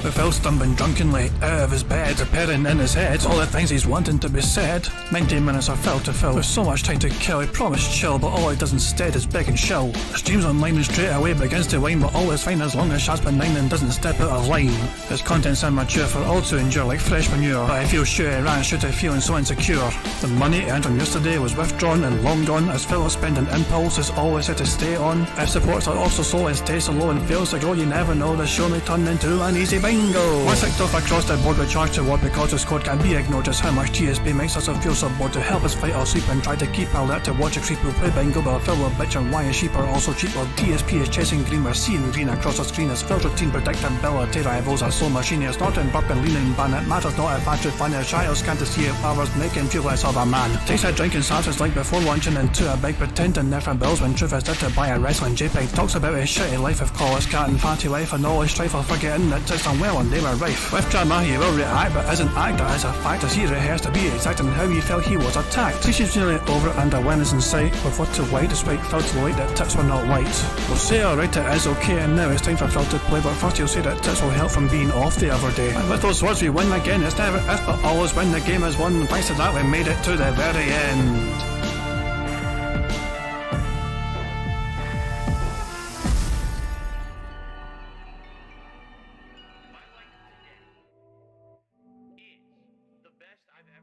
With Phil stumbling drunkenly out of his bed, repairing in his head all the things he's wanting to be said. 19 minutes of Phil to Phil, with so much time to kill. He promised chill, but all he does instead is beg and shill. Streams online and straight away begins to whine, but all is fine as long as Shaz's benign and doesn't step out of line. His content's immature for all to endure like fresh manure, but I feel sure he ran should have feeling so insecure. The money he earned on yesterday was withdrawn and long gone, as Phil's spending impulse is always had to stay on. If supports are also slow, his taste so low and fails to grow, you never know, the show may turn into an easy bingo. Once ticked off across the board with charge to what because his code can't be ignored, just how much DSP makes us feel so bored to help us fight or sleep and try to keep alert to watch a creep who play bingo, but Phil will bitch on why his sheep are also cheap, while DSP is chasing green, we're seeing green across the screen as Phil's routine predictability rivals are slow machine. He's snorting, burping, leaning, ban it matters not if battery fun, his child can't see it powers make him feel less of a man. Takes a drink and starts his like before launching into a big pretending there for bills when truth is there to buy a wrestling JPEG. Talks about his shitty life of college cat and fancy life and all his strife for forgetting that it's unwell and they were rife. With drama he will react but isn't act, that is a fact as he rehearsed to be exact in how he felt he was attacked. Teaches nearly over and awareness in sight with what to white despite Phil to light that tips were not white. We'll say alright it is okay and now it's time for Phil to play, but first he'll say that tips will help from being off the other day. And with those words we win again, it's never if but always when the game is won. Thanks to that we made it to the very end.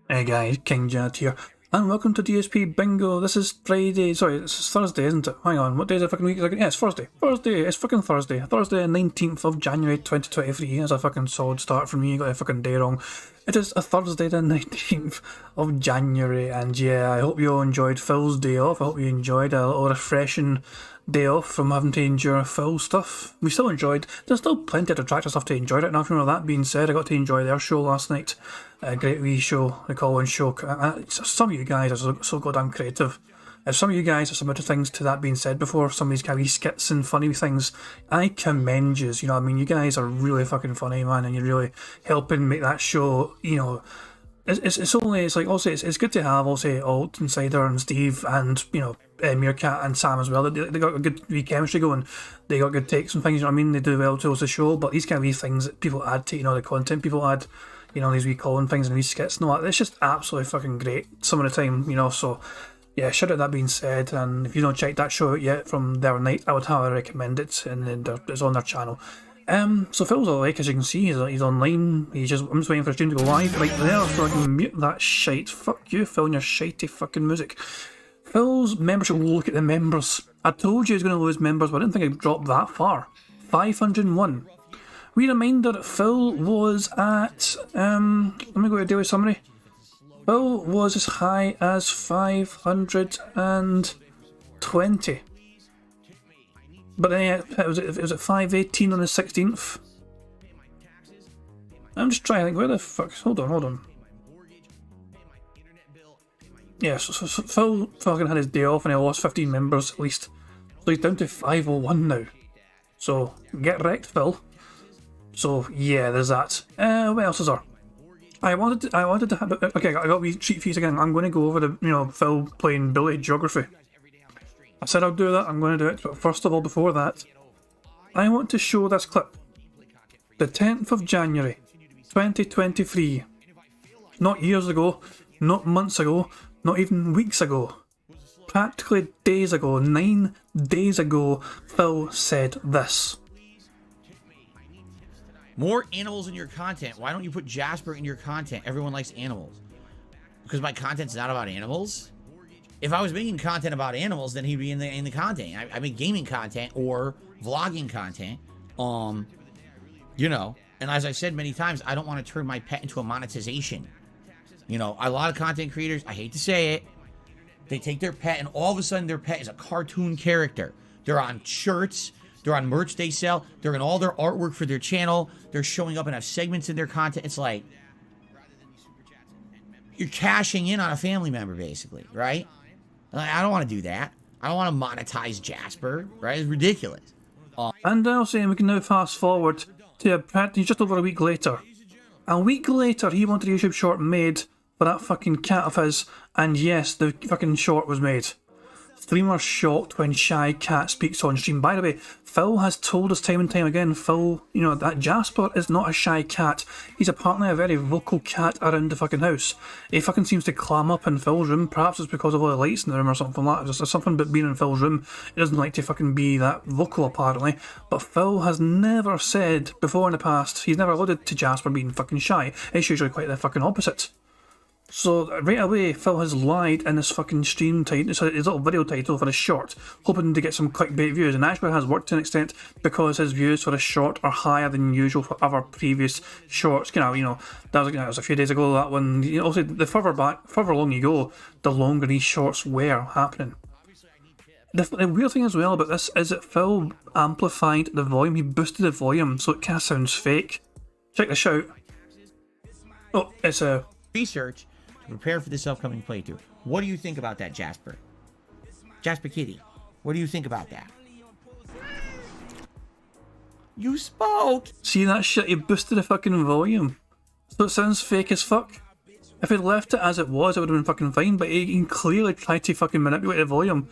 Hey guys, King Janet here, and welcome to DSP Bingo. This is Friday, sorry, this is Thursday, isn't it? Hang on, what day is the fucking week? Yeah, it's Thursday. It's fucking Thursday. Thursday, 19th of January 2023. That's a fucking solid start for me, you got a fucking day wrong. It is a Thursday, the 19th of January, and yeah, I hope you all enjoyed Phil's day off. I hope you enjoyed a little refreshing day off from having to endure Phil stuff. We still enjoyed, there's still plenty of detractor stuff to enjoy right now. From that being said, I got to enjoy their show last night. A great wee show, the call-in show. Some of you guys are so goddamn creative. If some of you guys have submitted things to that being said before, some of these kind of skits and funny things, I commend yous. You know what I mean? You guys are really fucking funny, man, and you're really helping make that show, you know, it's like also it's good to have also Alt, Insider and Steve and, you know, Meerkat and Sam as well. They got a good wee chemistry going. They got good takes and things, you know what I mean? They do well towards the show, but these kind of wee things that people add to, you know, the content people add, you know, these wee calling things and these skits and all that, it's just absolutely fucking great some of the time, you know. So yeah, shout out that being said, and if you don't check that show out yet from their night, I would highly recommend it, and it's on their channel. So Phil's awake, as you can see, he's online. I'm just waiting for his stream to go live right there, so I can mute that shite. Fuck you, Phil, and your shitey fucking music. Phil's membership, look at the members. I told you he was going to lose members, but I didn't think I'd drop that far. 501. Wee reminder that Phil was at, let me go to daily summary. Phil was as high as 520. But then it was at 518 on the 16th. I'm just trying to think, where the fuck, hold on. Yeah, so Phil fucking had his day off and he lost 15 members at least. So he's down to 501 now. So, get wrecked, Phil. So, yeah, there's that. What else is there? I wanted to have, okay, I got wee treat fees again. I'm going to go over the, you know, Phil playing Billy Geography. I said I'll do that, I'm going to do it, but first of all, before that, I want to show this clip. The 10th of January, 2023. Not years ago, not months ago, not even weeks ago. Practically days ago, 9 days ago, Phil said this. More animals in your content. Why don't you put Jasper in your content? Everyone likes animals. Because my content's not about animals? If I was making content about animals, then he'd be in the content. I make gaming content or vlogging content. You know, and as I said many times, I don't want to turn my pet into a monetization. You know, a lot of content creators, I hate to say it, they take their pet and all of a sudden their pet is a cartoon character. They're on shirts, they're on merch they sell, they're in all their artwork for their channel, they're showing up and have segments in their content. It's like, you're cashing in on a family member basically, right? I don't want to do that. I don't want to monetize Jasper, right? It's ridiculous. And I'll say we can now fast forward to just over a week later. A week later, he wanted a YouTube short made for that fucking cat of his, and yes, the fucking short was made. Streamer shocked when shy cat speaks on stream. By the way, Phil has told us time and time again, Phil, you know, that Jasper is not a shy cat. He's apparently a very vocal cat around the fucking house. He fucking seems to clam up in Phil's room. Perhaps it's because of all the lights in the room or something like that. There's something about being in Phil's room. He doesn't like to fucking be that vocal, apparently. But Phil has never said before in the past, he's never alluded to Jasper being fucking shy. It's usually quite the fucking opposite. So right away, Phil has lied in his fucking stream title, his little video title for his short, hoping to get some clickbait views, and actually has worked to an extent because his views for his short are higher than usual for other previous shorts. You know, that was a few days ago. That one, you know, also the further along you go, the longer these shorts were happening. The weird thing as well about this is that Phil amplified the volume. He boosted the volume, so it kind of sounds fake. Check this out. Oh, it's a research to prepare for this upcoming playthrough. What do you think about that, Jasper? Jasper Kitty, what do you think about that? You spoke! See that shit? He boosted the fucking volume. So it sounds fake as fuck. If he'd left it as it was, it would have been fucking fine, but he clearly tried to fucking manipulate the volume.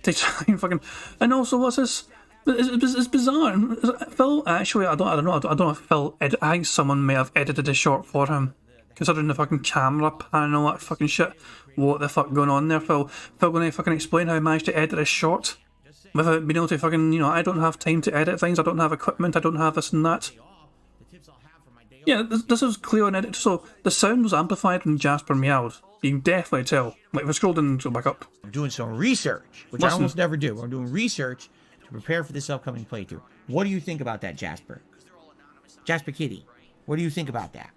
To try and fucking... And also, what's this? It's bizarre. Phil, actually, I don't know if Phil... I think someone may have edited the short for him. Considering the fucking camera pan and all that fucking shit. What the fuck going on there, Phil? Phil gonna fucking explain how he managed to edit a short? Without being able to fucking, you know, I don't have time to edit things, I don't have equipment, I don't have this and that. Yeah, this is clear on edit. So, the sound was amplified when Jasper meowed. You can definitely tell. Like, if I scroll down and go back up. I'm doing some research, which I almost never do. I'm doing research to prepare for this upcoming playthrough. What do you think about that, Jasper? Jasper Kitty, what do you think about that?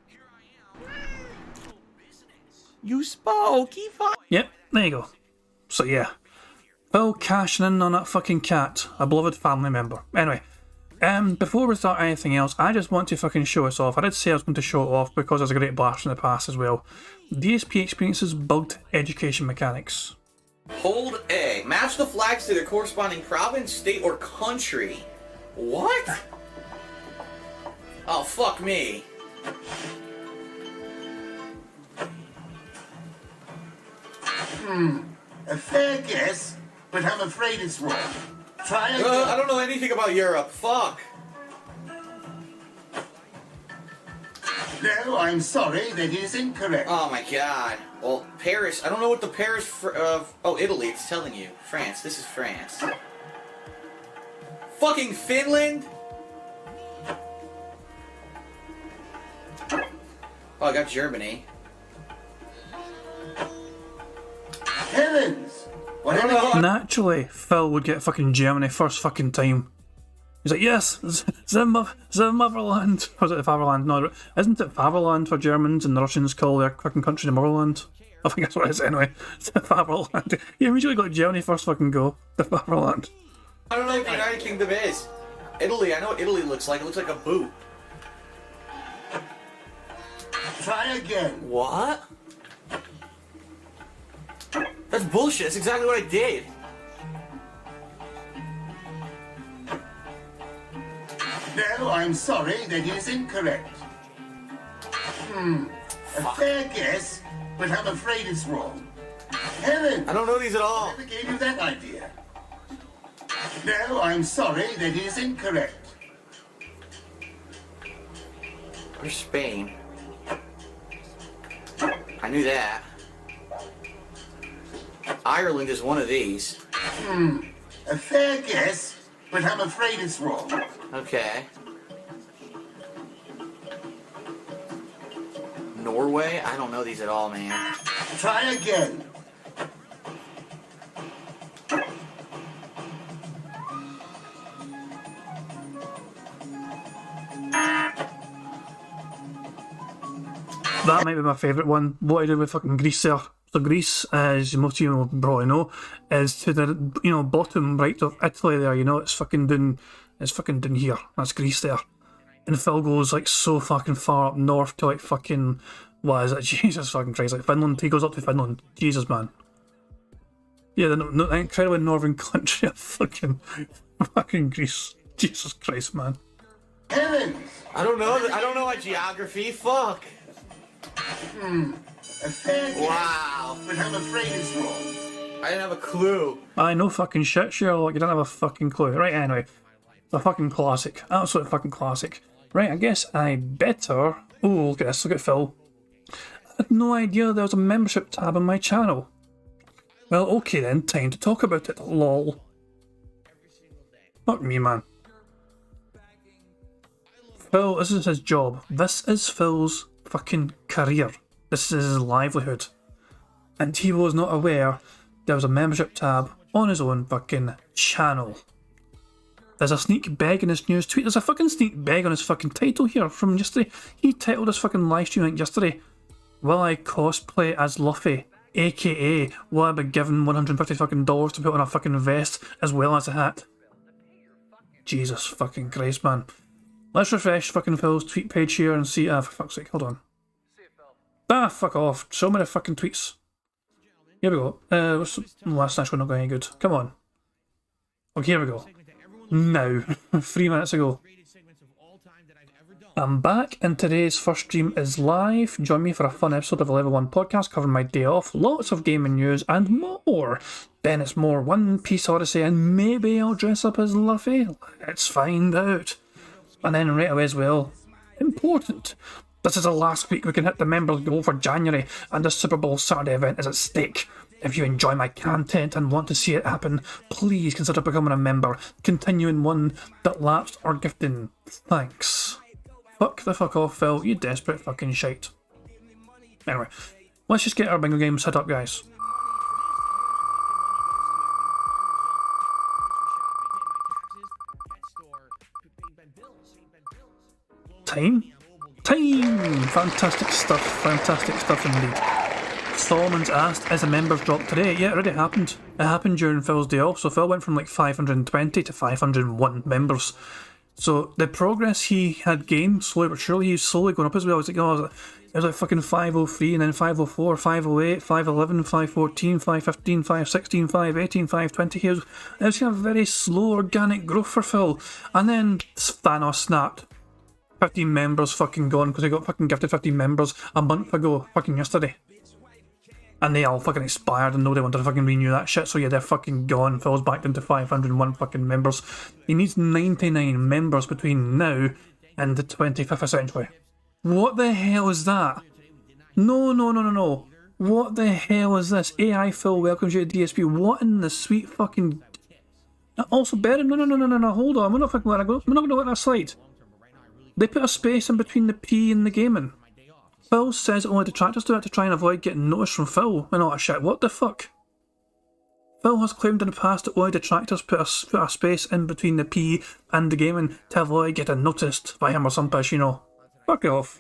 You spoke! Yep, there you go. So yeah. Phil cashing in on that fucking cat. A beloved family member. Anyway. Before we start anything else, I just want to fucking show us off. I did say I was going to show it off because there's a great blast in the past as well. DSP experiences bugged education mechanics. Hold A. Match the flags to their corresponding province, state, or country. What? Oh, fuck me. A fair guess, but I'm afraid it's wrong. Try again. I don't know anything about Europe. Fuck. No, I'm sorry, that is incorrect. Oh my god. Well, Paris. I don't know what the Paris oh, Italy. It's telling you. France. This is France. Fucking Finland. Oh, I got Germany. Heavens! Whatever. Naturally, Phil would get fucking Germany first fucking time. He's like, yes, Motherland. Or is it Fatherland? No, isn't it Fatherland for Germans and the Russians call their fucking country the Motherland? I think that's what it is anyway. It's the Fatherland. You immediately got Germany first fucking go. The Fatherland. I don't know what the United Kingdom is. Italy. I know what Italy looks like. It looks like a boot. Try again. What? That's bullshit. That's exactly what I did. No, I'm sorry, that is incorrect. A fair guess, but I'm afraid it's wrong. Heavens! I don't know these at all. Whoever gave you that idea? No, I'm sorry, that is incorrect. Where's Spain? I knew that. Ireland is one of these. A fair guess, but I'm afraid it's wrong. Okay. Norway? I don't know these at all, man. Try again. That might be my favourite one. What I did with fucking Greece there. So Greece, as most of you will probably know, is to the, you know, bottom right of Italy there, you know, it's fucking down here. That's Greece there. And Phil goes like so fucking far up north to like fucking, what is it? Jesus fucking Christ, like Finland. He goes up to Finland. Jesus, man. Yeah, the incredibly northern country of fucking Greece. Jesus Christ, man. Heavens! I don't know my geography. Fuck. A fair guess, Wow. but I'm afraid it's wrong. I didn't have a clue. I know fucking shit, Sherlock. You don't have a fucking clue. Right, anyway. A fucking classic. Absolute fucking classic. Right, I guess I better... Oh, look at this. Look at Phil. I had no idea there was a membership tab on my channel. Well, okay then. Time to talk about it. Lol. Fuck me, man. Phil, this is his job. This is Phil's fucking career. This is his livelihood. And he was not aware there was a membership tab on his own fucking channel. There's a sneak beg in his news tweet. There's a fucking sneak beg on his fucking title here from yesterday. He titled his fucking live stream like yesterday, "Will I cosplay as Luffy? AKA, will I be given $150 fucking dollars to put on a fucking vest as well as a hat?" Jesus fucking Christ, man. Let's refresh fucking Phil's tweet page here and see. For fuck's sake, hold on. Fuck off. So many fucking tweets. Here we go. That's actually not going any good. Come on. Okay, here we go. Now. 3 minutes ago. I'm back, and today's first stream is live. Join me for a fun episode of the Level 1 podcast covering my day off, lots of gaming news, and more. Then it's more One Piece Odyssey, and maybe I'll dress up as Luffy. Let's find out. And then right away as well, important. This is the last week we can hit the members goal for January, and the Super Bowl Saturday event is at stake. If you enjoy my content and want to see it happen, please consider becoming a member, continuing one that lapsed or gifting. Thanks. Fuck the fuck off, Phil, you desperate fucking shite. Anyway, let's just get our bingo game set up, guys. Time? Fantastic stuff indeed. Solomon's asked, is a members drop today? Yeah, it already happened. It happened during Phil's day off, so Phil went from like 520 to 501 members. So the progress he had gained, slowly but surely, he's slowly going up as well. It was like fucking 503, and then 504, 508, 511, 514, 515, 516, 518, 520. It was kind of very slow organic growth for Phil. And then Thanos snapped. 15 members fucking gone because he got fucking gifted 15 members a month ago, fucking yesterday. And they all fucking expired and nobody wanted to fucking renew that shit, so yeah, they're fucking gone. Phil's back into 501 fucking members. He needs 99 members between now and the 25th essentially. What the hell is that? No. What the hell is this? AI Phil welcomes you to DSP. What in the sweet fucking... Also, Berim, no, hold on. We're not fucking letting that go. We're not going to let that slide. They put a space in between the P and the gaming. Phil says only detractors do it to try and avoid getting noticed from Phil and all that shit. What the fuck? Phil has claimed in the past that only detractors put a space in between the P and the gaming to avoid getting noticed by him or some pish, you know. Fuck off.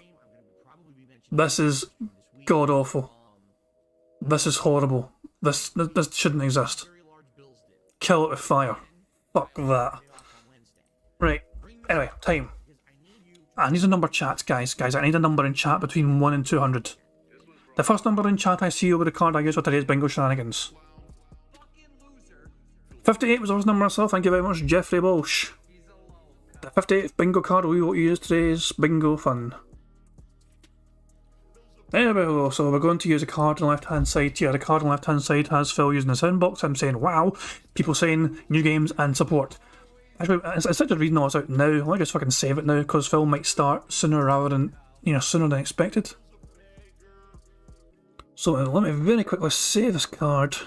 This is god awful. This is horrible. This shouldn't exist. Kill it with fire. Fuck that. Right. Anyway, time. I need a number chats, guys. I need a number in chat between 1 and 200. The first number in chat I see over the card I use for today's bingo shenanigans. 58 was the first number I saw. Thank you very much, Jeffrey Walsh. The 58th bingo card we will use today's bingo fun. There we go. So we're going to use a card on the left hand side here. The card on the left hand side has Phil using the sound box. I'm saying wow. People saying new games and support. Actually, instead of reading all this out now, I'll just fucking save it now because Phil might start sooner rather than, sooner than expected. So let me very quickly save this card.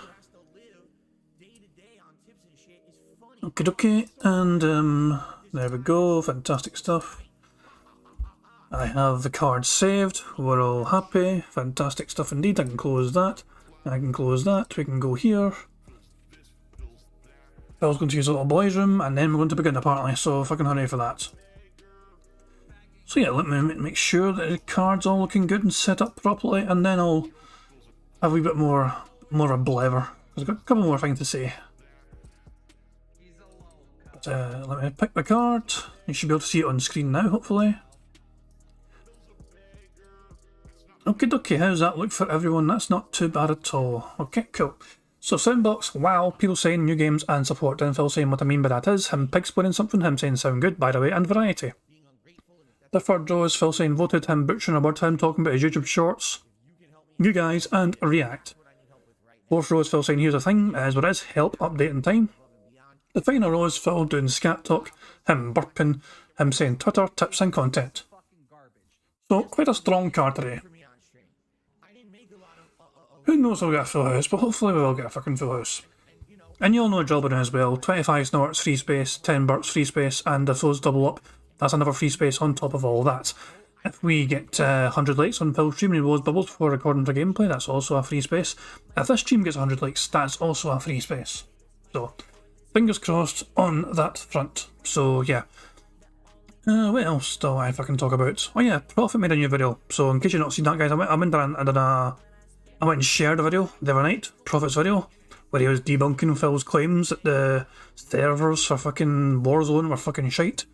Okay, and there we go, fantastic stuff. I have the card saved, we're all happy, fantastic stuff indeed. I can close that, we can go here. Phil's going to use a little boys room, and then we're going to begin apparently, so fucking hurry for that. So yeah, let me make sure that the card's all looking good and set up properly, and then I'll have a wee bit more of a blather. I've got a couple more things to say. But let me pick the card. You should be able to see it on screen now, hopefully. Okie dokie, how's that look for everyone? That's not too bad at all. Okay, cool. So Soundbox, wow, people saying new games and support, and Phil saying what I mean by that is, him pig splitting something, him saying sound good, by the way, and variety. The third draw is Phil saying voted, him butchering a word, him talking about his YouTube shorts, you guys, and react. Fourth row is Phil saying, here's the thing, as what is, help, update in time. The final row is Phil doing scat talk, him burping, him saying Twitter, tips and content. So, quite a strong card today. Who knows if we'll get a full house, but hopefully we will get a fucking full house. And you all know the drill by now as well, 25 snorts, free space, 10 burps, free space, and if those double up, that's another free space on top of all that. If we get 100 likes on Phil's stream and he blows bubbles before recording for gameplay, that's also a free space. If this stream gets 100 likes, that's also a free space. So, fingers crossed on that front. So, yeah. What else do I fucking talk about? Oh yeah, Prophet made a new video. So, in case you've not seen that, guys, I went and shared a video the other night, Prophet's video, where he was debunking Phil's claims that the servers for fucking Warzone were fucking shite.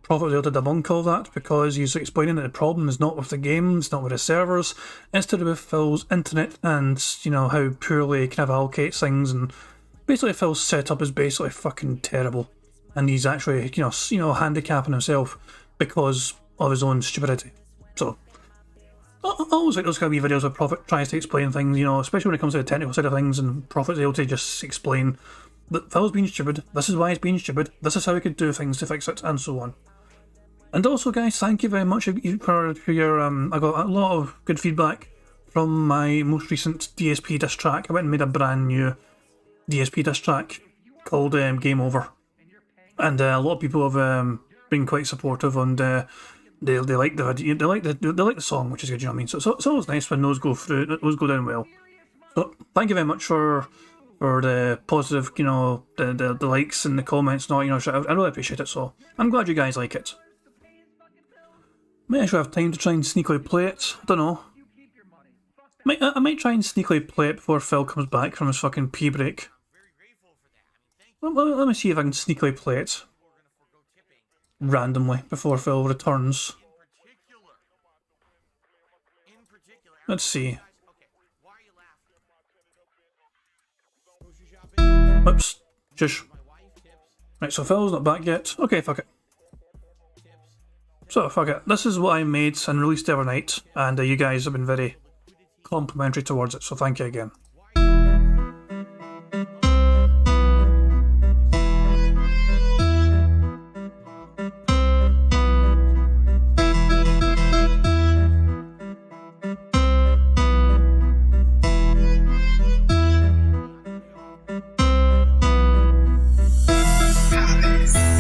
Prophet was able to debunk all that because he's explaining that the problem is not with the game, it's not with the servers, it's to do with Phil's internet and, you know, how poorly he kind of allocates things, and basically Phil's setup is basically fucking terrible. And he's actually, you know, handicapping himself because of his own stupidity. So, I always like those kind of wee videos where Prophet tries to explain things, you know, especially when it comes to the technical side of things, and Prophet's able to just explain that Phil's being stupid, this is why he's being stupid, this is how he could do things to fix it, and so on. And also, guys, thank you very much for your, I got a lot of good feedback from my most recent DSP diss track. I went and made a brand new DSP diss track called Game Over. And a lot of people have been quite supportive, and they like the video, they like the song, which is good, you know what I mean? So it's always nice when those go down well. So thank you very much for the positive, you know, the likes and the comments and all, you know, I really appreciate it, so I'm glad you guys like it. Might actually have time to try and sneakily play it, I don't know. I might try and sneakily play it before Phil comes back from his fucking pee break. Let me see if I can sneakily play it randomly before Phil returns. Let's see. Whoops. Shush. Right, so Phil's not back yet. Okay, fuck it. So, fuck it. This is what I made and released the other night, and you guys have been very complimentary towards it, so thank you again.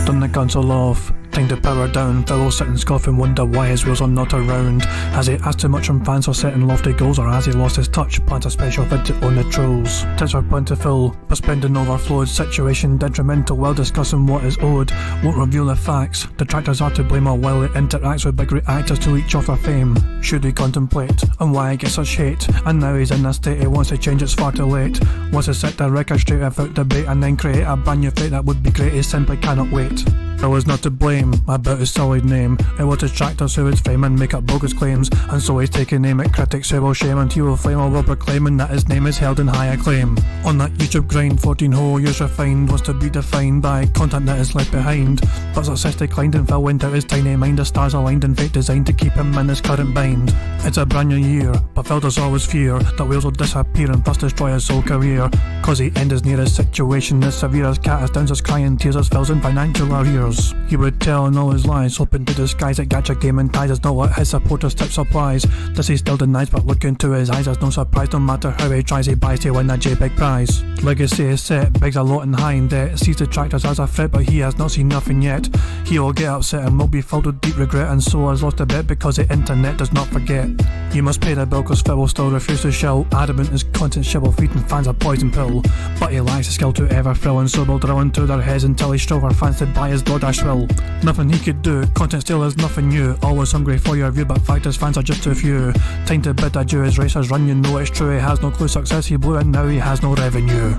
Turn the console off, time to power down. Phil will sit and scoff and wonder why his wheels are not around. Has he asked too much from fans for setting lofty goals, or has he lost his touch? Plant a special fidget on the trolls. Tips are plentiful, but spending overflowed. Situation detrimental while discussing what is owed. Won't reveal the facts. Detractors are to blame, or while he interacts with big reactors to leech off their fame. Should he contemplate on why he gets such hate? And now he's in a state he wants to change, it's far too late. Wants to set the record straight without debate, and then create a brand new fate that would be great. He simply cannot wait. Phil was not to blame about his solid name. It was detractors who would fame and make up bogus claims, and so he's taking aim at critics who will shame, and he will flame or will proclaiming that his name is held in high acclaim. On that YouTube grind, 14 whole years refined was to be defined by content that is left behind. But success declined and Phil went out his tiny mind. The stars aligned and fate designed to keep him in his current bind. It's a brand new year, but Phil does always fear that wheels will disappear and thus destroy his whole career. Cause the end is near, his situation is severe, as cat is down, as crying tears as Phil's in financial arrears. He would tell in all his lies, hoping to disguise it. Gacha gaming ties is not what his supporters tip supplies. This he still denies, but look into his eyes, there's no surprise. No matter how he tries, he buys to win that JPEG prize. Legacy is set, begs a lot and high in debt. Sees detractors as a threat, but he has not seen nothing yet. He will get upset and will be filled with deep regret, and so has lost a bit because the internet does not forget. You must pay the bill cause Phil will still refuse to show. Adamant his content shit will feeding fans a poison pill. But he lacks the skill to ever thrill, and so will drill into their heads until he strove for fans to buy his DoorDash will. Nothing he could do, content still is nothing new. Always hungry for your view, but fact his fans are just too few. Time to bid adieu, his race has run, you know it's true. He has no clue, success he blew, and now he has no revenue.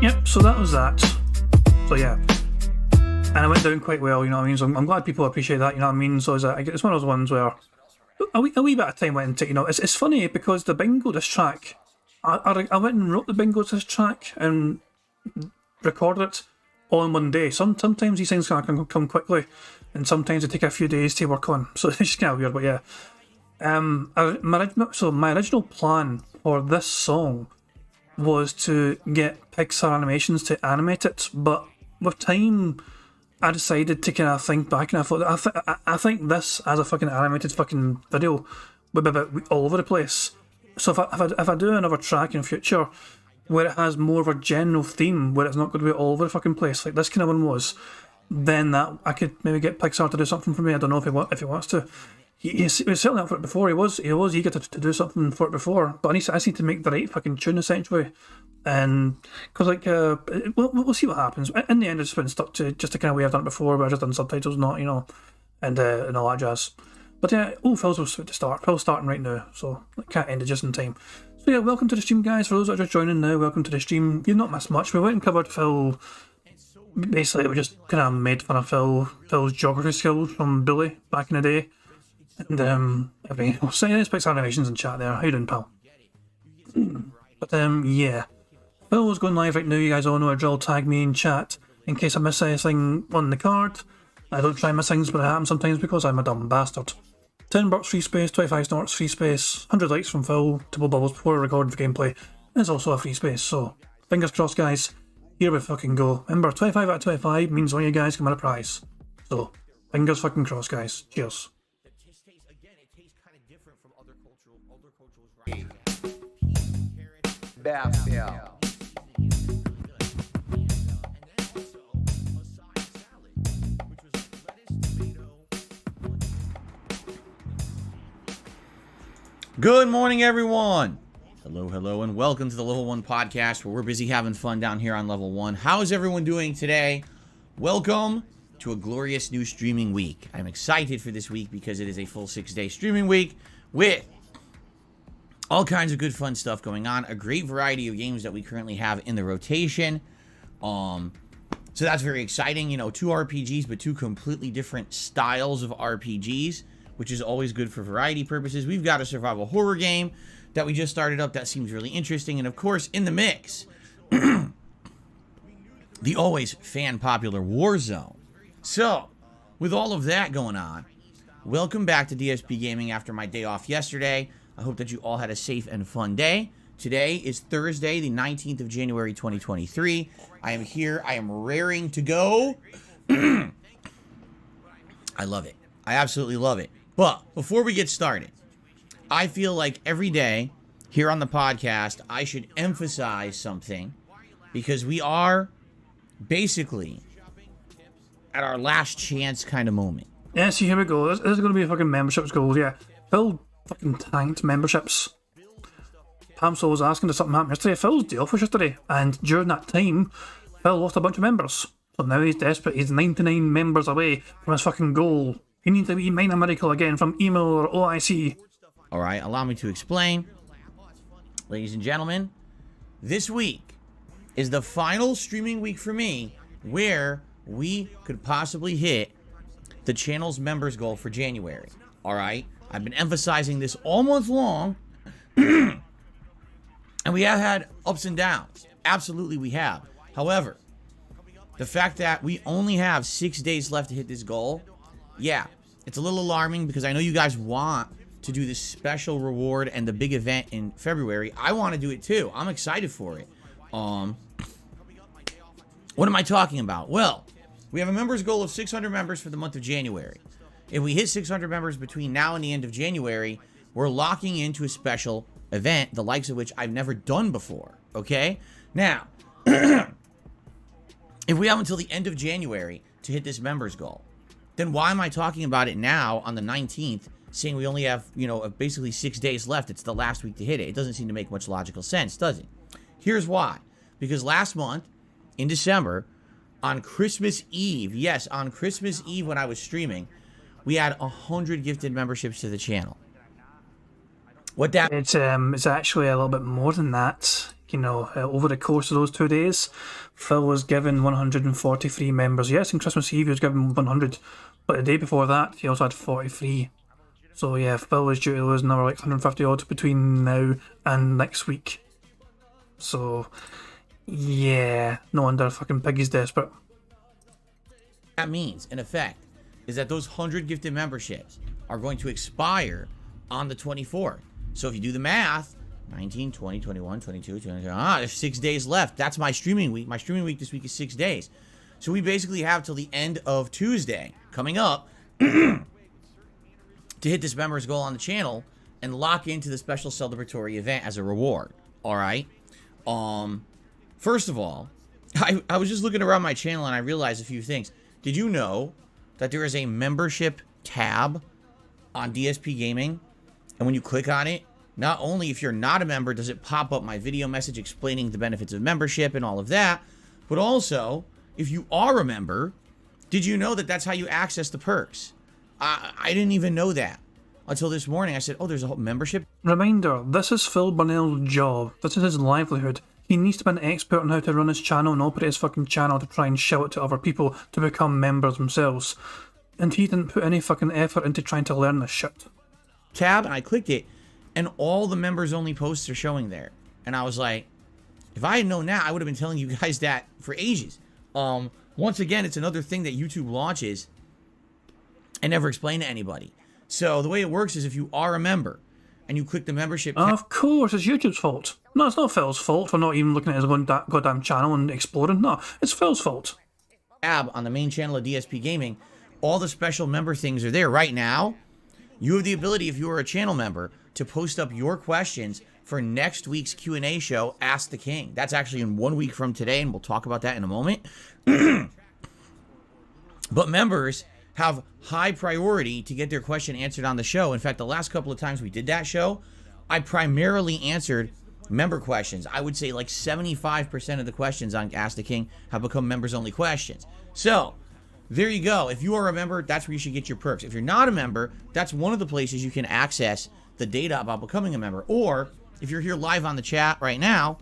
Yep, so that was that. So yeah. And it went down quite well, you know what I mean? So I'm glad people appreciate that, you know what I mean? So it's one of those ones where a wee bit of time went into it, you know. It's funny because the Bingo this track, I went and wrote the Bingo this track and recorded it all in one day. Sometimes these things can come quickly, and sometimes they take a few days to work on. So it's just kind of weird, but yeah. My original plan for this song was to get Pixar Animations to animate it, but with time, I decided to kind of think back, and I thought, I think this as a fucking animated fucking video would be a bit all over the place. So if I do another track in future where it has more of a general theme, where it's not going to be all over the fucking place like this kind of one was, then that I could maybe get Pixar to do something for me. I don't know if he wants to. He was certainly up for it before. He was eager to do something for it before, but I need to make the right fucking tune essentially. And because we'll see what happens. In the end, it's been stuck to just the kind of way I've done it before, where I've just done subtitles, not and all that jazz. But yeah, Phil's was sweet to start. Phil's starting right now, so it can't end it just in time. So yeah, welcome to the stream, guys. For those that are just joining now, welcome to the stream. You've not missed much. We went and covered Phil. Basically, we just kind of made fun of Phil's geography skills from Bully back in the day. And everything else. So yeah, let's pick some animations in chat there. How you doing, pal? But yeah. Phil's going live right now. You guys all know a drill. Tag me in chat in case I miss anything on the card. I don't try and miss things, but it happens sometimes because I'm a dumb bastard. 10 bucks free space, 25 snorts free space, 100 likes from Phil, double bubbles before I record the gameplay. It's also a free space, so fingers crossed, guys. Here we fucking go. Remember, 25 out of 25 means one of you guys can win a prize. So, fingers fucking crossed, guys. Cheers. Good morning, everyone. Hello, and welcome to the Level 1 podcast, where we're busy having fun down here on Level 1. How is everyone doing today? Welcome to a glorious new streaming week. I'm excited for this week because it is a full 6-day streaming week with all kinds of good fun stuff going on. A great variety of games that we currently have in the rotation. So that's very exciting. 2 RPGs, but 2 completely different styles of RPGs, which is always good for variety purposes. We've got a survival horror game that we just started up that seems really interesting. And of course, in the mix, the always fan-popular Warzone. So, with all of that going on, welcome back to DSP Gaming after my day off yesterday. I hope that you all had a safe and fun day. Today is Thursday, the 19th of January, 2023. I am here. I am raring to go. I love it. I absolutely love it. But before we get started, I feel like every day here on the podcast, I should emphasize something because we are basically at our last chance kind of moment. Yeah, see, here we go. This is going to be a fucking memberships goal, yeah. Phil fucking tanked memberships. Pamso was asking if something happened yesterday. Phil's deal for yesterday, and during that time, Phil lost a bunch of members. So now he's desperate. He's 99 members away from his fucking goal. He needs to be mine a miracle again from email or OIC. All right, allow me to explain. Ladies and gentlemen, this week is the final streaming week for me where we could possibly hit the channel's members goal for January. All right, I've been emphasizing this all month long, and we have had ups and downs. Absolutely, we have. However, the fact that we only have 6 days left to hit this goal, yeah, it's a little alarming because I know you guys want to do this special reward and the big event in February. I want to do it too. I'm excited for it. What am I talking about? Well, we have a members goal of 600 members for the month of January. If we hit 600 members between now and the end of January, we're locking into a special event, the likes of which I've never done before. Okay? Now, if we have until the end of January to hit this members goal, then why am I talking about it now on the 19th, saying we only have, basically 6 days left? It's the last week to hit it. It doesn't seem to make much logical sense, does it? Here's why. Because last month, in December, on Christmas Eve, yes, on Christmas Eve when I was streaming, we had 100 gifted memberships to the channel. What that... It's actually a little bit more than that. Over the course of those 2 days, Phil was given 143 members. Yes, on Christmas Eve he was given 100, but the day before that he also had 43. So yeah, Phil was due to lose another like 150 odd between now and next week. So yeah, no wonder fucking Piggy's desperate. That means, in effect, is that those 100 gifted memberships are going to expire on the 24th. So if you do the math, 19, 20, 21, 22, 23, there's 6 days left. That's my streaming week. My streaming week this week is 6 days. So we basically have till the end of Tuesday coming up to hit this members goal on the channel and lock into the special celebratory event as a reward. All right. First of all, I was just looking around my channel and I realized a few things. Did you know that there is a membership tab on DSP Gaming? And when you click on it, not only if you're not a member does it pop up my video message explaining the benefits of membership and all of that, but also if you are a member, did you know that that's how you access the perks? I didn't even know that until this morning. I said, oh, there's a whole membership. Reminder, this is Phil Burnell's job. This is his livelihood. He needs to be an expert on how to run his channel and operate his fucking channel to try and shout it to other people to become members themselves. And he didn't put any fucking effort into trying to learn this shit. Tab, and I clicked it, and all the members only posts are showing there. And I was like, if I had known that, I would have been telling you guys that for ages. Once again, it's another thing that YouTube launches and never explain to anybody. So the way it works is if you are a member and you click the membership tab, Of course, it's YouTube's fault. No, it's not Phil's fault for not even looking at his own goddamn channel and exploring. No, it's Phil's fault. on the main channel of DSP Gaming, all the special member things are there. Right now, you have the ability, if you are a channel member, to post up your questions for next week's Q&A show, Ask the King. That's actually in 1 week from today, and we'll talk about that in a moment. But members have high priority to get their question answered on the show. In fact, the last couple of times we did that show, I primarily answered member questions. I would say like 75% of the questions on Ask the King have become members-only questions. So, there you go. If you are a member, that's where you should get your perks. If you're not a member, that's one of the places you can access the data about becoming a member. Or, if you're here live on the chat right now,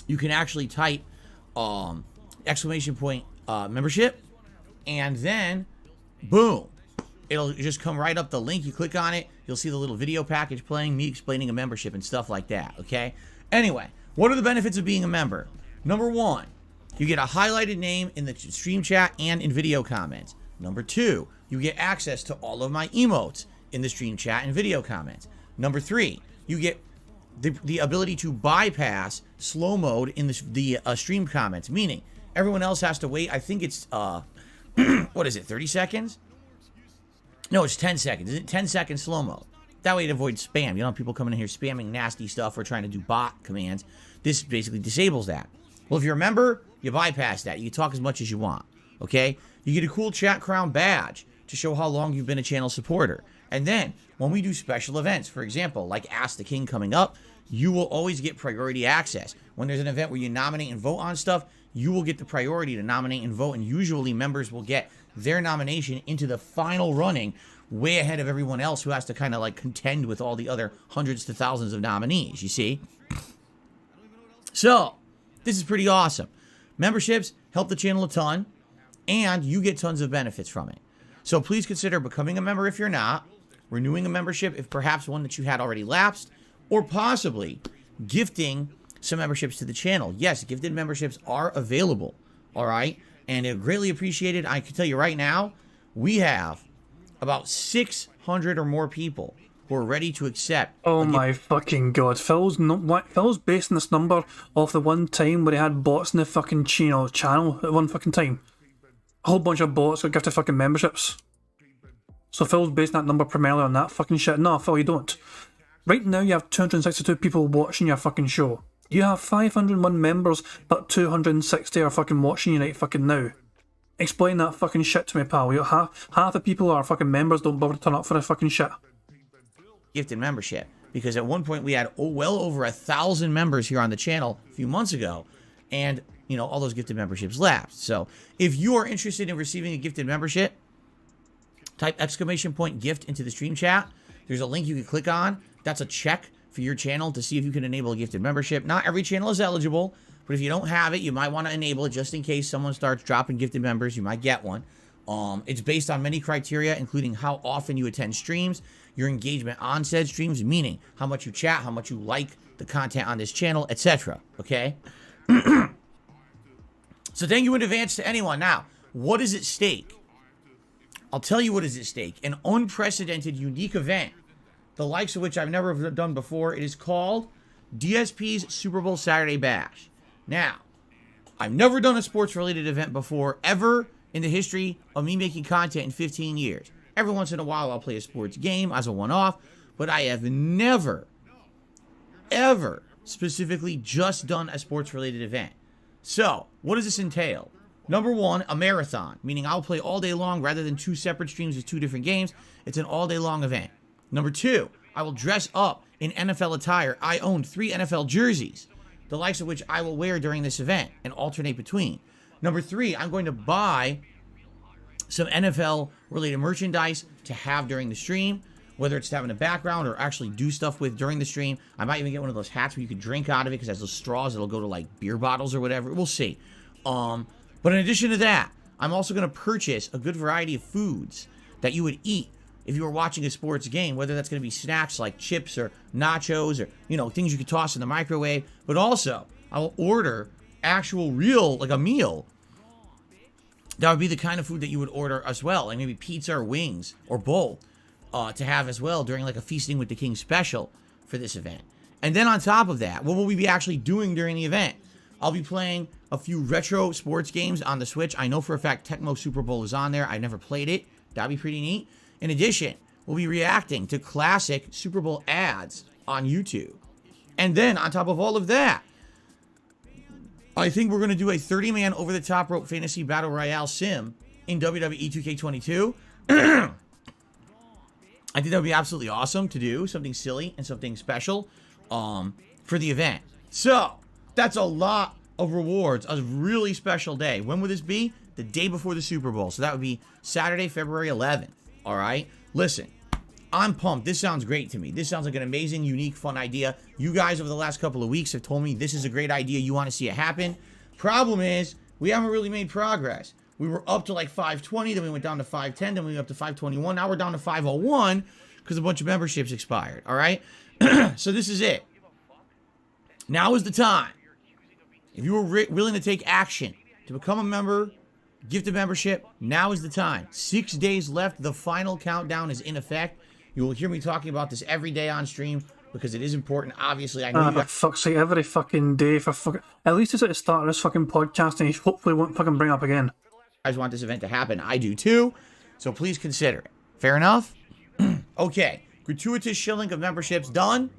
you can actually type exclamation point membership, and then, boom, it'll just come right up the link. You click on it, you'll see the little video package playing, me explaining a membership and stuff like that, okay? Anyway, what are the benefits of being a member? Number one, you get a highlighted name in the stream chat and in video comments. Number two, you get access to all of my emotes in the stream chat and video comments. Number three, you get the ability to bypass slow mode in the stream comments, meaning everyone else has to wait. I think it's, what is it, 30 seconds? No, it's 10 seconds. Is it 10 second slow mode? That way it avoids spam. You don't have people coming in here spamming nasty stuff or trying to do bot commands. This basically disables that. Well, if you're a member, you bypass that. You can talk as much as you want, okay? You get a cool chat crown badge to show how long you've been a channel supporter. And then, when we do special events, for example, like Ask the King coming up, you will always get priority access. When there's an event where you nominate and vote on stuff, you will get the priority to nominate and vote, and usually members will get their nomination into the final running way ahead of everyone else who has to kind of like contend with all the other hundreds to thousands of nominees, you see? So, this is pretty awesome. Memberships help the channel a ton, and you get tons of benefits from it. So please consider becoming a member if you're not, renewing a membership if perhaps one that you had already lapsed, or possibly gifting some memberships to the channel. Yes, gifted memberships are available, all right? And they're greatly appreciated. I can tell you right now, we have about 600 or more people who are ready to accept. Oh my fucking god. Phil's basing this number off the one time where he had bots in the fucking channel at one fucking time. A whole bunch of bots got gifted fucking memberships. So Phil's basing that number primarily on that fucking shit. No, Phil, you don't. Right now you have 262 people watching your fucking show. You have 501 members, but 260 are fucking watching you right fucking now. Explain that fucking shit to me, pal. Half the people who are fucking members don't bother to turn up for this fucking shit. Gifted membership, because at one point we had well over 1,000 members here on the channel a few months ago, and you know all those gifted memberships lapsed. So if you are interested in receiving a gifted membership, type exclamation point gift into the stream chat. There's a link you can click on. That's a check for your channel to see if you can enable a gifted membership. Not every channel is eligible, but if you don't have it, you might want to enable it just in case someone starts dropping gifted members. You might get one. It's based on many criteria, including how often you attend streams, your engagement on said streams, meaning how much you chat, how much you like the content on this channel, etc. Okay? So thank you in advance to anyone. Now, what is at stake? I'll tell you what is at stake. An unprecedented, unique event the likes of which I've never done before. It is called DSP's Super Bowl Saturday Bash. Now, I've never done a sports-related event before, ever in the history of me making content in 15 years. Every once in a while, I'll play a sports game as a one-off, but I have never, ever specifically just done a sports-related event. So, what does this entail? Number one, a marathon, meaning I'll play all day long rather than 2 separate streams with 2 different games. It's an all-day long event. Number two, I will dress up in NFL attire. I own 3 NFL jerseys, the likes of which I will wear during this event and alternate between. Number 3, I'm going to buy some NFL-related merchandise to have during the stream, whether it's to have in the background or actually do stuff with during the stream. I might even get one of those hats where you could drink out of it because it has those straws that'll go to like beer bottles or whatever. We'll see. But in addition to that, I'm also going to purchase a good variety of foods that you would eat if you were watching a sports game, whether that's going to be snacks like chips or nachos or, you know, things you could toss in the microwave. But also, I will order actual real, like a meal. That would be the kind of food that you would order as well, like maybe pizza or wings or both, to have as well during like a Feasting with the King special for this event. And then on top of that, what will we be actually doing during the event? I'll be playing a few retro sports games on the Switch. I know for a fact Tecmo Super Bowl is on there. I never played it. That'd be pretty neat. In addition, we'll be reacting to classic Super Bowl ads on YouTube. And then on top of all of that, I think we're going to do a 30-man over-the-top rope fantasy battle royale sim in WWE 2K22. I think that would be absolutely awesome to do, something silly and something special for the event. So, that's a lot of rewards, a really special day. When would this be? The day before the Super Bowl. So that would be Saturday, February 11th. All right? Listen, I'm pumped. This sounds great to me. This sounds like an amazing, unique, fun idea. You guys over the last couple of weeks have told me this is a great idea. You want to see it happen. Problem is, we haven't really made progress. We were up to like 520, then we went down to 510, then we went up to 521. Now we're down to 501 because a bunch of memberships expired. All right? So this is it. Now is the time. If you were willing to take action to become a member, gift a membership, now is the time. 6 days left. The final countdown is in effect. You will hear me talking about this every day on stream because it is important. Obviously, I know you for fuck's sake, every fucking day for fucking... At least it's at the start of this fucking podcast and he hopefully won't fucking bring up again. guys want this event to happen. I do too. So please consider it. Fair enough? Okay. Gratuitous shilling of memberships done.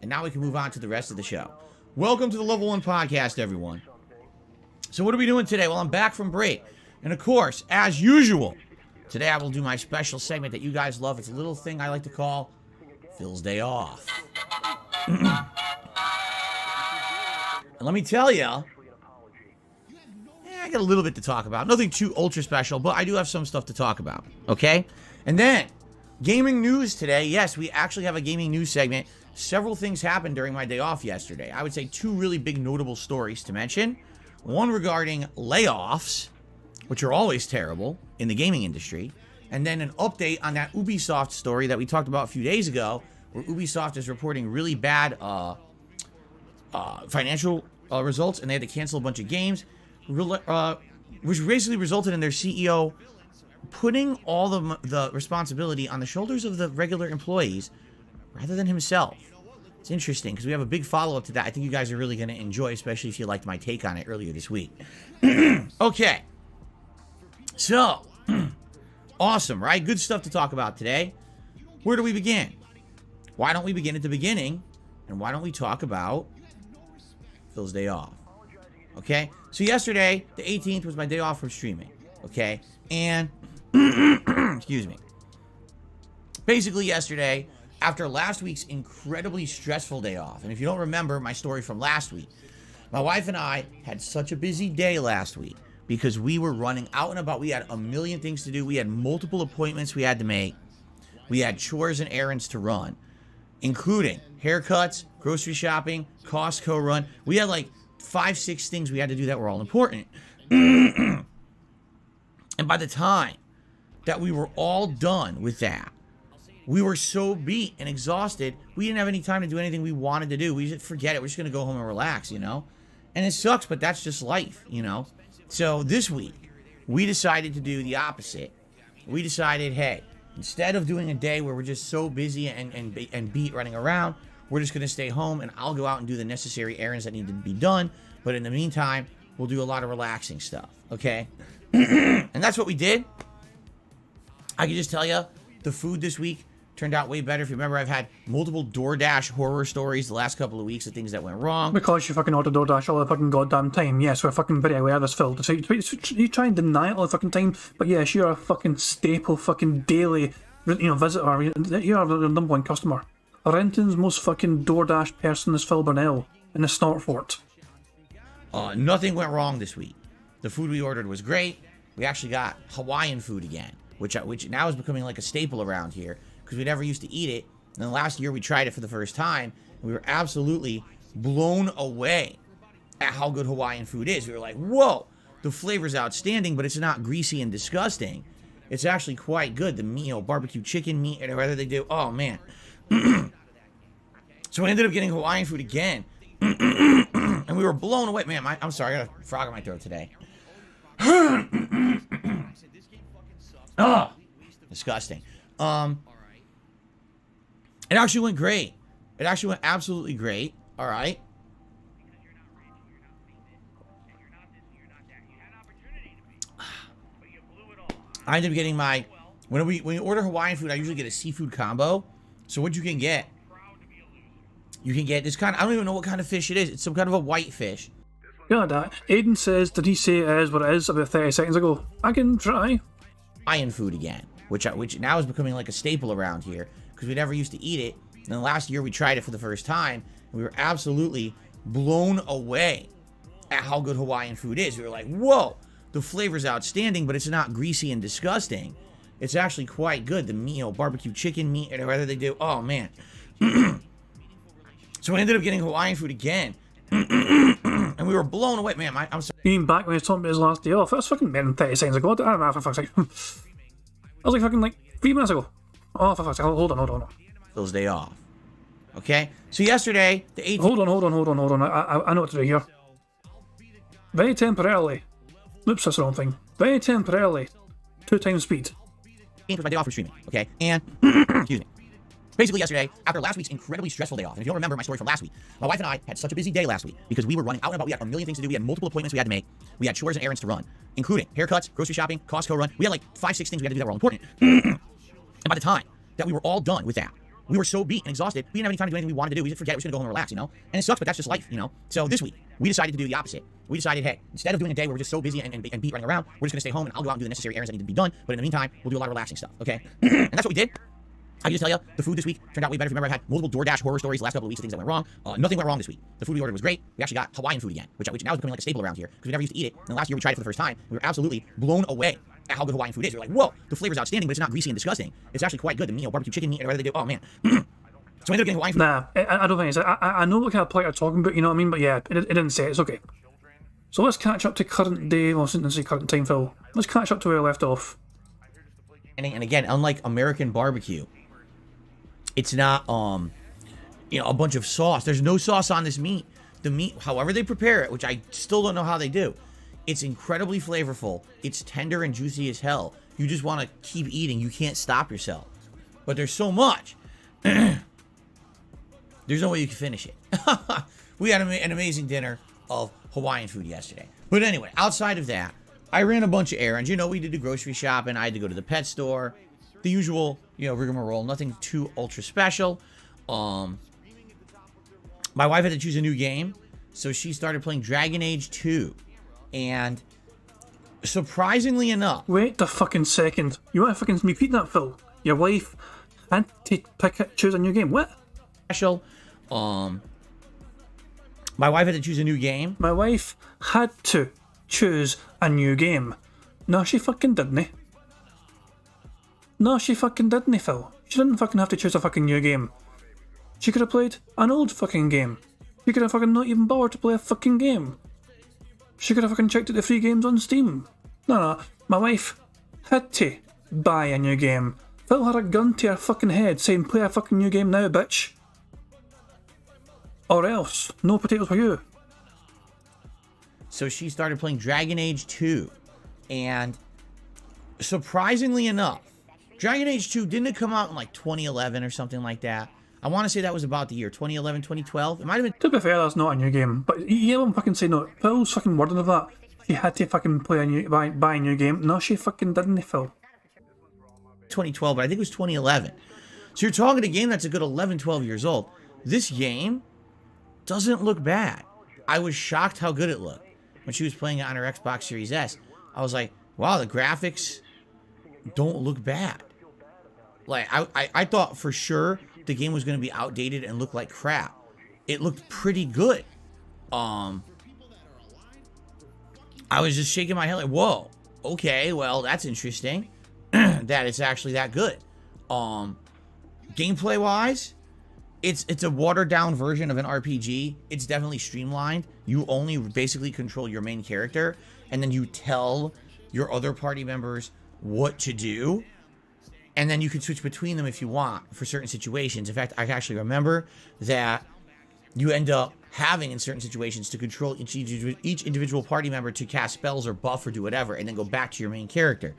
And now we can move on to the rest of the show. Welcome to the Level 1 Podcast, everyone. So what are we doing today? Well, I'm back from break. And of course, as usual, today I will do my special segment that you guys love. It's a little thing I like to call Phil's Day Off. And let me tell you, I got a little bit to talk about. Nothing too ultra special, but I do have some stuff to talk about. Okay? And then, gaming news today. Yes, we actually have a gaming news segment. Several things happened during my day off yesterday. I would say 2 really big notable stories to mention. One regarding layoffs, which are always terrible in the gaming industry. And then an update on that Ubisoft story that we talked about a few days ago, where Ubisoft is reporting really bad financial results, and they had to cancel a bunch of games, which basically resulted in their CEO putting all the responsibility on the shoulders of the regular employees rather than himself. It's interesting because we have a big follow-up to that. I think you guys are really going to enjoy, especially if you liked my take on it earlier this week. Okay. So, awesome, right? Good stuff to talk about today. Where do we begin? Why don't we begin at the beginning? And why don't we talk about Phil's Day Off? Okay? So yesterday, the 18th, was my day off from streaming. Okay? And, excuse me. Basically yesterday, after last week's incredibly stressful day off, and if you don't remember my story from last week, my wife and I had such a busy day last week because we were running out and about. We had a million things to do. We had multiple appointments we had to make. We had chores and errands to run, including haircuts, grocery shopping, Costco run. We had like 5-6 things we had to do that were all important. And by the time that we were all done with that, we were so beat and exhausted, we didn't have any time to do anything we wanted to do. We just forget it. We're just going to go home and relax, you know? And it sucks, but that's just life, you know? So this week, we decided to do the opposite. We decided, hey, instead of doing a day where we're just so busy and beat running around, we're just going to stay home and I'll go out and do the necessary errands that need to be done. But in the meantime, we'll do a lot of relaxing stuff, okay? And that's what we did. I can just tell you, the food this week turned out way better. If you remember, I've had multiple DoorDash horror stories the last couple of weeks of things that went wrong. Because you fucking order DoorDash all the fucking goddamn time. Yes, we're fucking very aware of this, Phil. So you try and deny it all the fucking time, but yes, you're a fucking staple fucking daily, visitor. You're the number one customer. Renton's most fucking DoorDash person is Phil Burnell in the Snortfort. Nothing went wrong this week. The food we ordered was great. We actually got Hawaiian food again, which now is becoming like a staple around here because we never used to eat it. And then last year we tried it for the first time. And we were absolutely blown away at how good Hawaiian food is. We were like, whoa, the flavor's outstanding, but it's not greasy and disgusting. It's actually quite good. The meat, barbecue chicken meat, and whatever they do. Oh, man. So we ended up getting Hawaiian food again. And we were blown away. Man, I'm sorry. I got a frog in my throat today. Oh, disgusting. It actually went great. It actually went absolutely great. All right. I ended up getting my... When you order Hawaiian food, I usually get a seafood combo. So what you can get... You can get this kind of... I don't even know what kind of fish it is. It's some kind of a white fish. Yeah, that. Aiden says, did he say it is what it is about 30 seconds ago? I can try. Hawaiian food again, which now is becoming like a staple around here because we never used to eat it. And then last year we tried it for the first time. And we were absolutely blown away at how good Hawaiian food is. We were like, whoa, the flavor's outstanding, but it's not greasy and disgusting. It's actually quite good. The meat, barbecue chicken meat, and whatever they do. Oh, man. So we ended up getting Hawaiian food again. And we were blown away. Man, I'm sorry. You mean back when he was talking about his last day off? That's fucking more than 30 seconds ago. I don't know, for fuck's sake. That was like fucking 3 minutes ago. Oh, for fuck's sake. Hold on. Phil's day off. Okay? So yesterday, the 18th... Hold on. I know what to do here. Very temporarily. Oops, that's the wrong thing. Very temporarily. 2 times speed. was my day off from streaming. Okay? And... excuse me. Basically yesterday, after last week's incredibly stressful day off, and if you don't remember my story from last week, my wife and I had such a busy day last week because we were running out and about. We had a million things to do. We had multiple appointments we had to make. We had chores and errands to run, including haircuts, grocery shopping, Costco run. We had like 5-6 things we had to do that were all important. And by the time that we were all done with that, we were so beat and exhausted, we didn't have any time to do anything we wanted to do. We just forget, we were just gonna go home and relax, And it sucks, but that's just life, So this week, we decided to do the opposite. We decided, hey, instead of doing a day where we're just so busy and beat running around, we're just gonna stay home and I'll go out and do the necessary errands that need to be done. But in the meantime, we'll do a lot of relaxing stuff, okay? And that's what we did. I can just tell you, the food this week turned out way better. If you remember, I've had multiple DoorDash horror stories the last couple of weeks of things that went wrong. Nothing went wrong this week. The food we ordered was great. We actually got Hawaiian food again, which now is becoming like a staple around here because we never used to eat it. And last year we tried it for the first time. We were absolutely blown away at how good Hawaiian food is. We were like, whoa, the flavor's outstanding, but it's not greasy and disgusting. It's actually quite good. The meat, barbecue chicken meat, and whatever they do. Oh, man. So I ended up getting Hawaiian food. Nah, I don't think it's... I know what kind of plate you're talking about, you know what I mean? But yeah, it didn't say it. It's okay. So let's catch up to current day... Well, I didn't say current time, Phil. Let's catch up to where we left off. And again, unlike American barbecue, it's not, a bunch of sauce. There's no sauce on this meat. The meat, however they prepare it, which I still don't know how they do, it's incredibly flavorful. It's tender and juicy as hell. You just want to keep eating. You can't stop yourself. But there's so much. There's no way you can finish it. We had an amazing dinner of Hawaiian food yesterday. But anyway, outside of that, I ran a bunch of errands. We did the grocery shopping. I had to go to the pet store. The usual, rigmarole. Nothing too ultra special. My wife had to choose a new game, so she started playing Dragon Age 2. And surprisingly enough... Wait a fucking second. You want to fucking repeat that, Phil? Your wife had to choose a new game. What? Special. My wife had to choose a new game. My wife had to choose a new game. No, she fucking didn't. No, she fucking didn't, Phil. She didn't fucking have to choose a fucking new game. She could have played an old fucking game. She could have fucking not even bothered to play a fucking game. She could have fucking checked out the free games on Steam. No, my wife had to buy a new game. Phil had a gun to her fucking head saying, play a fucking new game now, bitch. Or else, no potatoes for you. So she started playing Dragon Age 2. And surprisingly enough, Dragon Age 2, didn't it come out in like 2011 or something like that? I want to say that was about the year 2011, 2012. It might have been. To be fair, that's not a new game, but you know what I'm fucking saying, no, Phil's fucking wording of that. She had to fucking play a new, buy a new game. No, she fucking didn't, Phil. 2012, but I think it was 2011. So you're talking a game that's a good 11, 12 years old. This game doesn't look bad. I was shocked how good it looked when she was playing it on her Xbox Series S. I was like, wow, the graphics don't look bad. Like, I thought for sure the game was going to be outdated and look like crap. It looked pretty good. I was just shaking my head like, whoa, okay, well, that's interesting that it's actually that good. Gameplay wise, it's a watered down version of an RPG. It's definitely streamlined. You only basically control your main character, and then you tell your other party members what to do, and then you can switch between them if you want for certain situations. In fact, I actually remember that you end up having in certain situations to control each individual party member to cast spells or buff or do whatever, and then go back to your main character.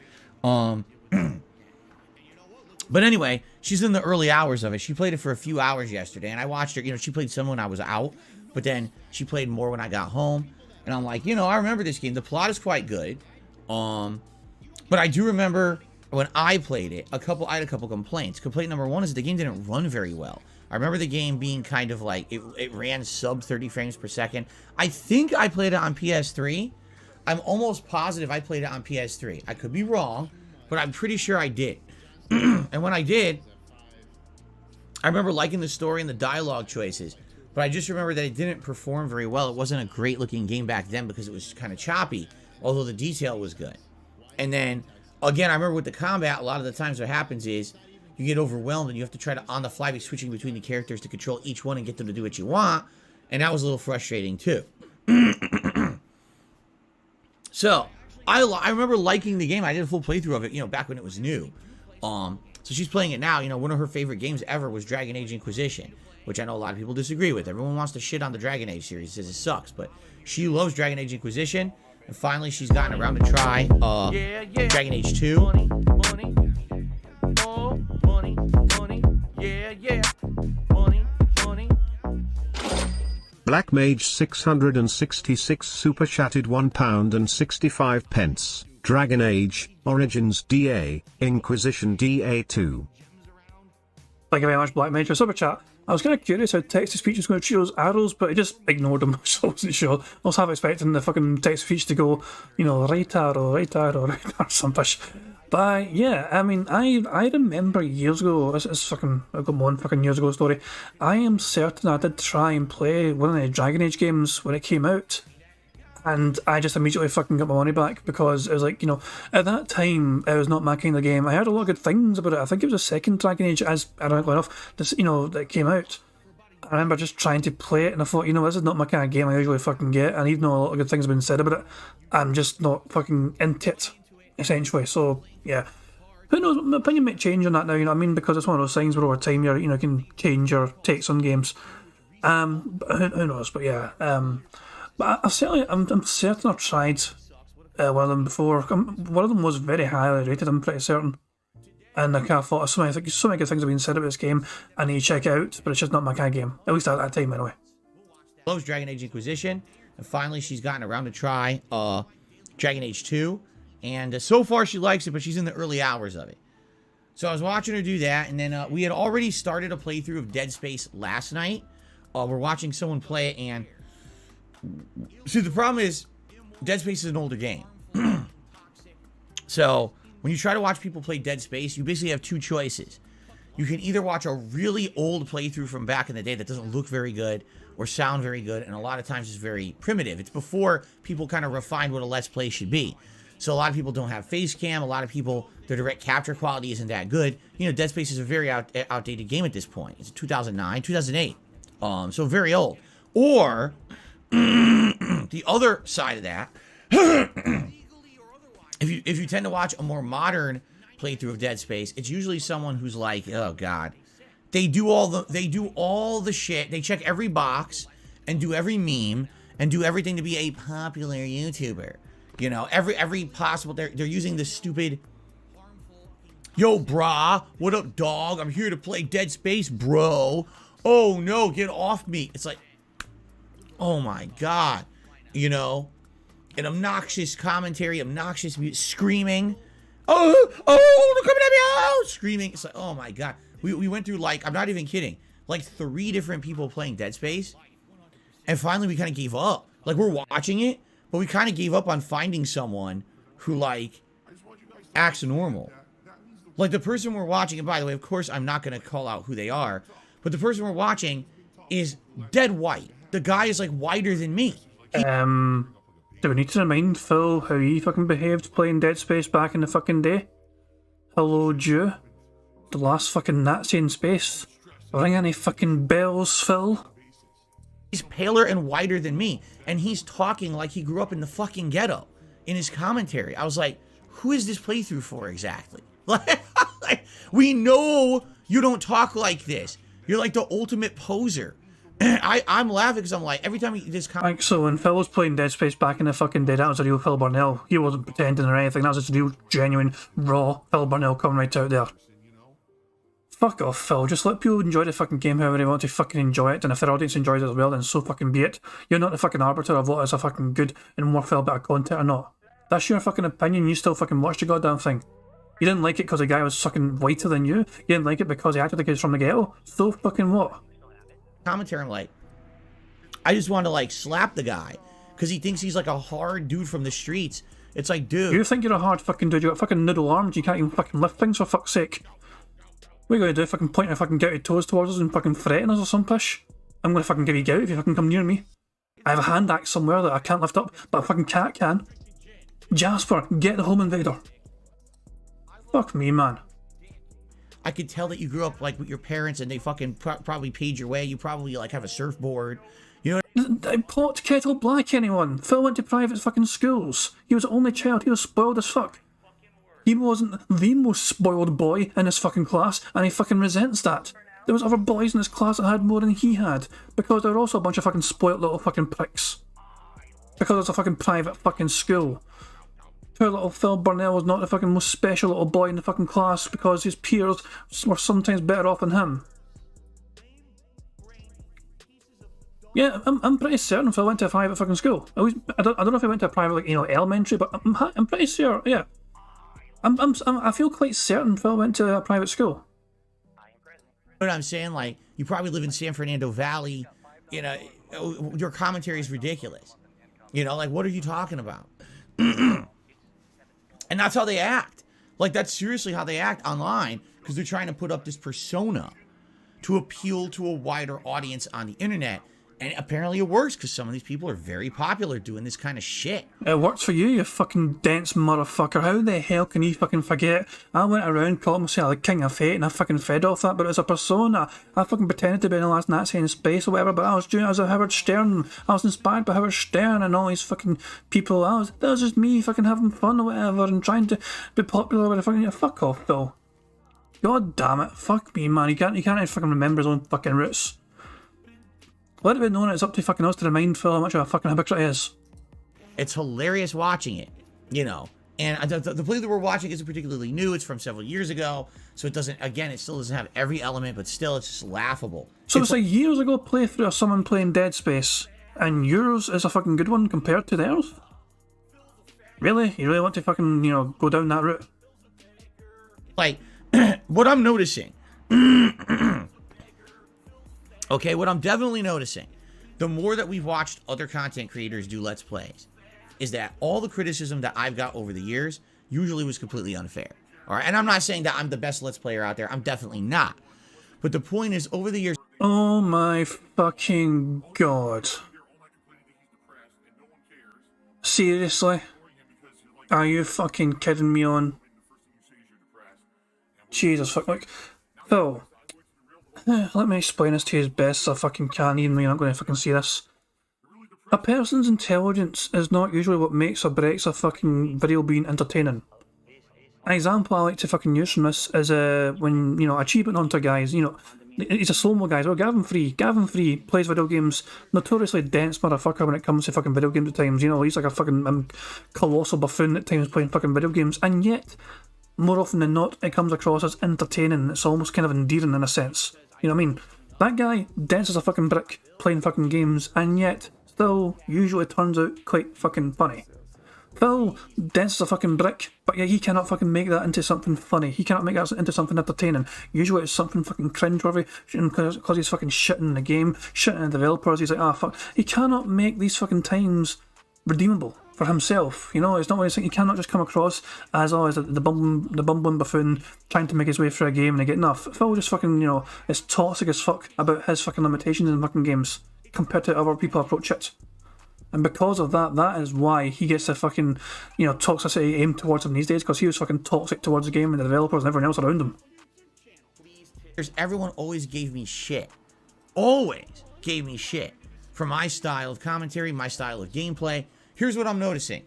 But anyway, she's in the early hours of it. She played it for a few hours yesterday, and I watched her. You know, she played some when I was out, but then she played more when I got home. And I'm like, you know, I remember this game. The plot is quite good. But I do remember when I played it, I had a couple complaints. Complaint number one is the game didn't run very well. I remember the game being kind of like, it ran sub 30 frames per second. I think I played it on PS3. I'm almost positive I played it on PS3. I could be wrong, but I'm pretty sure I did. And when I did, I remember liking the story and the dialogue choices, but I just remember that it didn't perform very well. It wasn't a great looking game back then because it was kind of choppy, although the detail was good. And then, again, I remember with the combat, a lot of the times what happens is you get overwhelmed and you have to try to, on the fly, be switching between the characters to control each one and get them to do what you want. And that was a little frustrating, too. So, I remember liking the game. I did a full playthrough of it, you know, back when it was new. So she's playing it now. You know, one of her favorite games ever was Dragon Age Inquisition, which I know a lot of people disagree with. Everyone wants to shit on the Dragon Age series, says it sucks, but she loves Dragon Age Inquisition, and finally she's gotten around to try Dragon Age 2. Money, oh, money, yeah, money. Black Mage 666 super chatted £1.65. Dragon Age, Origins DA, Inquisition DA2. Thank you very much, Black Mage, for Super Chat. I was kind of curious how text-to-speech was going to treat those arrows, but I just ignored them, so I wasn't sure. I was half expecting the fucking text-to-speech to go, you know, right arrow, some fish. But yeah, I mean, I remember years ago, this is fucking, I've got one fucking years ago story. I am certain I did try and play one of the Dragon Age games when it came out, and I just immediately fucking got my money back because it was like, you know, at that time, it was not my kind of game. I heard a lot of good things about it. I think it was the second Dragon Age, as ironically enough, this, you know, that came out. I remember just trying to play it, and I thought, you know, this is not my kind of game I usually fucking get, and even though a lot of good things have been said about it, I'm just not fucking into it, essentially. So, yeah. Who knows, my opinion might change on that now, you know what I mean, because it's one of those things where over time you know, can change your takes on games. But who knows, but yeah. But I'm certain I've tried one of them before. One of them was very highly rated, I'm pretty certain. And I kind of thought, so many good things have been said about this game, I need to check out, but it's just not my kind of game. At least at that time, anyway. Loves Dragon Age Inquisition, and finally she's gotten around to try Dragon Age 2. And so far she likes it, but she's in the early hours of it. So I was watching her do that, and then we had already started a playthrough of Dead Space last night. We're watching someone play it, and see, the problem is Dead Space is an older game. So when you try to watch people play Dead Space, you basically have two choices. You can either watch a really old playthrough from back in the day that doesn't look very good or sound very good, and a lot of times it's very primitive. It's before people kind of refined what a Let's Play should be. So a lot of people don't have face cam. A lot of people, their direct capture quality isn't that good. You know, Dead Space is a very outdated game at this point. It's 2009, 2008. So very old. Or the other side of that, if you tend to watch a more modern playthrough of Dead Space, it's usually someone who's like, oh god, they do all the shit. They check every box and do every meme and do everything to be a popular YouTuber. You know, every possible, they're using the stupid Yo, brah, what up, dog? I'm here to play Dead Space, bro. Oh no, get off me. It's like, oh my God, you know, an obnoxious commentary, obnoxious music, screaming. Oh, they're coming at me, oh, screaming. It's like, oh my God. We went through, like, I'm not even kidding, like 3 different people playing Dead Space. And finally we kind of gave up. Like, we're watching it, but we kind of gave up on finding someone who, like, acts normal. Like, the person we're watching, and by the way, of course, I'm not going to call out who they are, but the person we're watching is dead white. The guy is, like, whiter than me. Do we need to remind Phil how he fucking behaved playing Dead Space back in the fucking day? Hello, Jew. The last fucking Nazi in space. Ring any fucking bells, Phil? He's paler and whiter than me, and he's talking like he grew up in the fucking ghetto in his commentary. I was like, who is this playthrough for exactly? Like, we know you don't talk like this. You're like the ultimate poser. I'm laughing because I'm like, every time Like, so when Phil was playing Dead Space back in the fucking day, that was a real Phil Burnell. He wasn't pretending or anything. That was just a real, genuine, raw Phil Burnell coming right out there. Fuck off, Phil. Just let people enjoy the fucking game however they want to fucking enjoy it, and if their audience enjoys it as well, then so fucking be it. You're not the fucking arbiter of what is a fucking good and worthwhile bit of content or not. That's your fucking opinion. You still fucking watch the goddamn thing. You didn't like it because the guy was fucking whiter than you. You didn't like it because he acted like he was from the ghetto. So fucking what? commentary, I'm like, I just want to like slap the guy because he thinks he's like a hard dude from the streets. It's like, dude. You think you're a hard fucking dude? You got fucking noodle arms. You can't even fucking lift things for fuck's sake. What are you gonna do? Fucking point your fucking gouty toes towards us and fucking threaten us or some pish? I'm gonna fucking give you gout if you fucking come near me. I have a hand axe somewhere that I can't lift up, but a fucking cat can. Jasper, get the home invader. Fuck me, man. I could tell that you grew up like with your parents and they fucking probably paid your way. You probably like have a surfboard. You know. Pot kettle black, anyone. Phil went to private fucking schools. He was the only child. He was spoiled as fuck. He wasn't the most spoiled boy in his fucking class, and he fucking resents that. There was other boys in his class that had more than he had, because there were also a bunch of fucking spoiled little fucking pricks. Because it's a fucking private fucking school. Poor little Phil Burnell was not the fucking most special little boy in the fucking class because his peers were sometimes better off than him. Yeah, I'm pretty certain Phil went to a private fucking school. I don't know if he went to a private, like, you know, elementary, but I'm pretty sure, yeah. I feel quite certain Phil went to a private school. What I'm saying, like, you probably live in San Fernando Valley, you know, your commentary is ridiculous. You know, like, what are you talking about? And that's how they act. Like, that's seriously how they act online, because they're trying to put up this persona to appeal to a wider audience on the internet. And apparently it works, because some of these people are very popular doing this kind of shit. It works for you, you fucking dense motherfucker. How the hell can you fucking forget? I went around calling myself the King of Fate and I fucking fed off that, but it was a persona. I fucking pretended to be the last Nazi in space or whatever, but I was a Howard Stern. I was inspired by Howard Stern and all these fucking people. That was just me fucking having fun or whatever and trying to be popular with a fucking... Fuck off, though. God damn it. Fuck me, man. He can't even fucking remember his own fucking roots. Let it be known it's up to fucking us to remind Phil how much of a fucking hypocrite he is. It's hilarious watching it, you know. And the play that we're watching isn't particularly new. It's from several years ago. So it doesn't, again, it still doesn't have every element, but still it's just laughable. So it's a years ago playthrough of someone playing Dead Space, and yours is a fucking good one compared to theirs? Really? You really want to fucking, you know, go down that route? Like, what I'm noticing... Okay, what I'm definitely noticing, the more that we've watched other content creators do Let's Plays, is that all the criticism that I've got over the years usually was completely unfair. All right, and I'm not saying that I'm the best Let's Player out there. I'm definitely not. But the point is, over the years... Oh my fucking god. Seriously? Are you fucking kidding me on? Jesus fuck, like... Phil... Let me explain this to you as best as I fucking can, even though you're not going to fucking see this. A person's intelligence is not usually what makes or breaks a fucking video being entertaining. An example I like to fucking use from this is when, you know, Achievement Hunter guys, you know, he's a slow-mo guy, well, Gavin Free plays video games, notoriously dense motherfucker when it comes to fucking video games at times, you know, he's like a fucking colossal buffoon at times playing fucking video games, and yet... more often than not, it comes across as entertaining. It's almost kind of endearing in a sense. You know what I mean? That guy, dense as a fucking brick, playing fucking games, and yet still usually turns out quite fucking funny. Phil, dense as a fucking brick, but yeah, he cannot fucking make that into something funny. He cannot make that into something entertaining. Usually it's something fucking cringeworthy, because he's fucking shitting the game, shitting the developers. He's like, ah, fuck. He cannot make these fucking times redeemable for himself. You know, it's not one of these things. He cannot just come across as, oh, as the bumbling buffoon trying to make his way through a game and get enough. Phil just fucking, you know, is toxic as fuck about his fucking limitations in fucking games compared to other people approach it. And because of that, that is why he gets the fucking, you know, toxicity aimed towards him these days, because he was fucking toxic towards the game and the developers and everyone else around him. Everyone always gave me shit. Always gave me shit for my style of commentary, my style of gameplay. Here's what I'm noticing.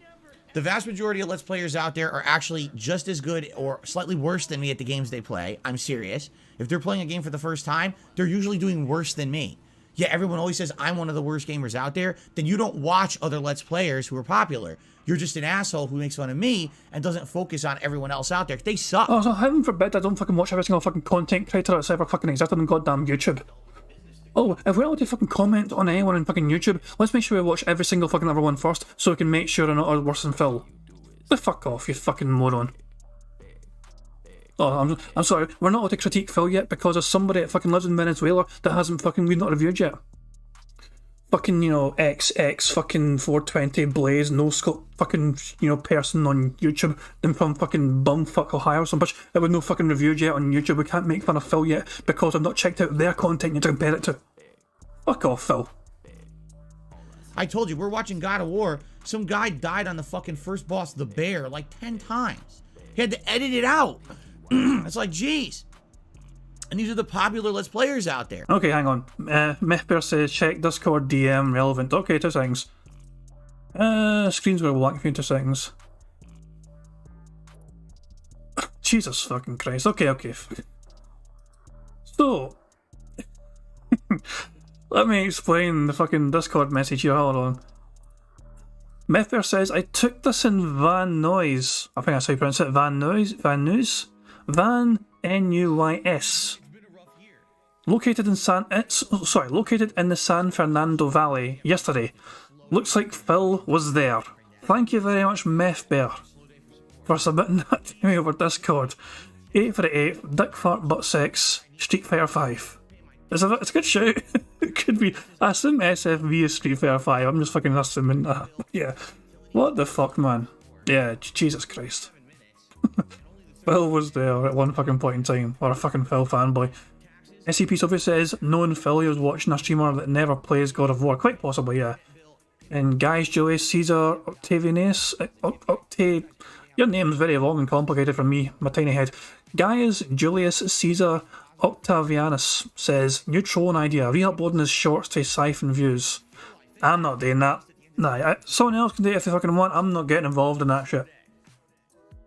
The vast majority of Let's Players out there are actually just as good or slightly worse than me at the games they play. I'm serious. If they're playing a game for the first time, they're usually doing worse than me. Yeah, everyone always says I'm one of the worst gamers out there. Then you don't watch other Let's Players who are popular. You're just an asshole who makes fun of me and doesn't focus on everyone else out there. They suck. Oh, so heaven forbid I don't fucking watch every single fucking content creator that's ever fucking existed on goddamn YouTube. Oh, if we're allowed to fucking comment on anyone on fucking YouTube, let's make sure we watch every single fucking other one first, so we can make sure they're not worse than Phil. The fuck off, you fucking moron. Oh, I'm sorry, we're not allowed to critique Phil yet because there's somebody that fucking lives in Venezuela that hasn't fucking, we've not reviewed yet. Fucking, you know, XX fucking 420 Blaze, no scope fucking, you know, person on YouTube, then from fucking bumfuck Ohio or some bitch that with no fucking reviewed yet on YouTube. We can't make fun of Phil yet because I've not checked out their content yet to compare it to. Fuck off, Phil. I told you, we're watching God of War. Some guy died on the fucking first boss, the bear, like 10 times. He had to edit it out. It's like, geez. And these are the popular Let's Players out there. Okay, hang on. Methbear says, check Discord DM relevant. Okay, 2 seconds. Screen's going to black for 2 seconds. Jesus fucking Christ. Okay. So, let me explain the fucking Discord message here. Hold on. Methbear says, I took this in Van Nuys. I think that's how you pronounce it. Van Nuys? Van Nuys. Located in the San Fernando Valley yesterday. Looks like Phil was there. Thank you very much, Methbear, for submitting that to me over Discord. 8 for the 8, Dick Fart Butt 6, Street Fighter 5. It's a good shout. It could be. I assume SFV is Street Fighter 5. I'm just fucking assuming that. Yeah. What the fuck, man? Yeah, Jesus Christ. Phil was there at one fucking point in time, or a fucking Phil fanboy. SCP Sophie says, knowing Phil, he was watching a streamer that never plays God of War. Quite possibly, yeah. And Guys, Julius, Caesar, Octavianus, your name's very long and complicated for me, my tiny head. Gaius Julius Caesar Octavianus says, new trolling idea, re-uploading his shorts to siphon views. I'm not doing that. Nah, someone else can do it if they fucking want. I'm not getting involved in that shit.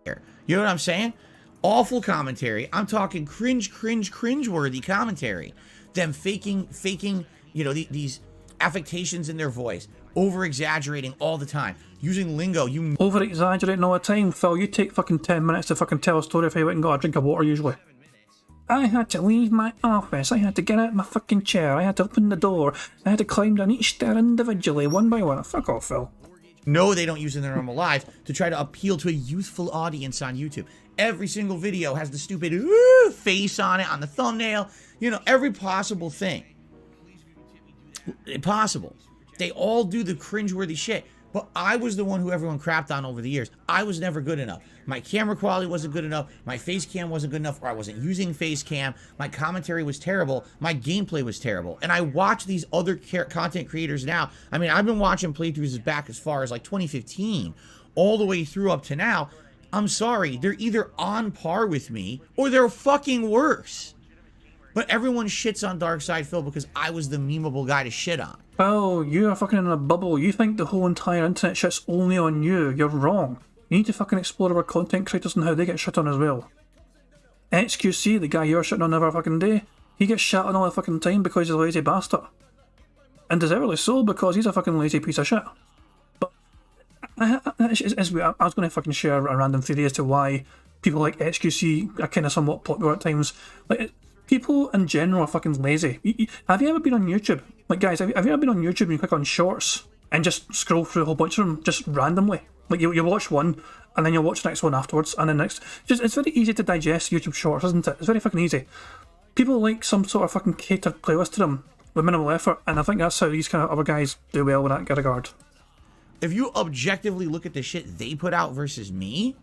You know what I'm saying? Awful commentary. I'm talking cringe-worthy commentary. Them faking, you know, these affectations in their voice. Over-exaggerating all the time. Using lingo. Over-exaggerating all the time? Phil, you take fucking 10 minutes to fucking tell a story if I went and got a drink of water usually. I had to leave my office. I had to get out of my fucking chair. I had to open the door. I had to climb down each stair individually, one by one. Fuck off, Phil. No, they don't use it in their normal lives to try to appeal to a youthful audience on YouTube. Every single video has the stupid face on it, on the thumbnail. You know, every possible thing. Possible. They all do the cringeworthy shit. But I was the one who everyone crapped on over the years. I was never good enough. My camera quality wasn't good enough. My face cam wasn't good enough, or I wasn't using face cam. My commentary was terrible. My gameplay was terrible. And I watch these other content creators now. I mean, I've been watching playthroughs back as far as like 2015, all the way through up to now. I'm sorry, they're either on par with me, or they're fucking worse. But everyone shits on Darkside Phil because I was the memeable guy to shit on. Oh, you are fucking in a bubble. You think the whole entire internet shits only on you. You're wrong. You need to fucking explore our content creators and how they get shit on as well. XQC, the guy you're shitting on every fucking day, he gets shit on all the fucking time because he's a lazy bastard. And deservedly so, because he's a fucking lazy piece of shit. But it's weird. I was going to fucking share a random theory as to why people like XQC are kind of somewhat popular at times. Like, people in general are fucking lazy. Have you ever been on YouTube? Like, guys, have you ever been on YouTube and you click on shorts and just scroll through a whole bunch of them just randomly? Like, you watch one and then you'll watch the next one afterwards and the next. It's very easy to digest YouTube shorts, isn't it? It's very fucking easy. People like some sort of fucking catered playlist to them with minimal effort, and I think that's how these kind of other guys do well in that regard. If you objectively look at the shit they put out versus me,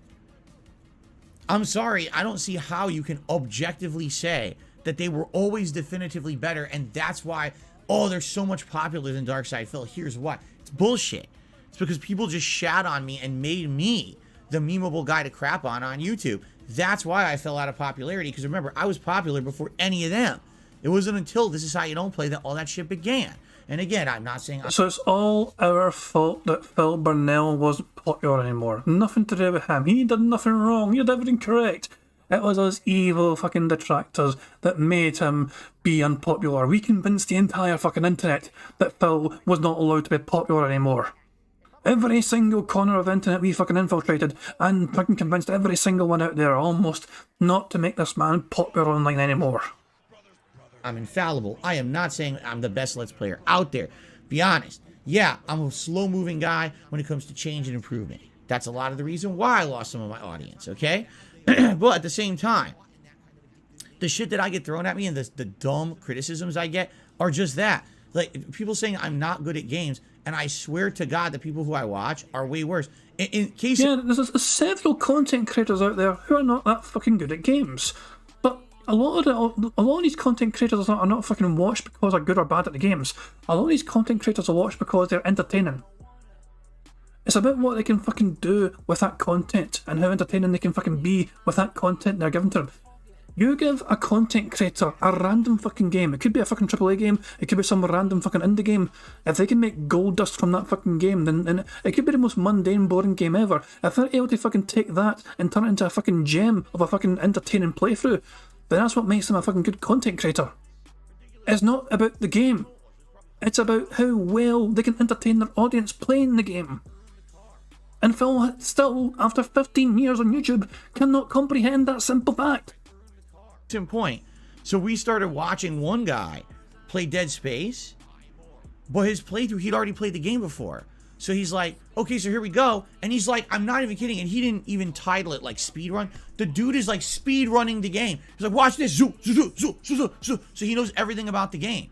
I'm sorry, I don't see how you can objectively say that they were always definitively better, and that's why, oh, they're so much popular than Darkside Phil. Here's why. It's bullshit. It's because people just shat on me and made me the memeable guy to crap on YouTube. That's why I fell out of popularity, because remember, I was popular before any of them. It wasn't until This Is How You Don't Play that all that shit began. And again, I'm not saying... So it's all our fault that Phil Burnell wasn't popular anymore. Nothing to do with him. He did nothing wrong. He did everything correct. It was those evil fucking detractors that made him be unpopular. We convinced the entire fucking internet that Phil was not allowed to be popular anymore. Every single corner of the internet we fucking infiltrated and fucking convinced every single one out there almost not to make this man popular online anymore. I'm infallible. I am not saying I'm the best Let's Player out there. Be honest. Yeah, I'm a slow-moving guy when it comes to change and improvement. That's a lot of the reason why I lost some of my audience, okay? But at the same time, the shit that I get thrown at me and the dumb criticisms I get are just that. Like, people saying I'm not good at games, and I swear to God the people who I watch are way worse. In case... Yeah, there's several content creators out there who are not that fucking good at games. But a lot of these content creators are not fucking watched because they're good or bad at the games. A lot of these content creators are watched because they're entertaining. It's about what they can fucking do with that content and how entertaining they can fucking be with that content they're given to them. You give a content creator a random fucking game. It could be a fucking AAA game. It could be some random fucking indie game. If they can make gold dust from that fucking game, then it could be the most mundane, boring game ever. If they're able to fucking take that and turn it into a fucking gem of a fucking entertaining playthrough, then that's what makes them a fucking good content creator. It's not about the game. It's about how well they can entertain their audience playing the game. And Phil still, after 15 years on YouTube, cannot comprehend that simple fact. Point. So we started watching one guy play Dead Space, but his playthrough, he'd already played the game before. So he's like, okay, so here we go. And he's like, I'm not even kidding. And he didn't even title it like speedrun. The dude is like speed running the game. He's like, watch this. Zoo, zoo, zoo, zoo, zoo, zoo. So he knows everything about the game.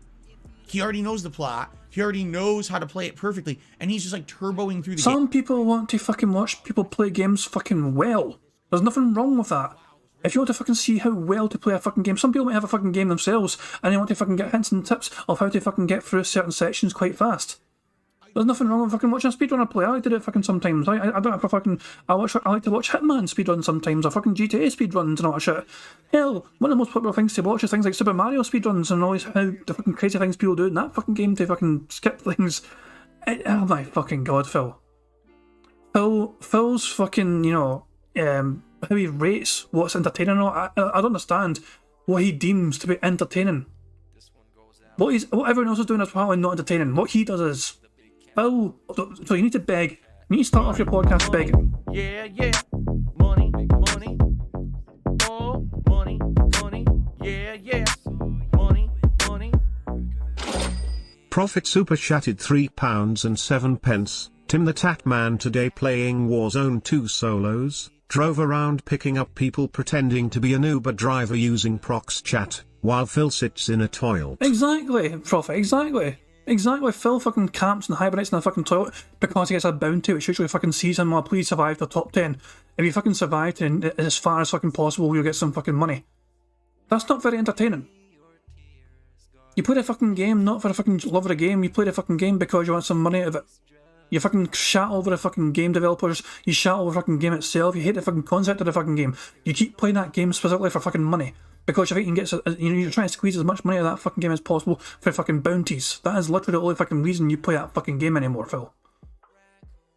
He already knows the plot. He already knows how to play it perfectly. And he's just like turboing through the game. Some people want to fucking watch people play games fucking well. There's nothing wrong with that. If you want to fucking see how well to play a fucking game, some people might have a fucking game themselves and they want to fucking get hints and tips of how to fucking get through certain sections quite fast. There's nothing wrong with fucking watching a speedrunner play. I like to do it fucking sometimes. I don't have a fucking... I like to watch Hitman speedrun sometimes, or fucking GTA speedruns and all that shit. Hell, one of the most popular things to watch is things like Super Mario speedruns and all these how the fucking crazy things people do in that fucking game to fucking skip things. Oh my fucking god, Phil. Phil's fucking, you know, how he rates what's entertaining. I don't understand what he deems to be entertaining. What everyone else is doing is probably not entertaining. What he does is... Phil, so you need to beg. You need to start off your podcast begging. Yeah, yeah. Money, money. Oh, money, money. Yeah, yeah. Money, money. Profit Super chatted £3.07. Tim the Tatman today playing Warzone 2 solos, drove around picking up people pretending to be an Uber driver using Prox chat, while Phil sits in a toilet. Exactly, Prophet, exactly. Exactly, Phil fucking camps and hibernates in a fucking toilet because he gets a bounty which usually fucking sees him, well, please survive the top 10. If you fucking survive to as far as fucking possible, you'll get some fucking money. That's not very entertaining. You play the fucking game not for the fucking love of the game, you play the fucking game because you want some money out of it. You fucking shat over the fucking game developers, you shat over the fucking game itself, you hate the fucking concept of the fucking game. You keep playing that game specifically for fucking money. Because you think you can get, you're trying to squeeze as much money out of that fucking game as possible for fucking bounties. That is literally the only fucking reason you play that fucking game anymore, Phil.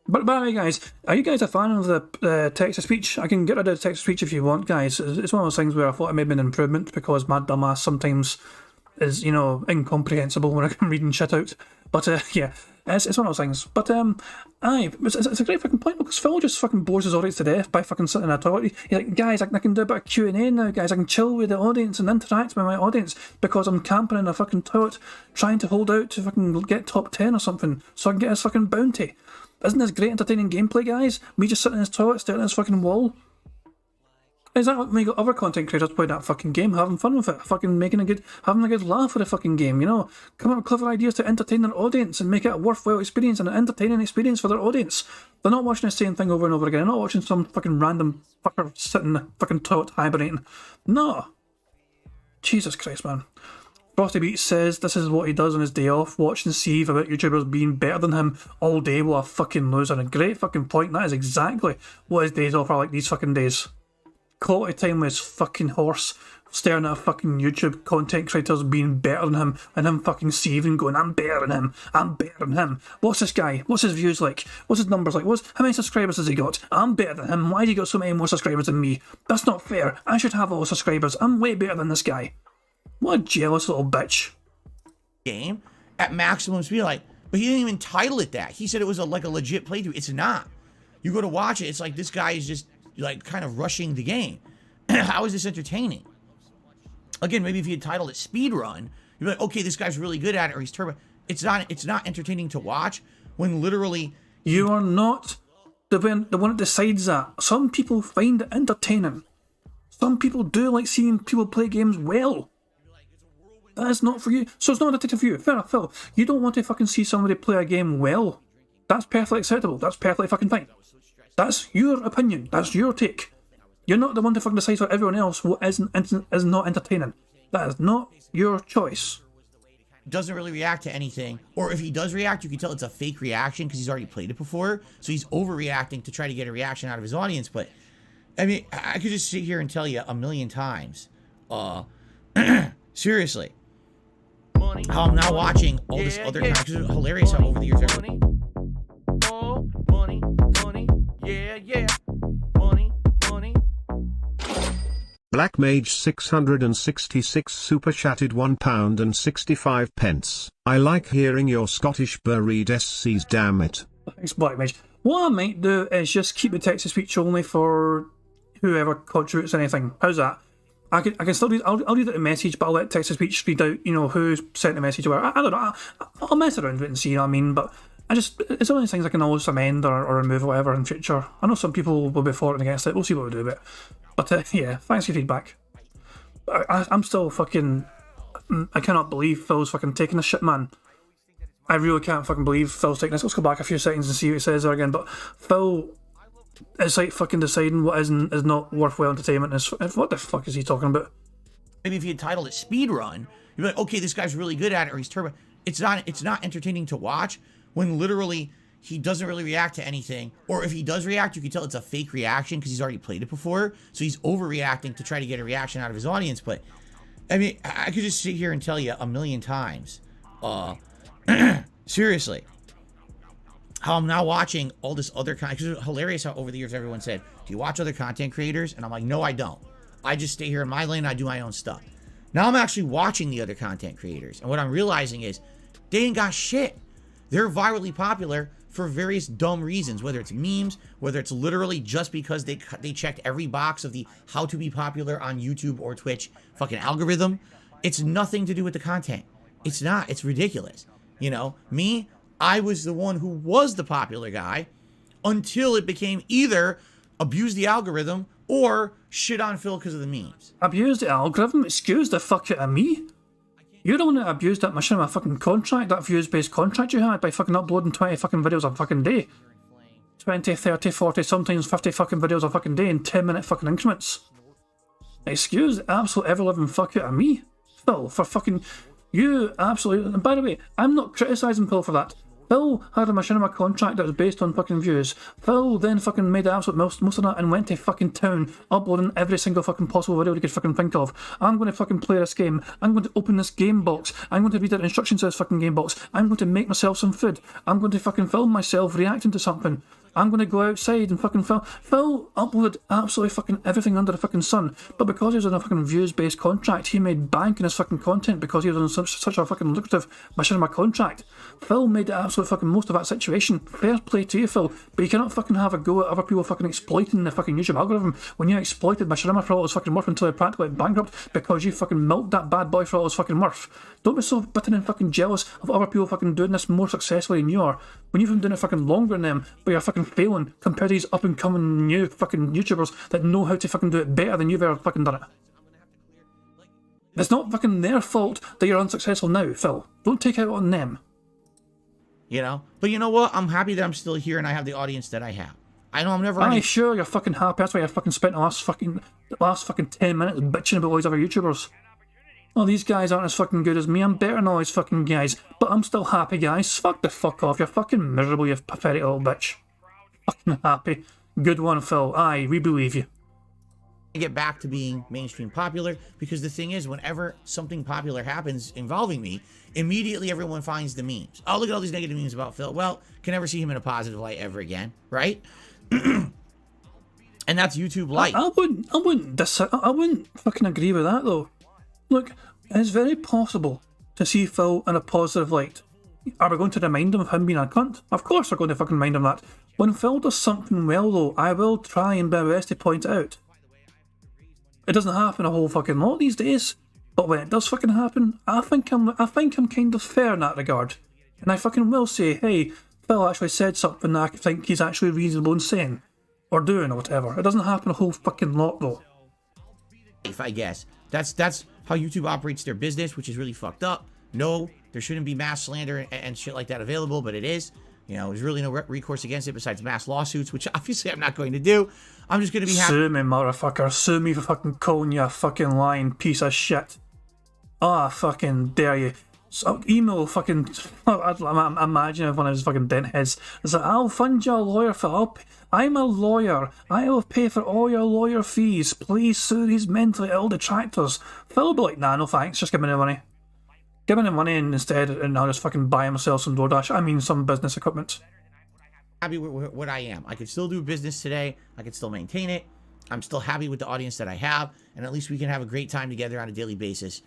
But by the way, guys, are you guys a fan of the text-to-speech? I can get rid of the text-to-speech if you want, guys. It's one of those things where I thought it made an improvement because my dumbass sometimes is, you know, incomprehensible when I'm reading shit out. But yeah, it's one of those things. But aye, it's a great fucking point because Phil just fucking bores his audience to death by fucking sitting in a toilet. He's like, guys, I can do a bit of Q&A now, guys. I can chill with the audience and interact with my audience because I'm camping in a fucking toilet trying to hold out to fucking get top 10 or something so I can get his fucking bounty. Isn't this great entertaining gameplay, guys? Me just sitting in his toilet staring at his fucking wall. Is that what we got other content creators playing that fucking game, having fun with it, fucking having a good laugh with the fucking game, you know? Come up with clever ideas to entertain their audience and make it a worthwhile experience and an entertaining experience for their audience. They're not watching the same thing over and over again. They're not watching some fucking random fucker sitting in the fucking toilet hibernating. No. Jesus Christ, man. Frosty Beats says this is what he does on his day off, watch and see about YouTubers being better than him all day while a fucking loser. A great fucking point. That is exactly what his days off are like these fucking days. Quality time with his fucking horse, staring at a fucking YouTube content creators being better than him, and him fucking seething, going, I'm better than him, I'm better than him. What's this guy? What's his views like? What's his numbers like? How many subscribers has he got? I'm better than him. Why do he got so many more subscribers than me? That's not fair. I should have all the subscribers. I'm way better than this guy. What a jealous little bitch. Game at maximum speed, like, but he didn't even title it that. He said it was like a legit playthrough. It's not. You go to watch it, it's like this guy is just like kind of rushing the game. How is this entertaining? Again, maybe if you had titled it speedrun, you'd be like, okay, this guy's really good at it, or he's turbo. It's not entertaining to watch when literally you are not the one that decides that. Some people find it entertaining. Some people do like seeing people play games well. That is not for you. So it's not entertaining for you. Fair enough, Phil. You don't want to fucking see somebody play a game well. That's perfectly acceptable. That's perfectly fucking fine. That's your opinion. That's your take. You're not the one to fucking decide for everyone else what is not entertaining. That is not your choice. Doesn't really react to anything, or if he does react, you can tell it's a fake reaction because he's already played it before, so he's overreacting to try to get a reaction out of his audience. But I mean, I could just sit here and tell you a million times, seriously, how I'm now watching all this other content, because it's hilarious how over the years everyone... Black Mage 666 super chatted £1 and 65 pence. I like hearing your Scottish buried SCs, damn it. Thanks, Black Mage. What I might do is just keep the text to speech only for whoever contributes anything. How's that? I can still read. I'll read out the message, but I'll let text to speech read out, you know, who sent the message or whatever. I don't know. I'll mess around with it and see, you know what I mean? But it's one of these things I can always amend or remove or whatever in future. I know some people will be for and against it. We'll see what we do with it. But yeah, thanks for your feedback. I'm still fucking... I cannot believe Phil's fucking taking this shit, man. I really can't fucking believe Phil's taking this. Let's go back a few seconds and see what he says there again. But Phil is like fucking deciding what is not worthwhile entertainment. What the fuck is he talking about? Maybe if you had titled it speedrun, you'd be like, okay, this guy's really good at it, or he's turbo. It's not entertaining to watch when literally he doesn't really react to anything, or if he does react, you can tell it's a fake reaction because he's already played it before, so he's overreacting to try to get a reaction out of his audience. But I mean, I could just sit here and tell you a million times, seriously, how I'm now watching all this other content, because it's hilarious how over the years everyone said, do you watch other content creators? And I'm like, no, I don't. I just stay here in my lane and I do my own stuff. Now I'm actually watching the other content creators, and what I'm realizing is they ain't got shit. They're virally popular for various dumb reasons, whether it's memes, whether it's literally just because they checked every box of the how to be popular on YouTube or Twitch fucking algorithm. It's nothing to do with the content. It's not. It's ridiculous. You know, me, I was the one who was the popular guy until it became either abuse the algorithm or shit on Phil because of the memes. Abuse the algorithm? Excuse the fuck out of me? You're the one that abused that machinima fucking contract, that views-based contract you had by fucking uploading 20 fucking videos a fucking day. 20, 30, 40, sometimes 50 fucking videos a fucking day in 10-minute fucking increments. Excuse the absolute ever-living fuck out of me, Phil, for fucking... You absolutely... And by the way, I'm not criticising Phil for that. Phil had a machinima contract that was based on fucking views. Phil then fucking made the absolute most of that and went to fucking town, uploading every single fucking possible video he could fucking think of. I'm going to fucking play this game. I'm going to open this game box. I'm going to read the instructions to this fucking game box. I'm going to make myself some food. I'm going to fucking film myself reacting to something. I'm going to go outside and fucking film. Phil uploaded absolutely fucking everything under the fucking sun, but because he was on a fucking views-based contract, he made bank in his fucking content because he was on such a fucking lucrative machinima contract. Phil made the absolute fucking most of that situation. Fair play to you, Phil, but you cannot fucking have a go at other people fucking exploiting the fucking YouTube algorithm when you exploited machinima for all it was fucking worth until it practically went bankrupt because you fucking milked that bad boy for all it was fucking worth. Don't be so bitter and fucking jealous of other people fucking doing this more successfully than you are when you've been doing it fucking longer than them, but you're fucking failing compared to these up and coming new fucking YouTubers that know how to fucking do it better than you've ever fucking done it. It's not fucking their fault that you're unsuccessful now, Phil. Don't take it out on them. You know? But you know what? I'm happy that I'm still here and I have the audience that I have. I know I'm never... Aye, sure, you're fucking happy. That's why you fucking spent the last fucking 10 minutes bitching about all these other YouTubers. Oh, these guys aren't as fucking good as me. I'm better than all these fucking guys. But I'm still happy, guys. Fuck the fuck off. You're fucking miserable, you pathetic little bitch. Fucking happy. Good one, Phil. Aye, we believe you. Get back to being mainstream popular, because the thing is, whenever something popular happens involving me, immediately everyone finds the memes. Oh, look at all these negative memes about Phil. Well, can never see him in a positive light ever again, right? And that's YouTube light. I wouldn't fucking agree with that though. Look, it's very possible to see Phil in a positive light. Are we going to remind him of him being a cunt? Of course we're going to fucking remind him that. When Phil does something well though, I will try and do my best to point it out. It doesn't happen a whole fucking lot these days, but when it does fucking happen, I think I'm kind of fair in that regard. And I fucking will say, hey, Phil actually said something that I think he's actually reasonable in saying, or doing, or whatever. It doesn't happen a whole fucking lot though. If I guess. That's how YouTube operates their business, which is really fucked up. No, there shouldn't be mass slander and shit like that available, but it is. You know, there's really no recourse against it besides mass lawsuits, which obviously I'm not going to do. I'm just going to be happy. Sue me, motherfucker. Sue me for fucking calling you a fucking lying piece of shit. Ah, fucking dare you. So, email fucking... I imagine if one of his fucking dent heads is like, I'll fund you a lawyer for... I'm a lawyer. I will pay for all your lawyer fees. Please sue these mentally ill detractors. Phil will be like, nah, no thanks. Just give me the money. Give me the money instead, and I'll just fucking buy myself some DoorDash. I mean, some business equipment. Happy with what I am. I could still do business today. I could still maintain it. I'm still happy with the audience that I have, and at least we can have a great time together on a daily basis.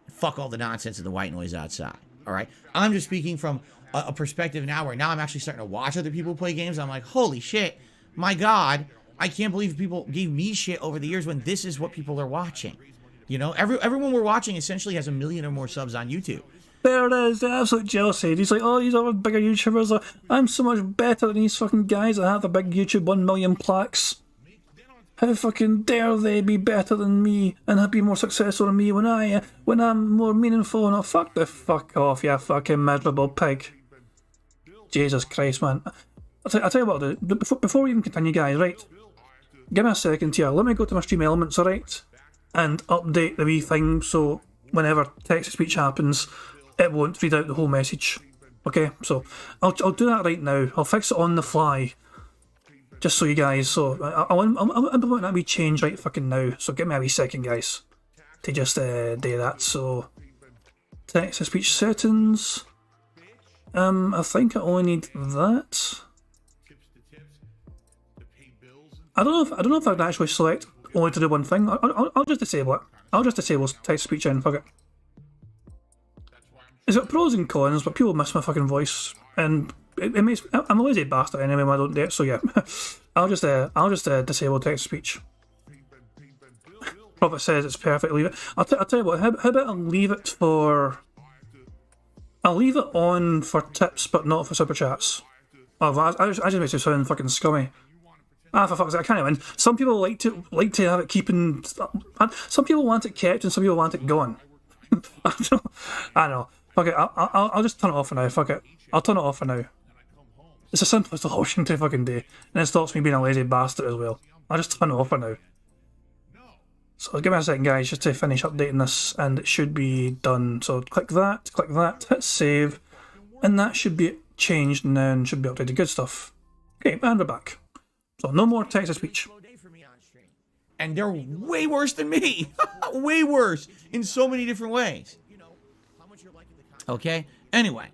Fuck all the nonsense and the white noise outside. All right? I'm just speaking from a perspective now where now I'm actually starting to watch other people play games. I'm like, holy shit, my God, I can't believe people gave me shit over the years when this is what people are watching. You know, everyone we're watching essentially has 1 million or more subs on YouTube. There it is, the absolute jealousy. He's like, oh, these other bigger YouTubers, I'm so much better than these fucking guys that have the big YouTube 1 million plaques. How fucking dare they be better than me and be more successful than me when I'm more meaningful? And fuck the fuck off, you fucking miserable pig. Jesus Christ, man. I'll tell you what, before we even continue, guys, right? Give me a second here. Let me go to my stream elements, alright? And update the wee thing so whenever text-to-speech happens, it won't read out the whole message. Okay, so I'll do that right now. I'll fix it on the fly. Just so you guys, so I'll implement that wee change right fucking now. So give me a wee second, guys, to just do that. So text-to-speech settings. I think I only need that. I don't know if I'd actually select only to do one thing. I'll just disable it. I'll just disable text-to-speech and fuck it. It's got pros and cons, but people miss my fucking voice, and it makes... I'm a lazy bastard anyway when I don't do it, so yeah. I'll just disable text-to-speech. Prophet says it's perfect, leave it. I'll tell you what, how about I'll leave it for... I'll leave it on for tips, but not for super chats. Oh, I just makes it sound fucking scummy. Ah, for fuck's sake, I can't win. Some people like to have it keeping... Some people want it kept and some people want it gone. I know. Fuck it, I'll just turn it off for now, fuck it. I'll turn it off for now. It's the simplest solution to fucking do. And it stops me being a lazy bastard as well. I'll just turn it off for now. So give me a second, guys, just to finish updating this, and it should be done. So click that, hit save, and that should be changed now and should be updated. Good stuff. Okay, and we're back. So no more text-to-speech. And they're way worse than me. Way worse in so many different ways. Okay? Anyway,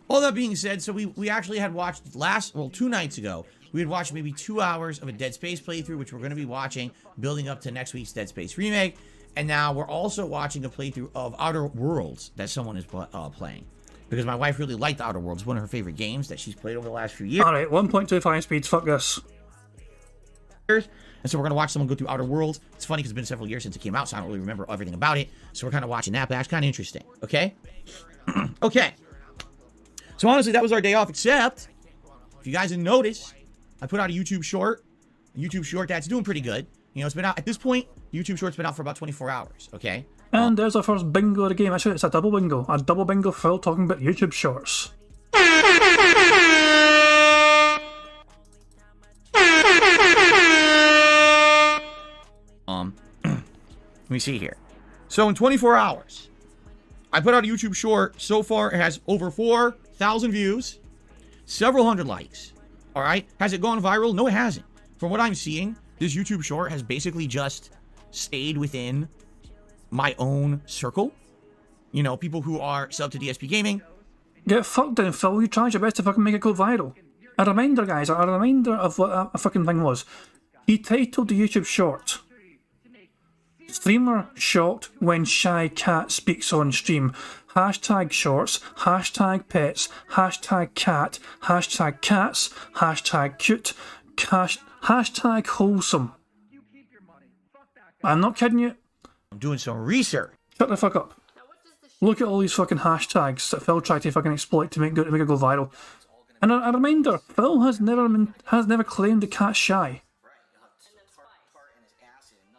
all that being said, so we actually had watched 2 nights ago, we would watch maybe 2 hours of a Dead Space playthrough, which we're going to be watching, building up to next week's Dead Space remake. And now we're also watching a playthrough of Outer Worlds that someone is playing. Because my wife really liked Outer Worlds, one of her favorite games that she's played over the last few years. Alright, 1.25 speeds, fuck this. And so we're going to watch someone go through Outer Worlds. It's funny because it's been several years since it came out, so I don't really remember everything about it. So we're kind of watching that, but that's kind of interesting. Okay? Okay. So honestly, that was our day off, except, if you guys didn't notice, I put out a YouTube short. That's doing pretty good. You know, it's been out, at this point, YouTube short's been out for about 24 hours, okay? And there's our first bingo of the game. Actually, it's a double bingo. A double bingo Phil talking about YouTube shorts. Let me see here. So in 24 hours, I put out a YouTube short. So far, it has over 4,000 views, several hundred likes. All right? Has it gone viral? No, it hasn't. From what I'm seeing, this YouTube short has basically just stayed within my own circle. You know, people who are sub to DSP Gaming. Get fucked then, Phil. You tried your best to fucking make it go viral. A reminder, guys, a reminder of what a fucking thing was. He titled the YouTube short, Streamer shocked when shy cat speaks on stream. Hashtag shorts, hashtag pets, hashtag cat, hashtag cats, hashtag cute, hashtag wholesome. I'm not kidding you. I'm doing some research. Shut the fuck up. Look at all these fucking hashtags that Phil tried to fucking exploit to make it go viral. And a reminder, Phil has never claimed the cat's shy.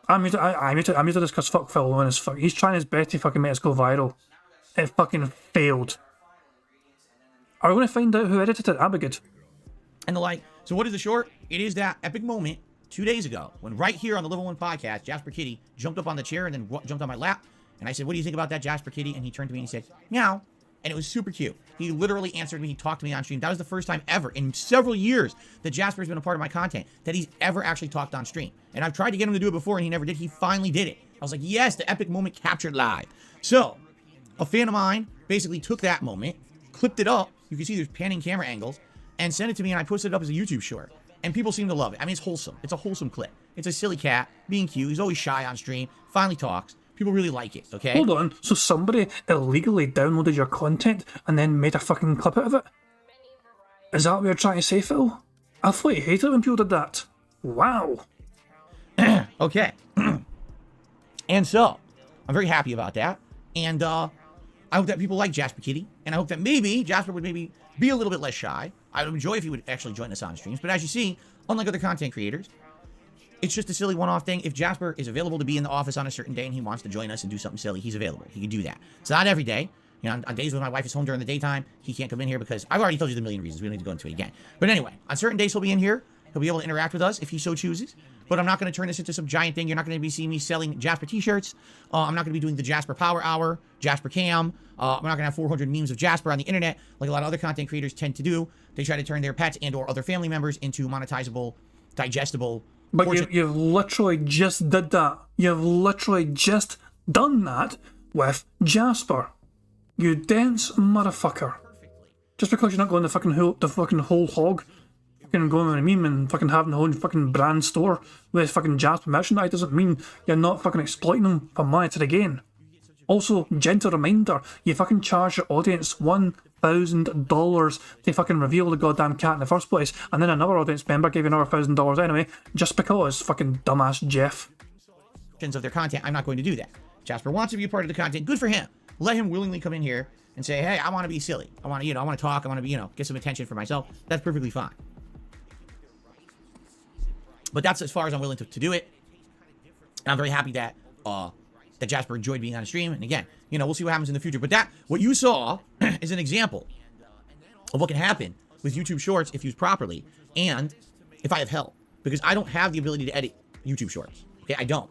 I'm here to discuss fuck Phil and his fuck. He's trying his best to fucking make us go viral. It fucking failed. Are we going to find out who edited it? That'd be good. And the like. So what is the short? It is that epic moment 2 days ago when right here on the Level 1 podcast, Jasper Kitty jumped up on the chair and then jumped on my lap. And I said, what do you think about that, Jasper Kitty? And he turned to me and he said, meow. And it was super cute. He literally answered me. He talked to me on stream. That was the first time ever in several years that Jasper's been a part of my content that he's ever actually talked on stream. And I've tried to get him to do it before and he never did. He finally did it. I was like, yes, the epic moment captured live. So a fan of mine basically took that moment, clipped it up. You can see there's panning camera angles and sent it to me and I posted it up as a YouTube short. And people seem to love it. I mean, it's wholesome. It's a wholesome clip. It's a silly cat being cute. He's always shy on stream. Finally talks. People really like it, okay? Hold on, so somebody illegally downloaded your content and then made a fucking clip out of it? Is that what you're trying to say, Phil? I thought you hated it when people did that. Wow. Okay. And so, I'm very happy about that. And I hope that people like Jasper Kitty. And I hope that maybe Jasper would maybe be a little bit less shy. I would enjoy if he would actually join us on streams. But as you see, unlike other content creators, it's just a silly one-off thing. If Jasper is available to be in the office on a certain day and he wants to join us and do something silly, he's available. He can do that. It's not every day. You know, on days when my wife is home during the daytime, he can't come in here because I've already told you the million reasons. We don't need to go into it again. But anyway, on certain days he'll be in here. He'll be able to interact with us if he so chooses. But I'm not going to turn this into some giant thing. You're not going to be seeing me selling Jasper t-shirts. I'm not going to be doing the Jasper Power Hour, Jasper Cam. We're not going to have 400 memes of Jasper on the internet like a lot of other content creators tend to do. They try to turn their pets and or other family members into monetizable, digestible. But you've literally just did that. You've literally just done that with Jasper. You dense motherfucker. Just because you're not going the fucking whole hog, fucking going on a meme and fucking having the whole fucking brand store with fucking Jasper merchandise doesn't mean you're not fucking exploiting them for monetary gain. Also, gentle reminder, you fucking charge your audience $1,000 to fucking reveal the goddamn cat in the first place, and then another audience member gave you another $1,000 anyway, just because fucking dumbass Jeff. Of their content, I'm not going to do that. Jasper wants to be a part of the content. Good for him. Let him willingly come in here and say, hey, I want to be silly. I want to, I want to talk. I want to be, get some attention for myself. That's perfectly fine. But that's as far as I'm willing to do it. And I'm very happy that that Jasper enjoyed being on stream. And again, we'll see what happens in the future. But what you saw is an example of what can happen with YouTube Shorts if used properly and if I have help. Because I don't have the ability to edit YouTube Shorts. Okay, I don't.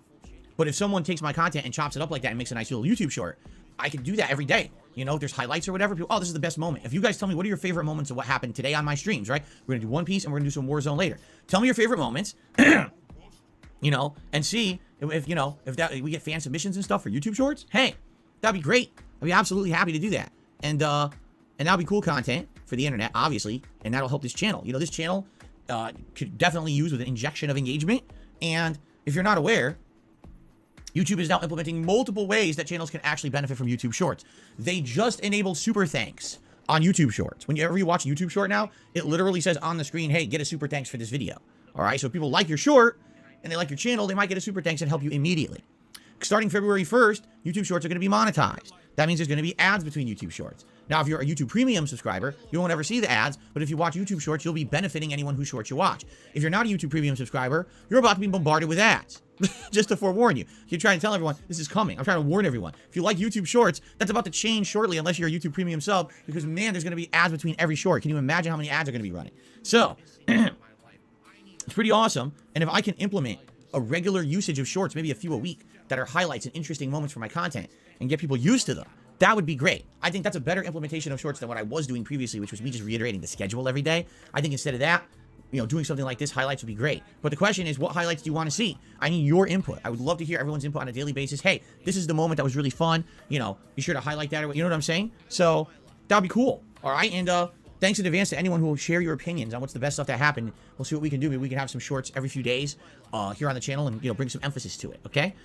But if someone takes my content and chops it up like that and makes a nice little YouTube short, I can do that every day. There's highlights or whatever. People, oh, this is the best moment. If you guys tell me what are your favorite moments of what happened today on my streams, right? We're going to do One Piece and we're going to do some Warzone later. Tell me your favorite moments, and see if we get fan submissions and stuff for YouTube Shorts. Hey, that'd be great. I'd be absolutely happy to do that. And that'll be cool content for the internet, obviously, and that'll help this channel. This channel could definitely use with an injection of engagement. And if you're not aware, YouTube is now implementing multiple ways that channels can actually benefit from YouTube Shorts. They just enabled super thanks on YouTube Shorts. Whenever you watch YouTube Short now, it literally says on the screen, hey, get a super thanks for this video. All right, so if people like your short and they like your channel, they might get a super thanks and help you immediately. Starting February 1st, YouTube Shorts are going to be monetized. That means there's going to be ads between YouTube Shorts. Now, if you're a YouTube Premium subscriber, you won't ever see the ads, but if you watch YouTube Shorts, you'll be benefiting anyone whose shorts you watch. If you're not a YouTube Premium subscriber, you're about to be bombarded with ads. Just to forewarn you. You're trying to tell everyone, this is coming. I'm trying to warn everyone. If you like YouTube Shorts, that's about to change shortly unless you're a YouTube Premium sub, because, man, there's going to be ads between every short. Can you imagine how many ads are going to be running? So, it's pretty awesome, and if I can implement a regular usage of shorts, maybe a few a week, that are highlights and interesting moments for my content, and get people used to them, that would be great. I think that's a better implementation of shorts than what I was doing previously, which was me just reiterating the schedule every day. I think instead of that, doing something like this, highlights would be great. But the question is, what highlights do you want to see? I need your input. I would love to hear everyone's input on a daily basis. Hey, this is the moment that was really fun. Be sure to highlight that, or you know what I'm saying? So that would be cool. All right, and thanks in advance to anyone who will share your opinions on what's the best stuff that happened. We'll see what we can do. Maybe we can have some shorts every few days here on the channel and bring some emphasis to it. Okay,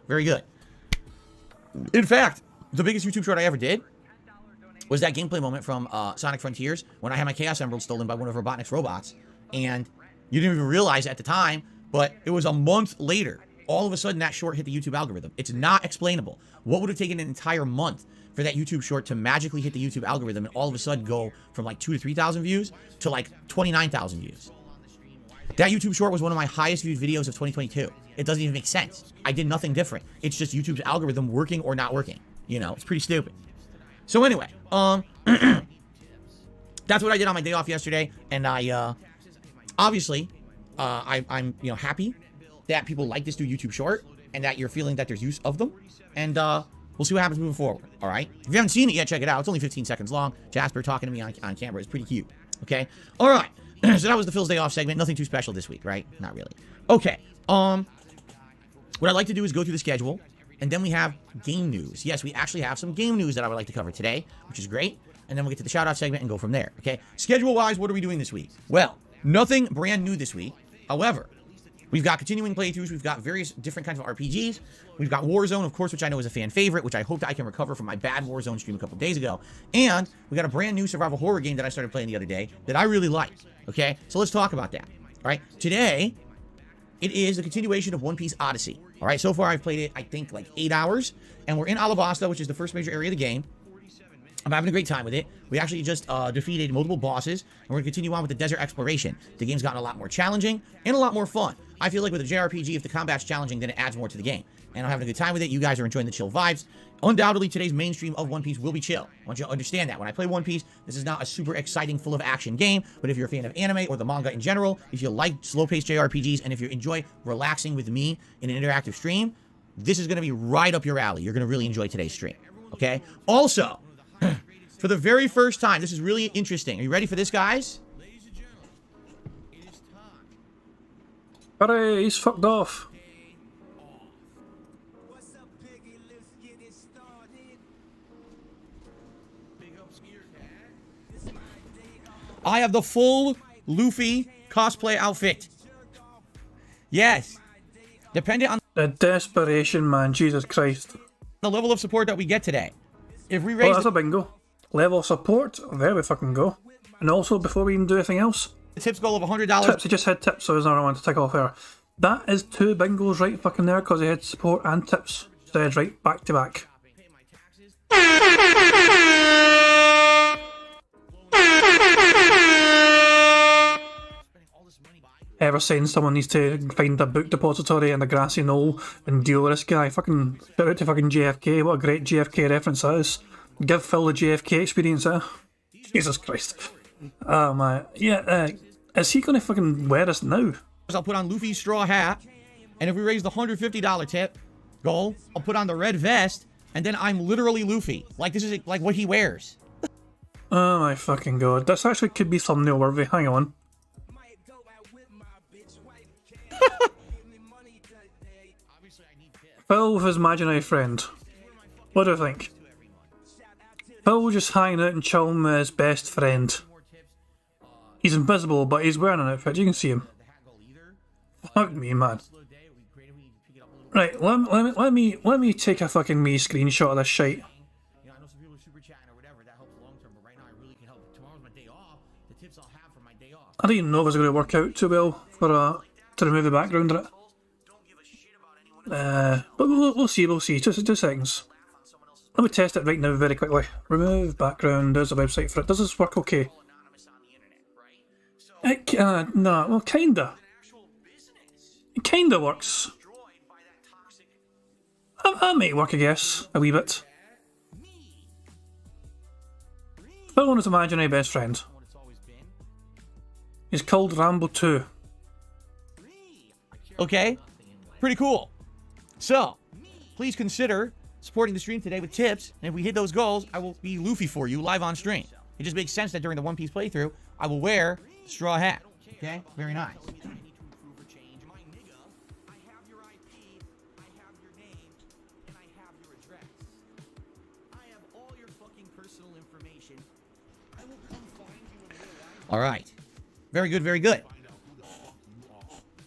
very good. In fact, the biggest YouTube short I ever did was that gameplay moment from Sonic Frontiers when I had my Chaos Emerald stolen by one of Robotnik's robots. And you didn't even realize at the time, but it was a month later. All of a sudden, that short hit the YouTube algorithm. It's not explainable. What would have taken an entire month for that YouTube short to magically hit the YouTube algorithm and all of a sudden go from like 2,000 to 3,000 views to like 29,000 views? That YouTube short was one of my highest viewed videos of 2022. It doesn't even make sense. I did nothing different. It's just YouTube's algorithm working or not working. It's pretty stupid. So anyway, that's what I did on my day off yesterday, and I obviously I'm happy that people like this new YouTube short and that you're feeling that there's use of them, and we'll see what happens moving forward. All right, if you haven't seen it yet, check it out. It's only 15 seconds long. Jasper talking to me on camera is pretty cute. Okay, all right. So that was the Phil's day off segment. Nothing too special this week, right? Not really. Okay. What I'd like to do is go through the schedule. And then we have game news. Yes, we actually have some game news that I would like to cover today, which is great. And then we'll get to the shout-out segment and go from there, okay? Schedule-wise, what are we doing this week? Well, nothing brand new this week. However, we've got continuing playthroughs. We've got various different kinds of RPGs. We've got Warzone, of course, which I know is a fan favorite, which I hope that I can recover from my bad Warzone stream a couple days ago. And we got a brand new survival horror game that I started playing the other day that I really like, okay? So let's talk about that, all right? Today, it is a continuation of One Piece Odyssey. All right, so far I've played it, I think, like 8 hours. And we're in Alabasta, which is the first major area of the game. I'm having a great time with it. We actually just defeated multiple bosses, and we're going to continue on with the desert exploration. The game's gotten a lot more challenging and a lot more fun. I feel like with a JRPG, if the combat's challenging, then it adds more to the game. And I'm having a good time with it. You guys are enjoying the chill vibes. Undoubtedly, today's mainstream of One Piece will be chill. I want you to understand that. When I play One Piece, this is not a super exciting, full of action game, but if you're a fan of anime or the manga in general, if you like slow-paced JRPGs, and if you enjoy relaxing with me in an interactive stream, this is going to be right up your alley. You're going to really enjoy today's stream, okay? Also, for the very first time, this is really interesting. Are you ready for this, guys? Hooray, he's fucked off. I have the full Luffy cosplay outfit. Yes. Depending on The desperation, man. Jesus Christ. the level of support that we get today. If we raise Oh, that's a bingo. Level of support. There we fucking go. And also, before we even do anything else, the tips goal of $100. tips. He just had tips, so there's another one to tick off there. That is 2 bingos right fucking there, because he had support and tips. Said right back to back. Ever since someone needs to find a book depository in the grassy knoll and deal with this guy. Fucking shout out to fucking JFK. What a great JFK reference that is. Give Phil the JFK experience, Jesus Christ. Oh my. Yeah, is he gonna fucking wear this now? I'll put on Luffy's straw hat, and if we raise the $150 tip goal, I'll put on the red vest, and then I'm literally Luffy. Like, this is like what he wears. Oh my fucking god. This actually could be thumbnail worthy. Hang on. Phil with his imaginary friend. What do you think? Phil just hanging out and chilling with his best friend. He's invisible, but he's wearing an outfit. You can see him. Fuck me, man. Right, let me take a fucking me screenshot of this shite. You know, I know some people are super chatting or whatever. That helps long term, but right now I really can help. Tomorrow's my day off. The tips I'll have for my day off. I don't even know if it's going to work out too well for to remove the background of it. But we'll see. We'll see. Just 2 seconds. Let me test it right now very quickly. Remove background. There's a website for it. Does this work okay? Nah, well, kinda. It kinda works. That might work, I guess, a wee bit. Fill on his imaginary best friend. He's called Rambo 2. Okay, pretty cool. So, please consider supporting the stream today with tips, and if we hit those goals, I will be Luffy for you live on stream. It just makes sense that during the One Piece playthrough, I will wear the straw hat. Okay, very nice. All right. Very good, very good.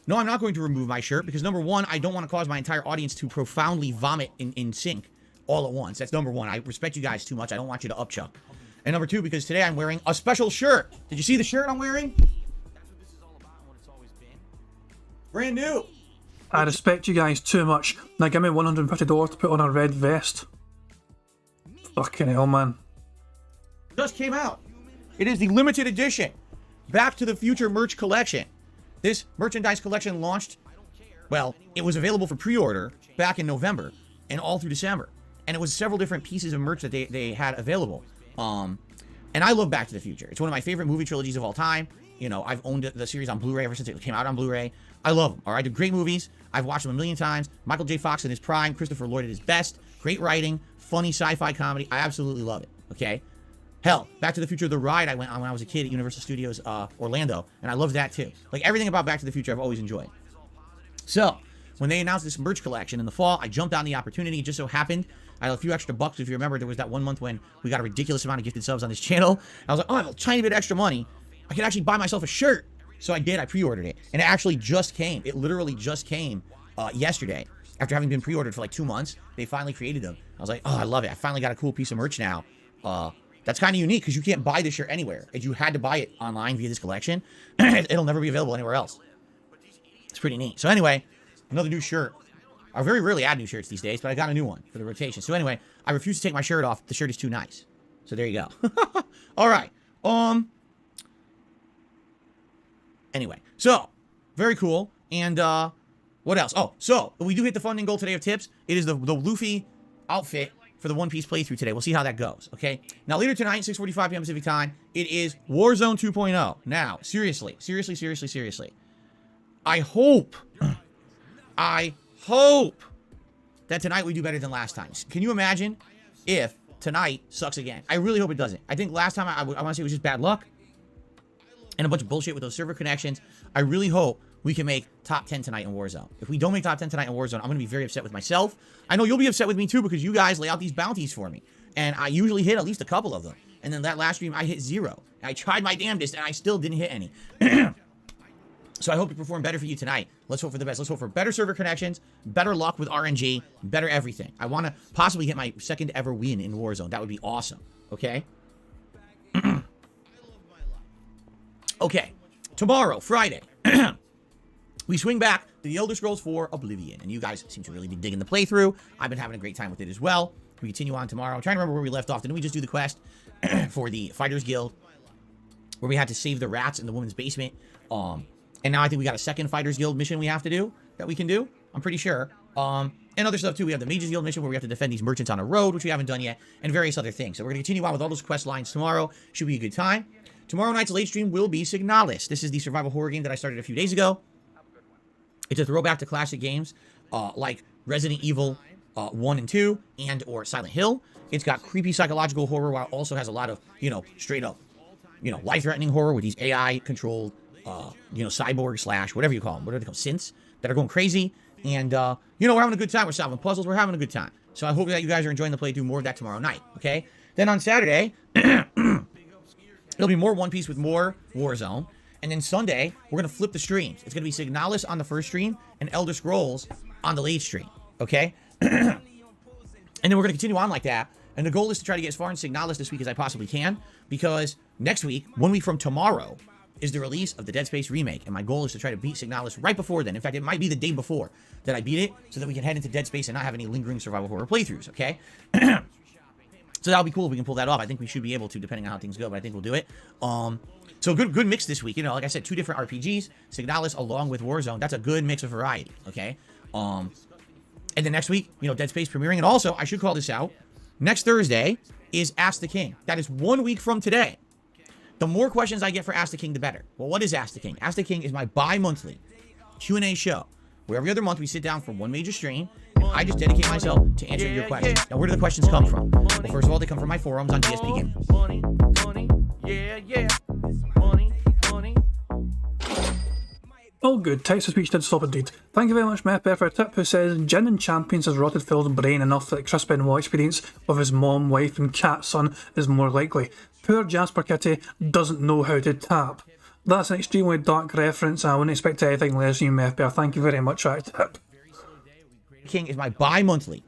No, I'm not going to remove my shirt because, number one, I don't want to cause my entire audience to profoundly vomit in sync all at once. That's number one. I respect you guys too much. I don't want you to upchuck. And number two, because today I'm wearing a special shirt. Did you see the shirt I'm wearing? That's what this is all about and what it's always been. Brand new. I respect you guys too much. Now give me $150 to put on a red vest. Fucking hell, man. Just came out. It is the limited edition Back to the Future merch collection. This merchandise collection launched, well, it was available for pre-order back in November and all through December. And it was several different pieces of merch that they had available. And I love Back to the Future. It's one of my favorite movie trilogies of all time. You know, I've owned the series on Blu-ray ever since it came out on Blu-ray. I love them. All right, they're great movies. I've watched them a million times. Michael J. Fox in his prime, Christopher Lloyd at his best. Great writing, funny sci-fi comedy. I absolutely love it. Okay. Hell, Back to the Future, the ride I went on when I was a kid at Universal Studios Orlando, and I loved that too. Like, everything about Back to the Future I've always enjoyed. So, when they announced this merch collection in the fall, I jumped on the opportunity. It just so happened I had a few extra bucks. If you remember, there was that one month when we got a ridiculous amount of gifted subs on this channel. I was like, oh, I have a tiny bit extra money. I could actually buy myself a shirt. So I did. I pre-ordered it, and it actually just came. It literally just came yesterday. After having been pre-ordered for like 2 months, they finally created them. I was like, oh, I love it. I finally got a cool piece of merch now. That's kind of unique because you can't buy this shirt anywhere. If you had to buy it online via this collection, it'll never be available anywhere else. It's pretty neat. So anyway, another new shirt. I very rarely add new shirts these days, but I got a new one for the rotation. So anyway, I refuse to take my shirt off. The shirt is too nice. So there you go. All right. Anyway, so very cool. And what else? Oh, so we do hit the funding goal today of tips. It is the Luffy outfit for the One Piece playthrough today. We'll see how that goes, okay? Now, later tonight, 6:45 p.m. Pacific time, it is Warzone 2.0. Now, seriously. I hope that tonight we do better than last time. Can you imagine if tonight sucks again? I really hope it doesn't. I think last time, I want to say it was just bad luck and a bunch of bullshit with those server connections. I really hope we can make top 10 tonight in Warzone. If we don't make top 10 tonight in Warzone, I'm going to be very upset with myself. I know you'll be upset with me too because you guys lay out these bounties for me. And I usually hit at least a couple of them. And then that last stream, I hit 0. I tried my damnedest and I still didn't hit any. So I hope to perform better for you tonight. Let's hope for the best. Let's hope for better server connections, better luck with RNG, better everything. I want to possibly get my second ever win in Warzone. That would be awesome. Okay? Okay. Tomorrow, Friday. We swing back to the Elder Scrolls 4 Oblivion, and you guys seem to really be digging the playthrough. I've been having a great time with it as well. We continue on tomorrow. I'm trying to remember where we left off. Didn't we just do the quest for the Fighters Guild, where we had to save the rats in the woman's basement? And now I think we got a second Fighters Guild mission we have to do, that we can do. I'm pretty sure. And other stuff too. We have the Mages Guild mission where we have to defend these merchants on a road, which we haven't done yet, and various other things. So we're going to continue on with all those quest lines tomorrow. Should be a good time. Tomorrow night's late stream will be Signalis. This is the survival horror game that I started a few days ago. It's a throwback to classic games like Resident Evil 1 and 2 and or Silent Hill. It's got creepy psychological horror while it also has a lot of, straight up, life-threatening horror with these AI-controlled, cyborg slash, whatever you call them. What are they called? Synths that are going crazy. And, we're having a good time. We're solving puzzles. We're having a good time. So I hope that you guys are enjoying the playthrough. More of that tomorrow night, okay? Then on Saturday, It'll be more One Piece with more Warzone. And then Sunday, we're going to flip the streams. It's going to be Signalis on the first stream and Elder Scrolls on the late stream. Okay? And then we're going to continue on like that. And the goal is to try to get as far in Signalis this week as I possibly can, because next week, 1 week from tomorrow, is the release of the Dead Space remake. And my goal is to try to beat Signalis right before then. In fact, it might be the day before that I beat it, so that we can head into Dead Space and not have any lingering survival horror playthroughs, okay? So that'll be cool if we can pull that off. I think we should be able to, depending on how things go, but I think we'll do it. So good mix this week. You know, like I said, 2 different RPGs, Signalis along with Warzone. That's a good mix of variety, okay? And then next week, you know, Dead Space premiering. And also, I should call this out, next Thursday is Ask the King. That is 1 week from today. The more questions I get for Ask the King, the better. Well, what is Ask the King? Ask the King is my bi-monthly Q&A show, where every other month we sit down for one major stream, and I just dedicate myself to answering your questions. Now, where do the questions come from? Well, first of all, they come from my forums on DSP Game. Money, yeah. Money. All good. Text-to-speech did stop indeed. Thank you very much, Mepe, for a tip who says, Gin and Champions has rotted Phil's brain enough that Chris Benoit experience of his mom, wife and cat son is more likely. Poor Jasper Kitty doesn't know how to tap. That's an extremely dark reference. I wouldn't expect anything less from you, Mepe. Thank you very much for that tip. King is my bi-monthly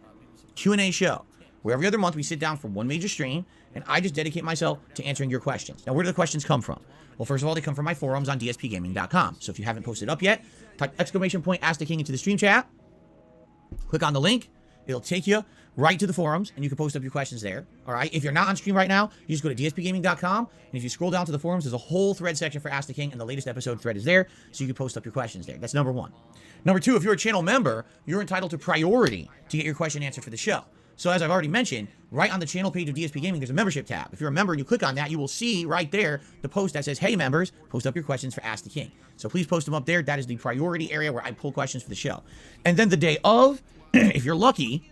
Q&A show, where every other month we sit down for one major stream, and I just dedicate myself to answering your questions. Now, where do the questions come from? Well, first of all, they come from my forums on dspgaming.com. So if you haven't posted up yet, type exclamation point Ask the King into the stream chat. Click on the link. It'll take you right to the forums, and you can post up your questions there. All right. If you're not on stream right now, you just go to dspgaming.com, and if you scroll down to the forums, there's a whole thread section for Ask the King, and the latest episode thread is there, so you can post up your questions there. That's number one. Number two, if you're a channel member, you're entitled to priority to get your question answered for the show. So as I've already mentioned, right on the channel page of DSP Gaming, there's a membership tab. If you're a member and you click on that, you will see right there the post that says, hey members, post up your questions for Ask the King. So please post them up there. That is the priority area where I pull questions for the show. And then the day of, if you're lucky,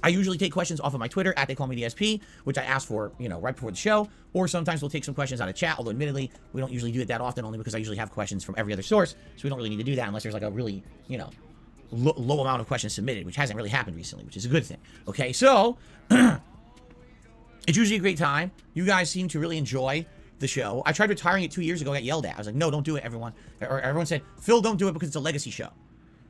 I usually take questions off of my Twitter, @TheyCallMeDSP, which I ask for, you know, right before the show. Or sometimes we'll take some questions out of chat, although admittedly, we don't usually do it that often, only because I usually have questions from every other source. So we don't really need to do that unless there's like a really, you know, low amount of questions submitted, which hasn't really happened recently, which is a good thing. Okay, so it's usually a great time. You guys seem to really enjoy the show. I tried retiring it 2 years ago, got yelled at. I was like, no, don't do it, everyone. Or everyone said, Phil, don't do it because it's a legacy show.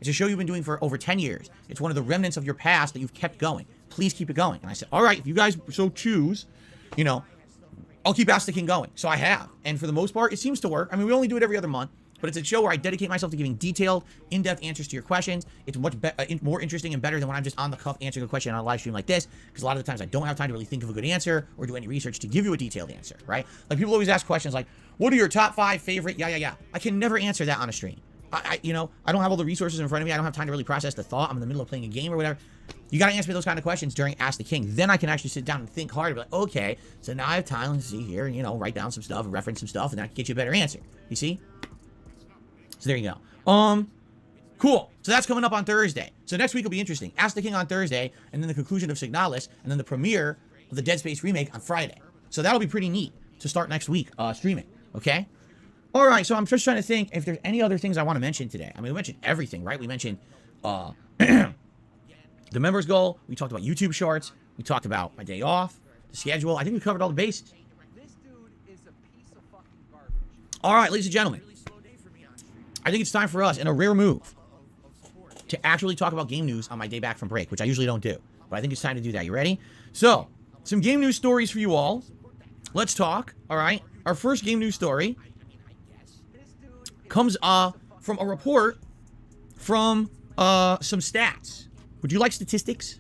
It's a show you've been doing for over 10 years. It's one of the remnants of your past that you've kept going. Please keep it going. And I said, all right, if you guys so choose, you know, I'll keep Ask the King going. So I have. And for the most part, it seems to work. I mean, we only do it every other month. But it's a show where I dedicate myself to giving detailed, in-depth answers to your questions. It's much more interesting and better than when I'm just on the cuff answering a question on a live stream like this, because a lot of the times I don't have time to really think of a good answer or do any research to give you a detailed answer, right? Like, people always ask questions like, what are your top 5 favorite, yeah. I can never answer that on a stream. You know, I don't have all the resources in front of me. I don't have time to really process the thought. I'm in the middle of playing a game or whatever. You got to answer me those kind of questions during Ask the King. Then I can actually sit down and think hard and be like, okay, so now I have time. Let's see here, you know, write down some stuff, reference some stuff, and I can get you a better answer. You see? So there you go. Cool. So that's coming up on Thursday. So next week will be interesting. Ask the King on Thursday, and then the conclusion of Signalis, and then the premiere of the Dead Space remake on Friday. So that'll be pretty neat to start next week streaming. Okay? All right. So I'm just trying to think if there's any other things I want to mention today. I mean, we mentioned everything, right? We mentioned the members goal. We talked about YouTube shorts. We talked about my day off, the schedule. I think we covered all the bases. All right, ladies and gentlemen. I think it's time for us, in a rare move, to actually talk about game news on my day back from break, which I usually don't do. But I think it's time to do that. You ready? So, some game news stories for you all. Let's talk, all right? Our first game news story comes from a report from some stats. Would you like statistics?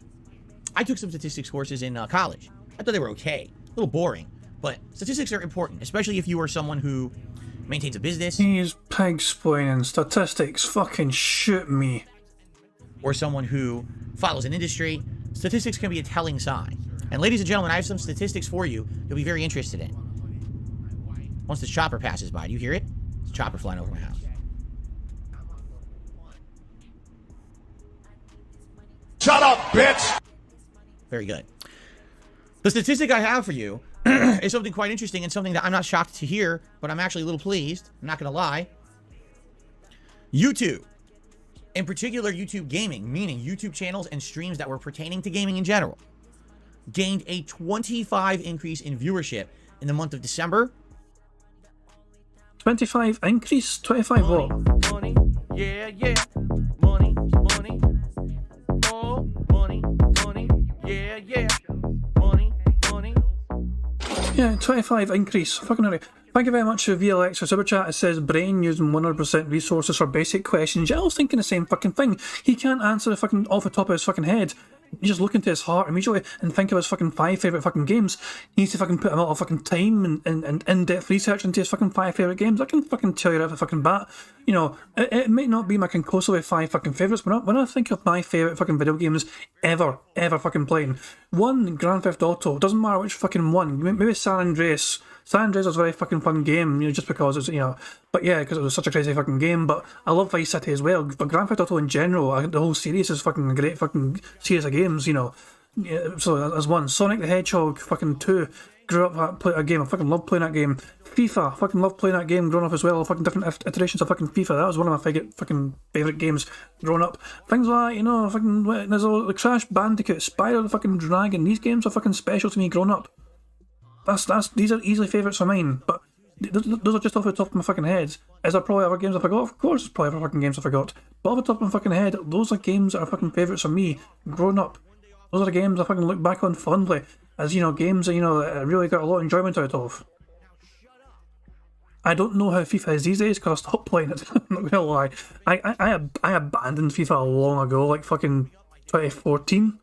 I took some statistics courses in college. I thought they were okay. A little boring. But statistics are important, especially if you are someone who maintains a business. He's pig-splaining statistics. Fucking shoot me. Or someone who follows an industry. Statistics can be a telling sign. And ladies and gentlemen, I have some statistics for you you'll be very interested in. Once this chopper passes by, do you hear it? It's a chopper flying over my house. Shut up, bitch! Very good. The statistic I have for you is something quite interesting and something that I'm not shocked to hear, but I'm actually a little pleased. I'm not going to lie. YouTube, in particular YouTube gaming, meaning YouTube channels and streams that were pertaining to gaming in general, gained a 25% increase in viewership in the month of December. 25 increase? 25 what? Money, yeah, yeah. Money, money. Oh, money, money, yeah, yeah. Money, money. Yeah, 25 increase. Fucking hurry. Thank you very much for VLX for Super Chat. It says brain using 100% resources for basic questions. Yeah, I was thinking the same fucking thing. He can't answer the fucking off the top of his fucking head. He just look into his heart immediately and think of his fucking 5 favourite fucking games. He needs to fucking put a lot of fucking time and in-depth research into his fucking 5 favourite games. I can fucking tell you right off the fucking bat. You know, it might not be my conclusively 5 fucking favourites, but when I think of my favourite fucking video games ever fucking playing, one, Grand Theft Auto, doesn't matter which fucking one, maybe San Andreas. San Andreas was a very fucking fun game, you know, just because it's, you know, but yeah, because it was such a crazy fucking game. But I love Vice City as well. But Grand Theft Auto in general, I think the whole series is fucking a great fucking series of games, you know. Yeah, so that's one. Sonic the Hedgehog fucking 2. Grew up playing a game. I fucking love playing that game. FIFA, fucking love playing that game growing up as well. Fucking different iterations of fucking FIFA. That was one of my fucking favourite games growing up. Things like that, you know, fucking there's all the Crash Bandicoot, Spyro the fucking Dragon. These games are fucking special to me growing up. These are easily favourites of mine, but those are just off the top of my fucking head. Is there probably other games I forgot? Of course there's probably other fucking games I forgot. But off the top of my fucking head, those are games that are fucking favourites of me growing up. Those are the games I fucking look back on fondly as, you know, games that, you know, I really got a lot of enjoyment out of. I don't know how FIFA is these days because I stopped playing it. I'm not gonna lie. I abandoned FIFA long ago, like fucking 2014.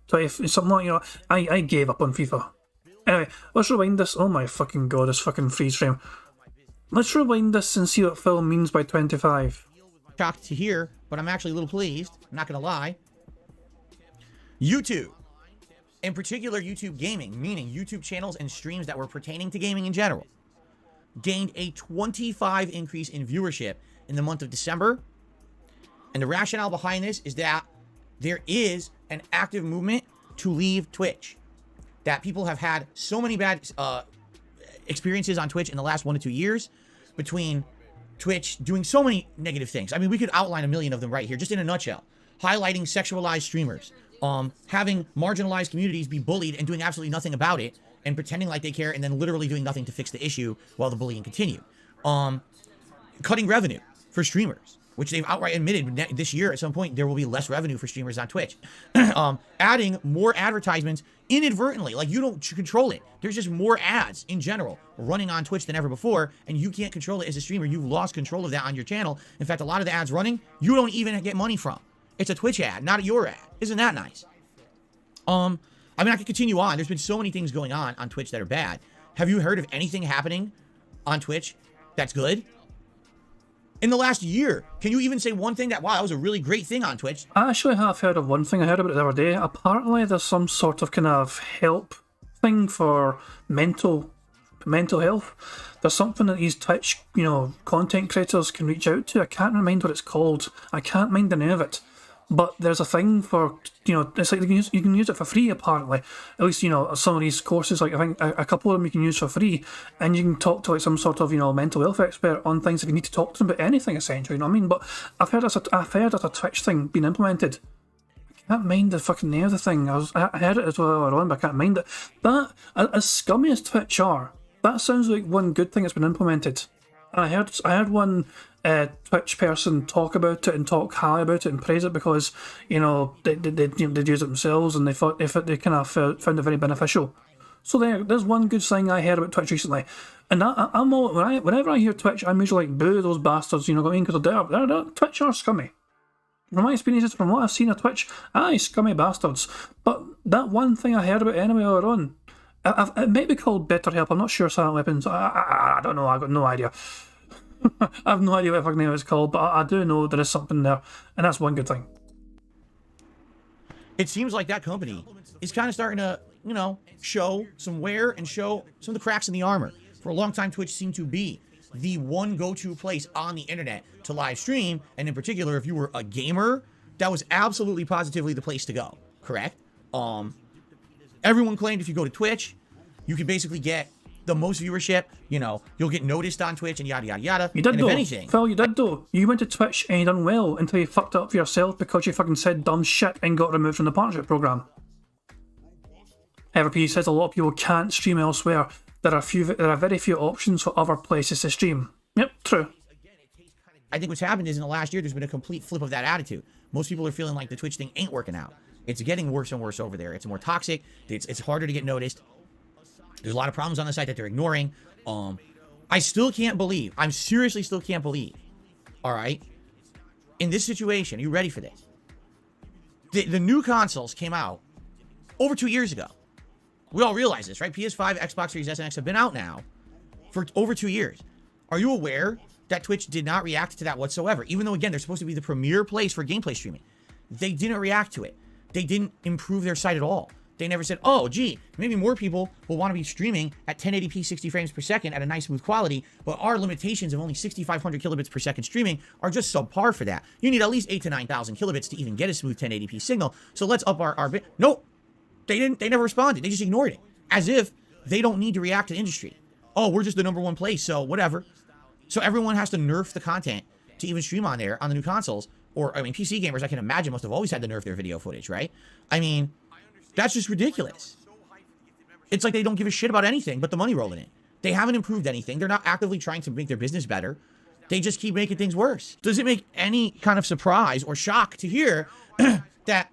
Something like, you know, I gave up on FIFA. Anyway, let's rewind this. Oh my fucking god, this fucking freeze frame. Let's rewind this and see what Phil means by 25. Shocked to hear, but I'm actually a little pleased. I'm not going to lie. YouTube, in particular YouTube gaming, meaning YouTube channels and streams that were pertaining to gaming in general, gained a 25 increase in viewership in the month of December. And the rationale behind this is that there is an active movement to leave Twitch. That people have had so many bad experiences on Twitch in the last 1 to 2 years, between Twitch doing so many negative things. I mean, we could outline a million of them right here, just in a nutshell. Highlighting sexualized streamers, having marginalized communities be bullied and doing absolutely nothing about it, and pretending like they care, and then literally doing nothing to fix the issue while the bullying continued. Cutting revenue for streamers, which they've outright admitted this year at some point there will be less revenue for streamers on Twitch. Adding more advertisements inadvertently, like you don't control it. There's just more ads in general running on Twitch than ever before, and you can't control it as a streamer. You've lost control of that on your channel. In fact, a lot of the ads running, you don't even get money from. It's a Twitch ad, not your ad. Isn't that nice? I mean, I could continue on. There's been so many things going on Twitch that are bad. Have you heard of anything happening on Twitch that's good? In the last year, can you even say one thing that, wow, that was a really great thing on Twitch? I actually have heard of one thing. I heard about it the other day. Apparently there's some sort of kind of help thing for mental health. There's something that these Twitch, you know, content creators can reach out to. I can't remember what it's called. I can't mind the name of it. But there's a thing for, you know, it's like you can use it for free, apparently. At least, you know, some of these courses, like I think a couple of them you can use for free, and you can talk to like some sort of, you know, mental health expert on things if you need to talk to them about anything, essentially, you know what I mean? But I've heard there's a Twitch thing being implemented. I can't mind the fucking name of the thing. I heard it as well earlier on, but I can't mind it. That, as scummy as Twitch are, that sounds like one good thing that's been implemented. And I heard one Twitch person talk about it and talk high about it and praise it because, you know, they'd use it themselves and they they kind of found it very beneficial. So there's one good thing I heard about Twitch recently, and whenever I hear Twitch, I'm usually like, boo those bastards, you know what I mean? Because they're Twitch are scummy. From my experiences, from what I've seen of Twitch, aye, scummy bastards. But that one thing I heard about anyway earlier on, it might be called BetterHelp. I'm not sure. Silent Weapons. I don't know. I've got no idea. I have no idea what fucking name it's called, but I do know there is something there, and that's one good thing. It seems like that company is kind of starting to, you know, show some wear and show some of the cracks in the armor. For a long time, Twitch seemed to be the one go-to place on the internet to live stream, and in particular, if you were a gamer, that was absolutely positively the place to go. Correct? Everyone claimed if you go to Twitch, you can basically get the most viewership, you know, you'll get noticed on Twitch and yada yada yada. You did, and though. If anything, Phil, you did though. You went to Twitch and you done well until you fucked up for yourself because you fucking said dumb shit and got removed from the partnership program. RP says a lot of people can't stream elsewhere. there are very few options for other places to stream. Yep, true. I think what's happened is in the last year, there's been a complete flip of that attitude. Most people are feeling like the Twitch thing ain't working out. It's getting worse and worse over there. It's more toxic. It's harder to get noticed. There's a lot of problems on the site that they're ignoring. I still can't believe, I'm seriously still can't believe, all right, in this situation, are you ready for this? The new consoles came out over 2 years ago. We all realize this, right? PS5, Xbox Series S and X have been out now for over 2 years. Are you aware that Twitch did not react to that whatsoever? Even though, again, they're supposed to be the premier place for gameplay streaming. They didn't react to it. They didn't improve their site at all. They never said, oh, gee, maybe more people will want to be streaming at 1080p 60 frames per second at a nice smooth quality, but our limitations of only 6,500 kilobits per second streaming are just subpar for that. You need at least 8,000 to 9,000 kilobits to even get a smooth 1080p signal, so let's up our bit. Nope. They never responded. They just ignored it. As if they don't need to react to the industry. Oh, we're just the #1 place, so whatever. So everyone has to nerf the content to even stream on there on the new consoles. Or, I mean, PC gamers, I can imagine, must have always had to nerf their video footage, right? I mean, that's just ridiculous. It's like they don't give a shit about anything but the money rolling in. They haven't improved anything. They're not actively trying to make their business better. They just keep making things worse. Does it make any kind of surprise or shock to hear that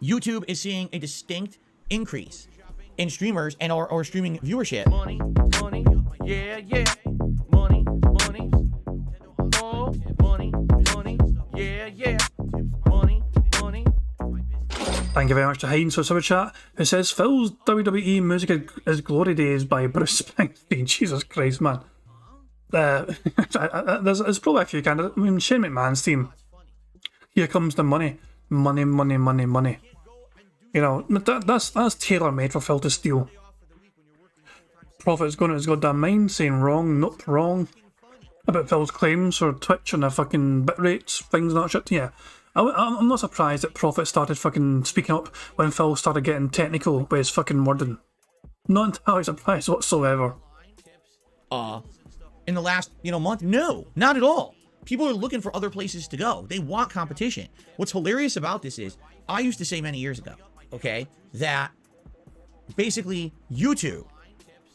YouTube is seeing a distinct increase in streamers and or streaming viewership? Money, money, yeah, yeah. Money, money. Oh, money, money, yeah, yeah. Money, money. Thank you very much to Hayden for super chat, who says Phil's WWE music is Glory Days by Bruce Springsteen. Jesus Christ, man. There's probably a few candidates. I mean, Shane McMahon's theme. Here comes the money. Money, money, money, money. You know, that's tailor-made for Phil to steal. Prophet's going to his goddamn mind, saying wrong, not wrong. About Phil's claims for Twitch and the fucking bit rates, things not shit. Yeah. I'm not surprised that Prophet started fucking speaking up when Phil started getting technical with his fucking wording. Not entirely surprised whatsoever. In the last, month? No, not at all. People are looking for other places to go. They want competition. What's hilarious about this is, I used to say many years ago, okay, that basically YouTube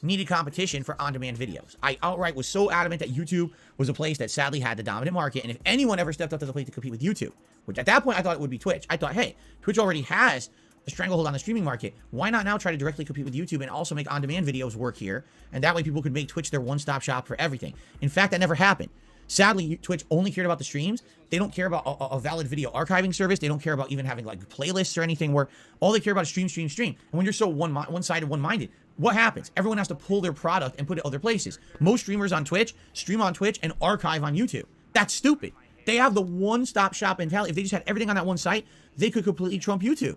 needed competition for on-demand videos. I outright was so adamant that YouTube was a place that sadly had the dominant market, and if anyone ever stepped up to the plate to compete with YouTube, which at that point I thought it would be Twitch. I thought, hey, Twitch already has a stranglehold on the streaming market. Why not now try to directly compete with YouTube and also make on-demand videos work here? And that way people could make Twitch their one-stop shop for everything. In fact, that never happened. Sadly, Twitch only cared about the streams. They don't care about a valid video archiving service. They don't care about even having like playlists or anything, where all they care about is stream. And when you're so one-sided, one-minded, what happens? Everyone has to pull their product and put it other places. Most streamers on Twitch stream on Twitch and archive on YouTube. That's stupid. They have the one-stop shop mentality. If they just had everything on that one site, they could completely trump YouTube.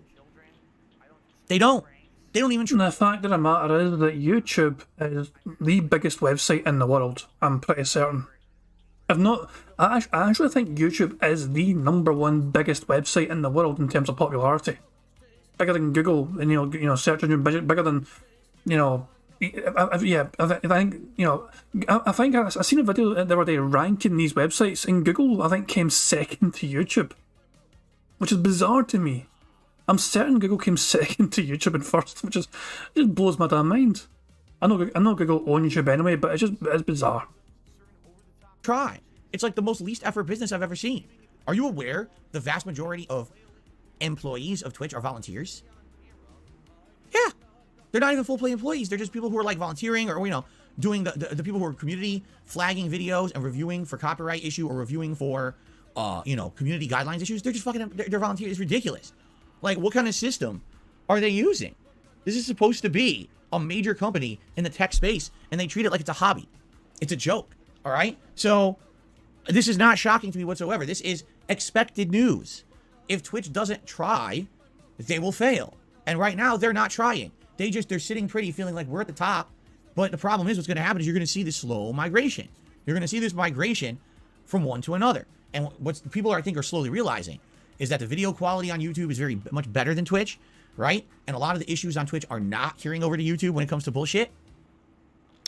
They don't. They don't even. The fact of the matter is that YouTube is the biggest website in the world. I'm pretty certain. If not, I actually think YouTube is the #1 biggest website in the world in terms of popularity. Bigger than Google, and search engine bigger than, I think I seen a video the other day ranking these websites, and Google I think came second to YouTube, which is bizarre to me. I'm certain Google came second to YouTube and first, which just blows my damn mind. I know Google owns YouTube anyway, but it's bizarre. Try. It's like the most least effort business I've ever seen. Are you aware the vast majority of employees of Twitch are volunteers? Yeah. They're not even full-play employees. They're just people who are like volunteering or, doing the people who are community flagging videos and reviewing for copyright issue or reviewing for, community guidelines issues. They're just they're volunteers. It's ridiculous. Like, what kind of system are they using? This is supposed to be a major company in the tech space, and they treat it like it's a hobby. It's a joke, all right? So this is not shocking to me whatsoever. This is expected news. If Twitch doesn't try, they will fail. And right now, they're not trying. They're sitting pretty, feeling like we're at the top. But the problem is, what's going to happen is you're going to see this slow migration. You're going to see this migration from one to another. And what people I think are slowly realizing is that the video quality on YouTube is very much better than Twitch, right? And a lot of the issues on Twitch are not carrying over to YouTube when it comes to bullshit.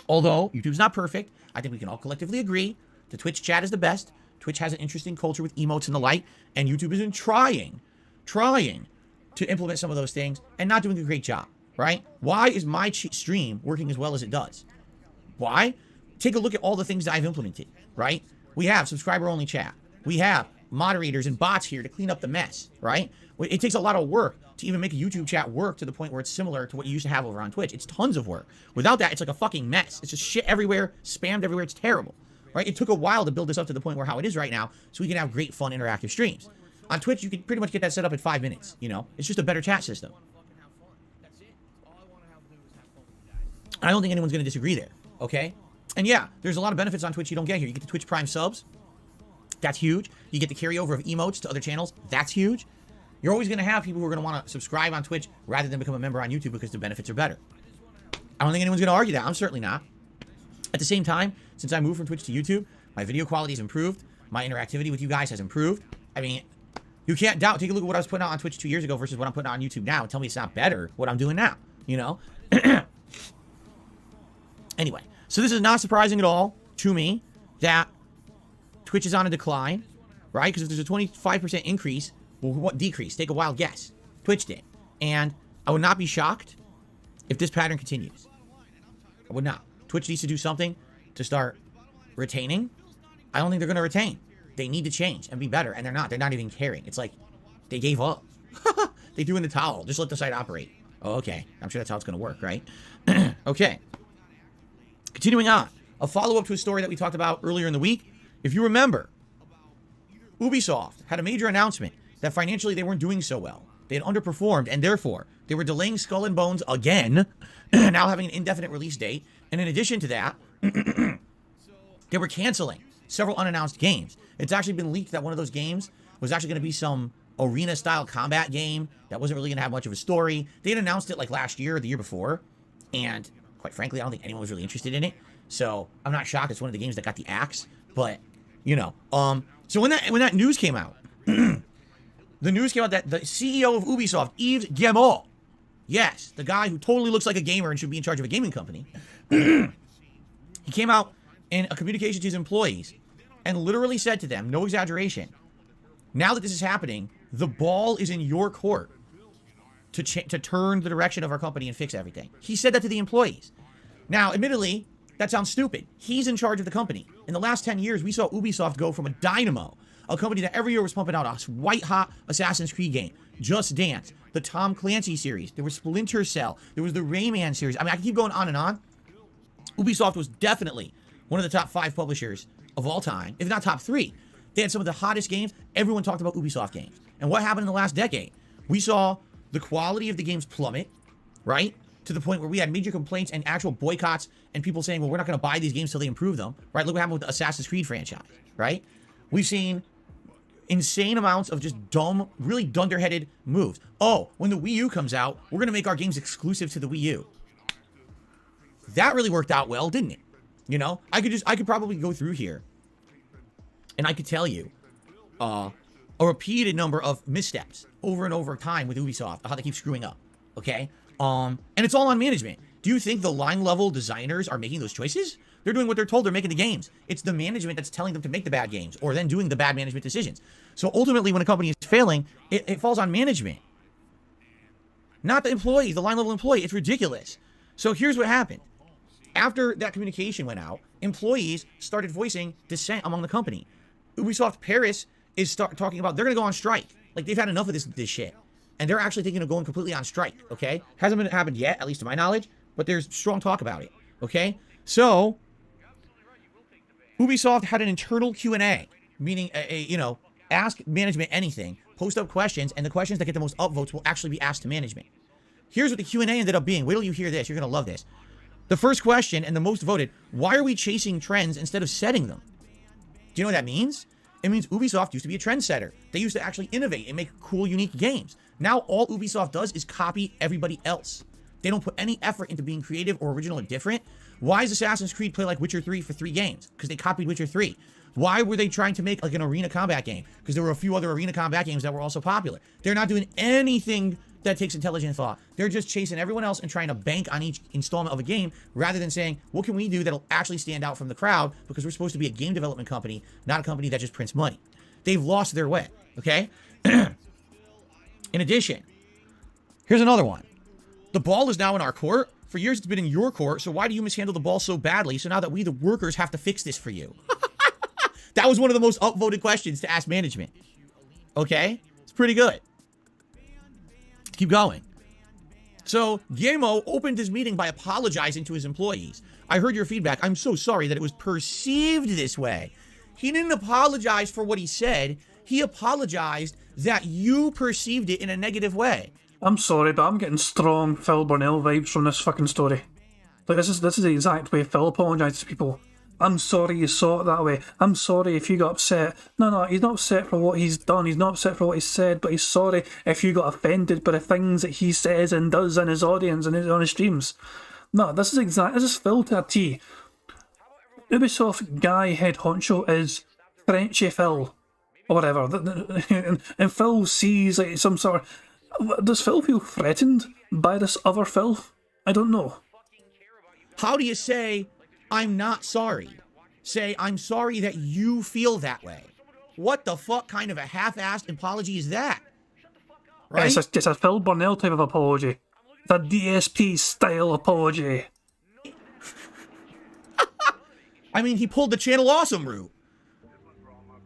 Although YouTube's not perfect, I think we can all collectively agree the Twitch chat is the best. Twitch has an interesting culture with emotes and the like, and YouTube isn't trying to implement some of those things and not doing a great job, right? Why is my stream working as well as it does? Why? Take a look at all the things that I've implemented, right? We have subscriber-only chat. We have moderators and bots here to clean up the mess, right? It takes a lot of work to even make a YouTube chat work to the point where it's similar to what you used to have over on Twitch. It's tons of work. Without that, it's like a fucking mess. It's just shit everywhere, spammed everywhere. It's terrible, right? It took a while to build this up to the point where how it is right now, so we can have great, fun, interactive streams. On Twitch, you can pretty much get that set up in 5 minutes, you know? It's just a better chat system. I don't think anyone's going to disagree there, okay? And yeah, there's a lot of benefits on Twitch you don't get here. You get the Twitch Prime subs. That's huge. You get the carryover of emotes to other channels. That's huge. You're always going to have people who are going to want to subscribe on Twitch rather than become a member on YouTube because the benefits are better. I don't think anyone's going to argue that. I'm certainly not. At the same time, since I moved from Twitch to YouTube, my video quality has improved. My interactivity with you guys has improved. I mean, you can't doubt. Take a look at what I was putting out on Twitch 2 years ago versus what I'm putting out on YouTube now and tell me it's not better what I'm doing now, you know? Anyway, so this is not surprising at all to me that Twitch is on a decline, right? Because if there's a 25% increase, well, what decrease? Take a wild guess. Twitch did. And I would not be shocked if this pattern continues. I would not. Twitch needs to do something to start retaining. I don't think they're going to retain. They need to change and be better, and they're not. They're not even caring. It's like they gave up. They threw in the towel. Just let the site operate. Oh, okay. I'm sure that's how it's going to work, right? Okay. Continuing on. A follow-up to a story that we talked about earlier in the week. If you remember, Ubisoft had a major announcement that financially they weren't doing so well. They had underperformed, and therefore, they were delaying Skull and Bones again, now having an indefinite release date. And in addition to that, they were canceling several unannounced games. It's actually been leaked that one of those games was actually going to be some arena-style combat game that wasn't really going to have much of a story. They had announced it like last year or the year before, and quite frankly, I don't think anyone was really interested in it. So I'm not shocked it's one of the games that got the axe, but, you know. So when that news came out, the news came out that the CEO of Ubisoft, Yves Guillemot, yes, the guy who totally looks like a gamer and should be in charge of a gaming company, he came out in a communication to his employees and literally said to them, no exaggeration, now that this is happening, the ball is in your court to turn the direction of our company and fix everything. He said that to the employees. Now, admittedly, that sounds stupid. He's in charge of the company. In the last 10 years, we saw Ubisoft go from a dynamo, a company that every year was pumping out a white-hot Assassin's Creed game, Just Dance, the Tom Clancy series, there was Splinter Cell, there was the Rayman series. I mean, I can keep going on and on. Ubisoft was definitely one of the top 5 publishers of all time, if not top 3. They had some of the hottest games. Everyone talked about Ubisoft games. And what happened in the last decade? We saw the quality of the games plummet, right? To the point where we had major complaints and actual boycotts and people saying, well, we're not going to buy these games till they improve them, right? Look what happened with the Assassin's Creed franchise, right? We've seen insane amounts of just dumb, really dunderheaded moves. Oh, when the Wii U comes out, we're going to make our games exclusive to the Wii U. That really worked out well, didn't it? You know, I could probably go through here and I could tell you a repeated number of missteps over and over time with Ubisoft, how they keep screwing up, okay? And it's all on management. Do you think the line level designers are making those choices? They're doing what they're told. They're making the games. It's the management that's telling them to make the bad games or then doing the bad management decisions. So ultimately, when a company is failing, it falls on management, not the employee, the line level employee. It's ridiculous. So here's what happened. After that communication went out, employees started voicing dissent among the company. Ubisoft Paris is talking about they're going to go on strike. Like, they've had enough of this shit. And they're actually thinking of going completely on strike, okay? Hasn't happened yet, at least to my knowledge, but there's strong talk about it, okay? So, Ubisoft had an internal Q&A, meaning, ask management anything, post up questions, and the questions that get the most upvotes will actually be asked to management. Here's what the Q&A ended up being. Wait till you hear this. You're going to love this. The first question, and the most voted, why are we chasing trends instead of setting them? Do you know what that means? It means Ubisoft used to be a trendsetter. They used to actually innovate and make cool, unique games. Now all Ubisoft does is copy everybody else. They don't put any effort into being creative or original or different. Why is Assassin's Creed play like Witcher 3 for 3 games? Because they copied Witcher 3. Why were they trying to make like an arena combat game? Because there were a few other arena combat games that were also popular. They're not doing anything that takes intelligent thought. They're just chasing everyone else and trying to bank on each installment of a game rather than saying, what can we do that'll actually stand out from the crowd because we're supposed to be a game development company, not a company that just prints money. They've lost their way, okay? In addition, here's another one. The ball is now in our court. For years, it's been in your court. So why do you mishandle the ball so badly? So now that we, the workers, have to fix this for you. That was one of the most upvoted questions to ask management. Okay? It's pretty good. Keep going. So Guillermo opened his meeting by apologizing to his employees. I heard your feedback. I'm so sorry that it was perceived this way. He didn't apologize for what he said. He apologized that you perceived it in a negative way. I'm sorry, but I'm getting strong Phil Burnell vibes from this fucking story. Like, this is the exact way Phil apologised to people. I'm sorry you saw it that way. I'm sorry if you got upset. No, he's not upset for what he's done. He's not upset for what he said, but he's sorry if you got offended by the things that he says and does in his audience and on his streams. No, this is Phil to a T. Ubisoft guy head honcho is Frenchy Phil, or whatever. And Phil sees like some sort of... Does Phil feel threatened by this other Phil? I don't know. How do you say, I'm not sorry? Say, I'm sorry that you feel that way. What the fuck kind of a half-assed apology is that? Right? It's a Phil Burnell type of apology. It's a DSP style apology. I mean, he pulled the Channel Awesome route.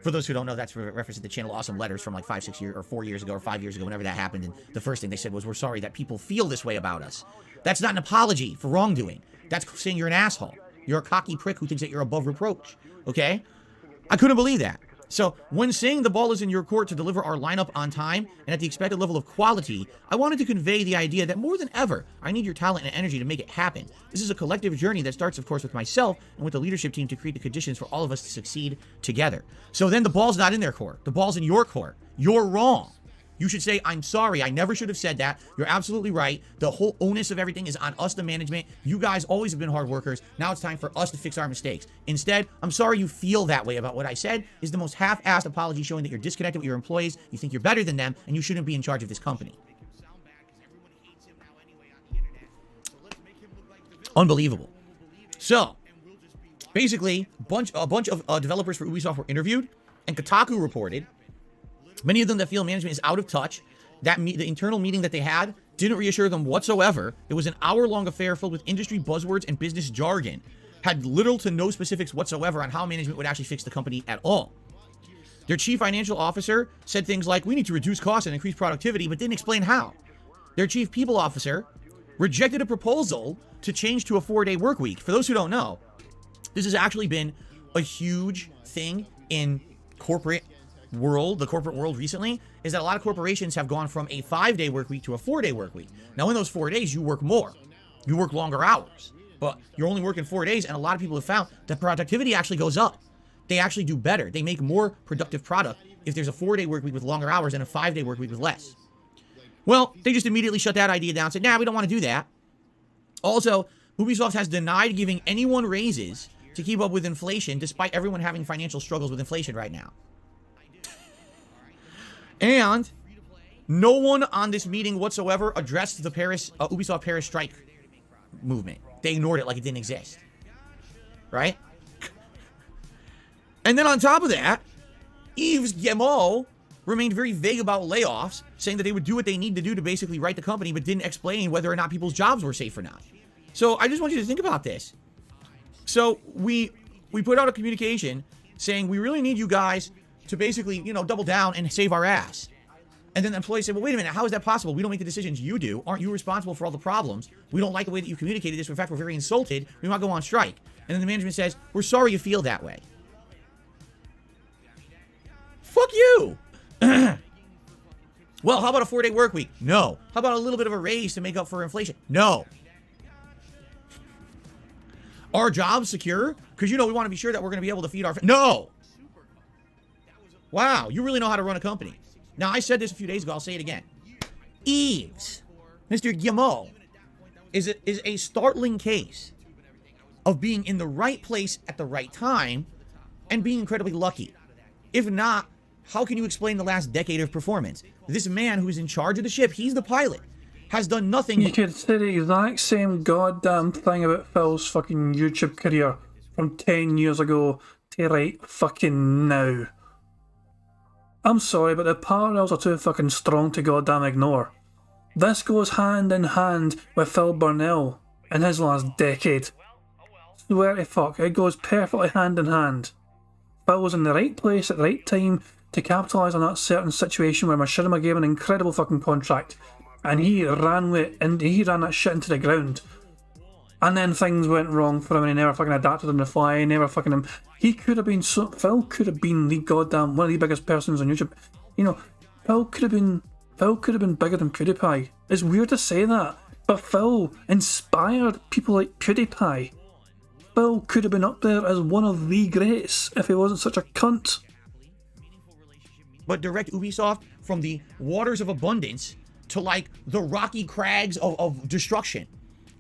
For those who don't know, that's a reference to the Channel Awesome letters from like 5, 6 years, or 4 years ago, or 5 years ago, whenever that happened. And the first thing they said was, we're sorry that people feel this way about us. That's not an apology for wrongdoing. That's saying you're an asshole. You're a cocky prick who thinks that you're above reproach. Okay? I couldn't believe that. So, when saying the ball is in your court to deliver our lineup on time and at the expected level of quality, I wanted to convey the idea that more than ever, I need your talent and energy to make it happen. This is a collective journey that starts, of course, with myself and with the leadership team to create the conditions for all of us to succeed together. So then the ball's not in their court. The ball's in your court. You're wrong. You should say, I'm sorry. I never should have said that. You're absolutely right. The whole onus of everything is on us, the management. You guys always have been hard workers. Now it's time for us to fix our mistakes. Instead, I'm sorry you feel that way about what I said is the most half-assed apology showing that you're disconnected with your employees, you think you're better than them, and you shouldn't be in charge of this company. Unbelievable. So, basically, a bunch of developers for Ubisoft were interviewed, and Kotaku reported many of them that feel management is out of touch. The internal meeting that they had didn't reassure them whatsoever. It was an hour-long affair filled with industry buzzwords and business jargon. Had little to no specifics whatsoever on how management would actually fix the company at all. Their chief financial officer said things like, we need to reduce costs and increase productivity, but didn't explain how. Their chief people officer rejected a proposal to change to a 4-day work week. For those who don't know, this has actually been a huge thing in the corporate world recently, is that a lot of corporations have gone from a 5-day work week to a 4-day work week. Now, in those 4 days, you work more. You work longer hours. But you're only working 4 days, and a lot of people have found that productivity actually goes up. They actually do better. They make more productive product if there's a 4-day work week with longer hours and a 5-day work week with less. Well, they just immediately shut that idea down and said, nah, we don't want to do that. Also, Ubisoft has denied giving anyone raises to keep up with inflation, despite everyone having financial struggles with inflation right now. And no one on this meeting whatsoever addressed the Ubisoft Paris strike movement. They ignored it like it didn't exist. Right? And then on top of that, Yves Guillemot remained very vague about layoffs, saying that they would do what they need to do to basically right the company, but didn't explain whether or not people's jobs were safe or not. So I just want you to think about this. So we put out a communication saying we really need you guys to basically, double down and save our ass. And then the employees say, well, wait a minute, how is that possible? We don't make the decisions you do. Aren't you responsible for all the problems? We don't like the way that you communicated this. In fact, we're very insulted. We want to go on strike. And then the management says, we're sorry you feel that way. Fuck you. Well, how about a 4-day work week? No. How about a little bit of a raise to make up for inflation? No. Are jobs secure? Because, we want to be sure that we're going to be able to feed our... No. Wow, you really know how to run a company. Now, I said this a few days ago. I'll say it again. Yves, Mr. Guillemot, is a startling case of being in the right place at the right time and being incredibly lucky. If not, how can you explain the last decade of performance? This man who's in charge of the ship, he's the pilot, has done nothing... You could say the exact same goddamn thing about Phil's fucking YouTube career from 10 years ago to right fucking now. I'm sorry, but the parallels are too fucking strong to goddamn ignore. This goes hand in hand with Phil Burnell in his last decade. Swear to fuck, it goes perfectly hand in hand. Phil was in the right place at the right time to capitalise on that certain situation where Machinima gave an incredible fucking contract, and he ran that shit into the ground. And then things went wrong for him and he never fucking adapted on the fly, Phil could have been the goddamn one of the biggest persons on YouTube. You know, Phil could have been bigger than PewDiePie. It's weird to say that, but Phil inspired people like PewDiePie. Phil could have been up there as one of the greats if he wasn't such a cunt. But direct Ubisoft from the waters of abundance to like the rocky crags of destruction.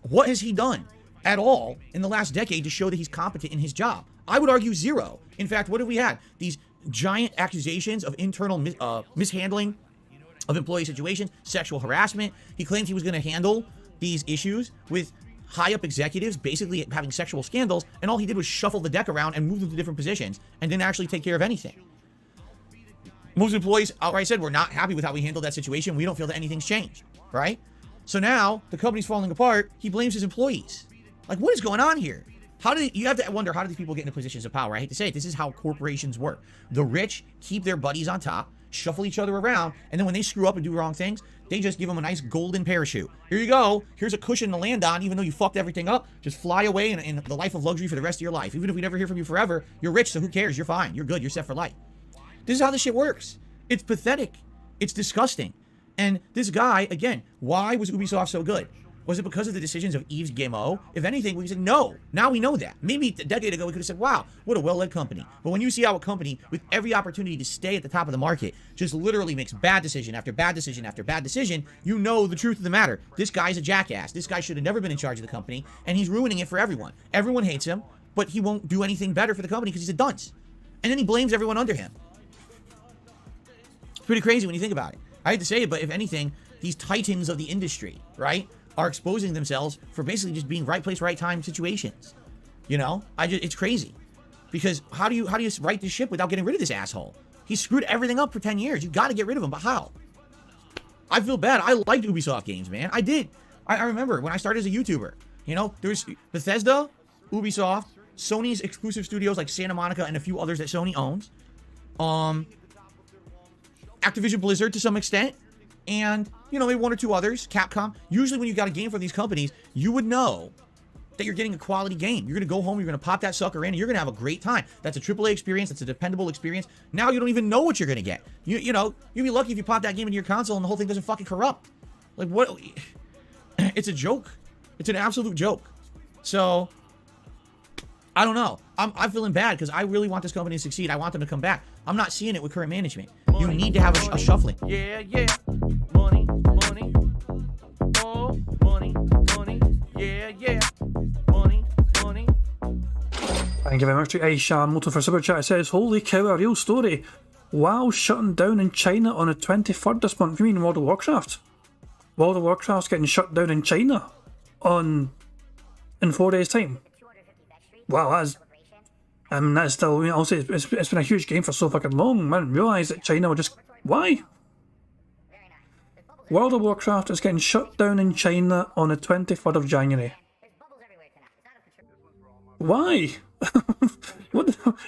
What has he done at all in the last decade to show that he's competent in his job? I would argue zero. In fact, what have we had? These giant accusations of internal mishandling of employee situations, sexual harassment. He claimed he was going to handle these issues with high-up executives basically having sexual scandals, and all he did was shuffle the deck around and move them to different positions and didn't actually take care of anything. Most employees outright said, we're not happy with how we handled that situation. We don't feel that anything's changed, right? So now the company's falling apart. He blames his employees. Like, what is going on here? You have to wonder, how do these people get into positions of power? I hate to say it, this is how corporations work. The rich keep their buddies on top, shuffle each other around, and then when they screw up and do wrong things, they just give them a nice golden parachute. Here you go. Here's a cushion to land on, even though you fucked everything up. Just fly away in the life of luxury for the rest of your life. Even if we never hear from you forever, you're rich, so who cares? You're fine. You're good. You're set for life. This is how this shit works. It's pathetic. It's disgusting. And this guy, again, why was Ubisoft so good? Was it because of the decisions of Yves Guillemot? If anything, we said no. Now we know that. Maybe a decade ago we could have said, wow, what a well-led company. But when you see how a company with every opportunity to stay at the top of the market just literally makes bad decision after bad decision after bad decision, you know the truth of the matter. This guy's a jackass. This guy should have never been in charge of the company, and he's ruining it for everyone. Everyone hates him, but he won't do anything better for the company because he's a dunce. And then he blames everyone under him. It's pretty crazy when you think about it. I hate to say it, but if anything, these titans of the industry, right, are exposing themselves for basically just being right place, right time situations. You know, it's crazy. Because how do you right this ship without getting rid of this asshole? He screwed everything up for 10 years. You got to get rid of him, but how? I feel bad. I liked Ubisoft games, man. I did. I remember when I started as a YouTuber. You know, there's Bethesda, Ubisoft, Sony's exclusive studios like Santa Monica and a few others that Sony owns. Activision Blizzard to some extent. And, you know, maybe one or two others, Capcom. Usually when you got a game from these companies, you would know that you're getting a quality game. You're going to go home, you're going to pop that sucker in, and you're going to have a great time. That's a AAA experience. That's a dependable experience. Now you don't even know what you're going to get. You know, you'd be lucky if you pop that game into your console and the whole thing doesn't fucking corrupt. Like, what? It's a joke. It's an absolute joke. So, I don't know. I'm feeling bad because I really want this company to succeed. I want them to come back. I'm not seeing it with current management. You need to have a shuffling. Yeah, yeah. Money, money. Oh, money, money. Yeah, yeah. Money, money. Thank you very much to Aisha Moto for Super Chat. It says, holy cow, a real story. WoW shutting down in China on the 23rd this month. You mean World of Warcraft? World of Warcraft's getting shut down in China in 4 days' time. Wow, that's still, I mean, I'll say it's been a huge game for so fucking long. I didn't realise that China would just, why? World of Warcraft is getting shut down in China on the 23rd of January. Why?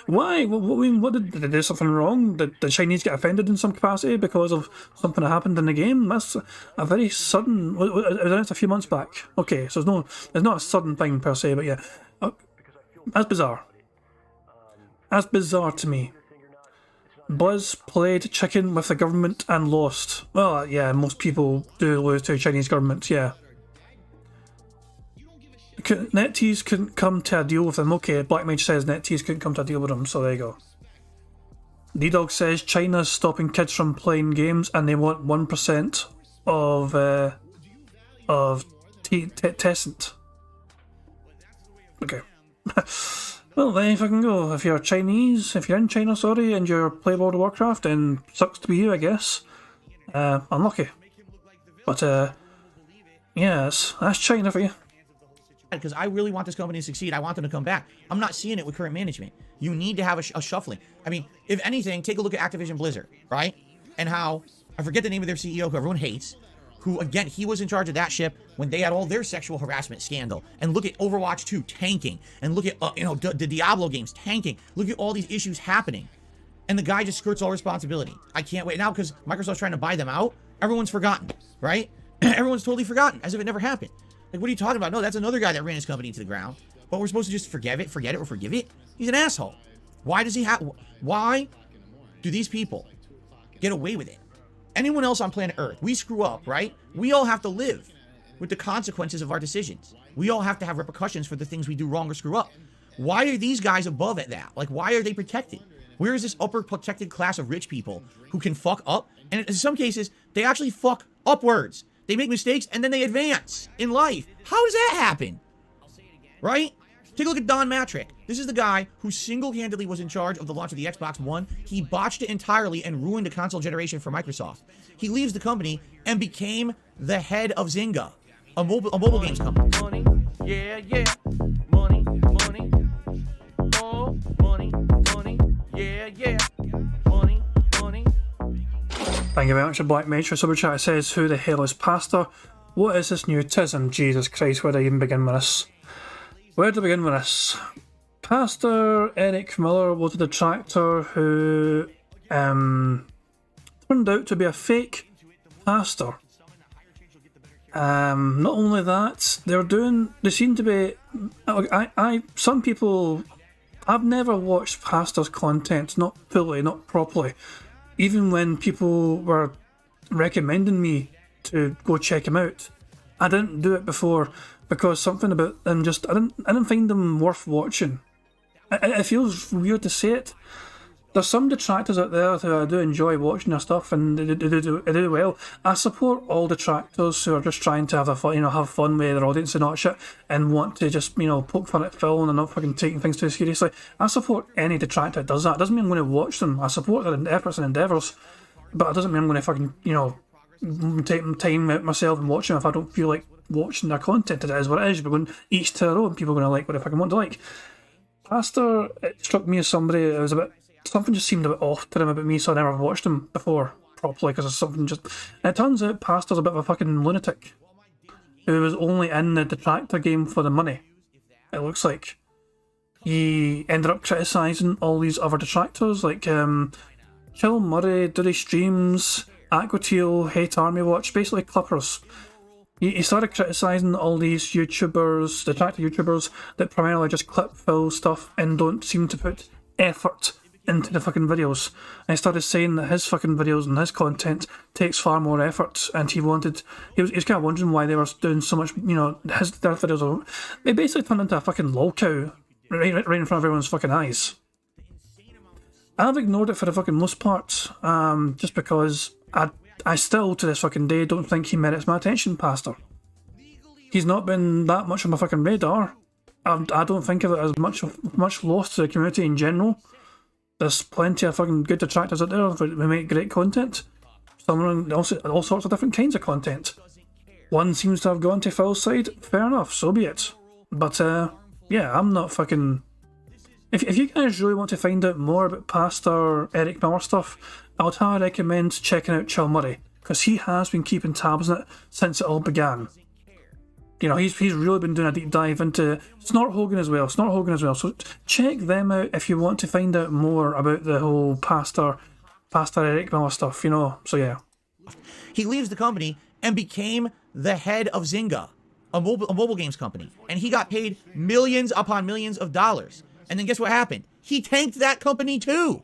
Why? What did they do something wrong? Did the Chinese get offended in some capacity because of something that happened in the game? That's a very sudden. It was announced a few months back. Okay, so it's not a sudden thing per se, but yeah, that's bizarre. That's bizarre to me. Blizz played chicken with the government and lost. Well, yeah, most people do lose to the Chinese government. Yeah. NetEase couldn't come to a deal with them. Okay, Blackmage says NetEase couldn't come to a deal with them, so there you go. D-Dog says China's stopping kids from playing games and they want 1% of Tencent. Okay. Well, there you fucking go. If you're Chinese, if you're in China, sorry, and you're playing World of Warcraft, then sucks to be you, I guess. Unlucky. But, yes, that's China for you. Because I really want this company to succeed. I want them to come back. I'm not seeing it with current management. You need to have a shuffling. I mean, if anything, take a look at Activision Blizzard, right? And how, I forget the name of their CEO who everyone hates, who, again, he was in charge of that ship when they had all their sexual harassment scandal. And look at Overwatch 2 tanking. And look at, the Diablo games tanking. Look at all these issues happening. And the guy just skirts all responsibility. I can't wait now because Microsoft's trying to buy them out. Everyone's forgotten, right? Everyone's totally forgotten, as if it never happened. Like, what are you talking about? No, that's another guy that ran his company into the ground. But we're supposed to just forget it, or forgive it? He's an asshole. Why does he have... Why do these people get away with it? Anyone else on planet Earth, we screw up, right? We all have to live with the consequences of our decisions. We all have to have repercussions for the things we do wrong or screw up. Why are these guys above at that? Like, why are they protected? Where is this upper protected class of rich people who can fuck up? And in some cases, they actually fuck upwards. They make mistakes and then they advance in life. How does that happen? Right? Take a look at Don Matrick. This is the guy who single-handedly was in charge of the launch of the Xbox One. He botched it entirely and ruined the console generation for Microsoft. He leaves the company and became the head of Zynga, a mobile games company. Money, yeah, yeah. Money, money. Oh, money, money. Yeah, yeah. Money, money. Thank you very much, Black Mage. Super Chat says, who the hell is Pastor? What is this new tism? Jesus Christ, where do I even begin with this? Where to begin with this? Pastor Eric Miller was a detractor who turned out to be a fake pastor. Not only that, they seem to be, some people, I've never watched pastors' content, not fully, not properly. Even when people were recommending me to go check him out, I didn't do it before because something about them I didn't find them worth watching. It feels weird to say it. There's some detractors out there who I do enjoy watching their stuff, and they do well. I support all detractors who are just trying to have fun with their audience and not shit, and want to just poke fun at Phil and not fucking taking things too seriously. I support any detractor that does that. It doesn't mean I'm going to watch them. I support their efforts and endeavours, but it doesn't mean I'm going to fucking take time out myself and watch them if I don't feel like watching their content. It is what it is. We're going each to their own. People are going to like what they fucking want to like. Pastor, it struck me as somebody that was a bit. Something just seemed a bit off to him about me, so I never watched him before properly because something just. And it turns out Pastor's a bit of a fucking lunatic who was only in the detractor game for the money. It looks like he ended up criticising all these other detractors like Chill Murray, Duddy Streams, Aquateal, Hate Army Watch, basically clippers. He started criticising all these YouTubers, detractor YouTubers that primarily just clip Phil stuff and don't seem to put effort into the fucking videos. And he started saying that his fucking videos and his content takes far more effort, and he was kind of wondering why they were doing so much, their videos. They basically turned into a fucking lol cow right in front of everyone's fucking eyes. I've ignored it for the fucking most part, just because I still, to this fucking day, don't think he merits my attention, Pastor. He's not been that much on my fucking radar. I don't think of it as much loss to the community in general. There's plenty of fucking good detractors out there who make great content. Some also all sorts of different kinds of content. One seems to have gone to Phil's side. Fair enough, so be it. But yeah, I'm not fucking. If you guys really want to find out more about Pastor Eric Miller stuff, I would highly recommend checking out Chill Murray, because he has been keeping tabs on it since it all began. He's really been doing a deep dive into Snort Hogan as well. So check them out if you want to find out more about the whole Pastor Eric Miller stuff. So yeah. He leaves the company and became the head of Zynga, a mobile games company, and he got paid millions upon millions of dollars. And then guess what happened? He tanked that company too.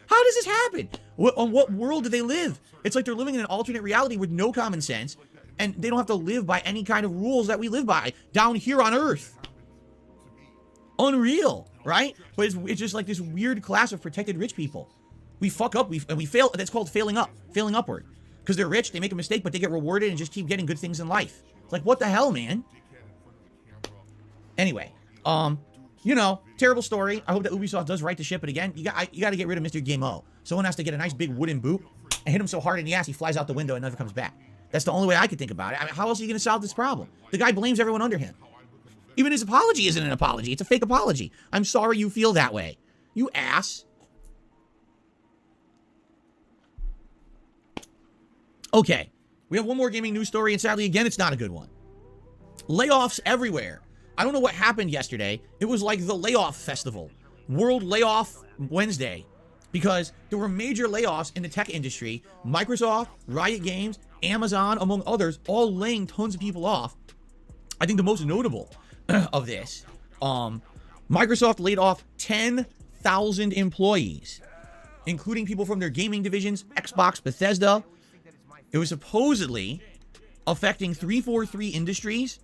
How does this happen? On what world do they live? It's like they're living in an alternate reality with no common sense, and they don't have to live by any kind of rules that we live by down here on Earth. Unreal, right? But it's just like this weird class of protected rich people. We fuck up, we fail. That's called failing upward. Because they're rich, they make a mistake, but they get rewarded and just keep getting good things in life. It's like, what the hell, man? Anyway, terrible story. I hope that Ubisoft does right the ship, but again, you got to get rid of Mr. Game-O. Someone has to get a nice big wooden boot and hit him so hard in the ass he flies out the window and never comes back. That's the only way I could think about it. I mean, how else are you going to solve this problem? The guy blames everyone under him. Even his apology isn't an apology. It's a fake apology. I'm sorry you feel that way. You ass. Okay, we have one more gaming news story, and sadly, again, it's not a good one. Layoffs everywhere. I don't know what happened yesterday. It was like the layoff festival, World Layoff Wednesday, because there were major layoffs in the tech industry. Microsoft, Riot Games, Amazon, among others, all laying tons of people off. I think the most notable of this, Microsoft laid off 10,000 employees, including people from their gaming divisions, Xbox, Bethesda. It was supposedly affecting 343 Industries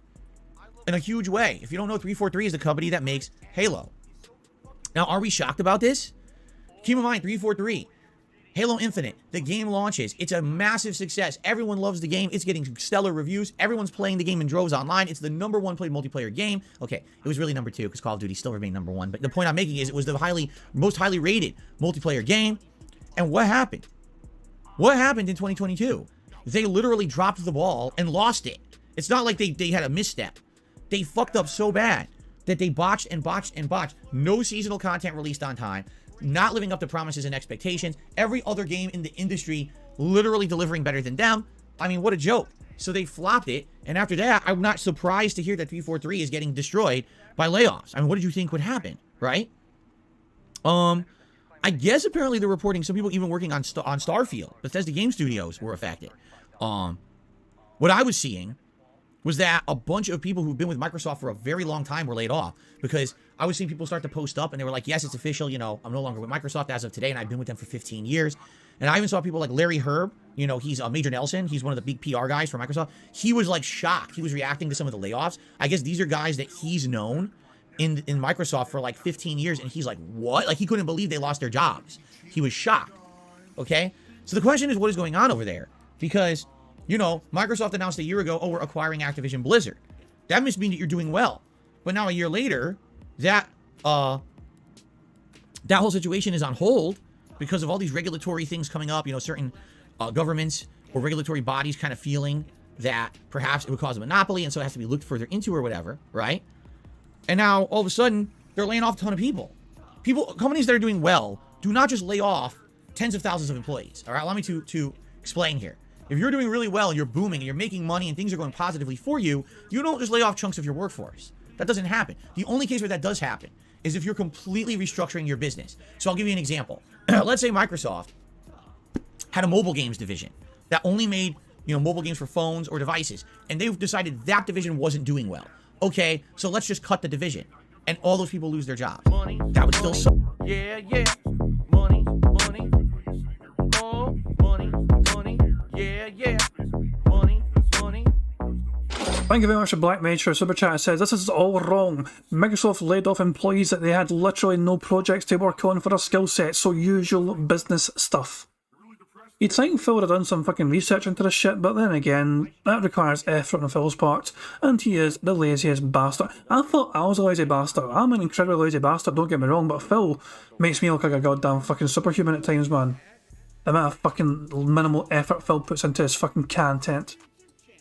in a huge way. If you don't know, 343 is the company that makes Halo. Now, are we shocked about this? Keep in mind, 343, Halo Infinite, the game launches. It's a massive success. Everyone loves the game. It's getting stellar reviews. Everyone's playing the game in droves online. It's the #1 played multiplayer game. Okay, it was really number 2 because Call of Duty still remained #1. But the point I'm making is it was the most highly rated multiplayer game. And what happened? What happened in 2022? They literally dropped the ball and lost it. It's not like they had a misstep. They fucked up so bad that they botched and botched and botched. No seasonal content released on time. Not living up to promises and expectations. Every other game in the industry literally delivering better than them. I mean, what a joke. So they flopped it. And after that, I'm not surprised to hear that 343 is getting destroyed by layoffs. I mean, what did you think would happen, right? I guess apparently they're reporting some people even working on Starfield. Bethesda Game Studios were affected. What I was seeing was that a bunch of people who've been with Microsoft for a very long time were laid off, because I was seeing people start to post up and they were like, yes, it's official. You know, I'm no longer with Microsoft as of today, and I've been with them for 15 years. And I even saw people like Larry Herb, you know, he's Major Nelson. He's one of the big PR guys for Microsoft. He was like shocked. He was reacting to some of the layoffs. I guess these are guys that he's known in Microsoft for like 15 years. And he's like, what? Like, he couldn't believe they lost their jobs. He was shocked. Okay. So the question is, what is going on over there? Because, you know, Microsoft announced a year ago, oh, we're acquiring Activision Blizzard. That must mean that you're doing well. But now a year later, that whole situation is on hold because of all these regulatory things coming up. You know, certain governments or regulatory bodies kind of feeling that perhaps it would cause a monopoly, and so it has to be looked further into or whatever, right? And now all of a sudden they're laying off a ton of people. Companies that are doing well do not just lay off tens of thousands of employees. All right, allow me to explain here. If you're doing really well and you're booming and you're making money and things are going positively for you, you don't just lay off chunks of your workforce. That doesn't happen. The only case where that does happen is if you're completely restructuring your business. So I'll give you an example. Let's say Microsoft had a mobile games division that only made, you know, mobile games for phones or devices, and they've decided that division wasn't doing well. Okay, so let's just cut the division, and all those people lose their jobs. Money, That would still suck. yeah, yeah. Money, money, oh, money, money, yeah, yeah. Money, money. Thank you very much to Black Mage for Super Chat. It says, this is all wrong. Microsoft laid off employees that they had literally no projects to work on for their skill set, so usual business stuff. You'd think Phil would have done some fucking research into this shit, but then again, that requires effort on Phil's part, and he is the laziest bastard. I thought I was a lazy bastard. I'm an incredibly lazy bastard, don't get me wrong, but Phil makes me look like a goddamn fucking superhuman at times, man. The amount of fucking minimal effort Phil puts into his fucking content.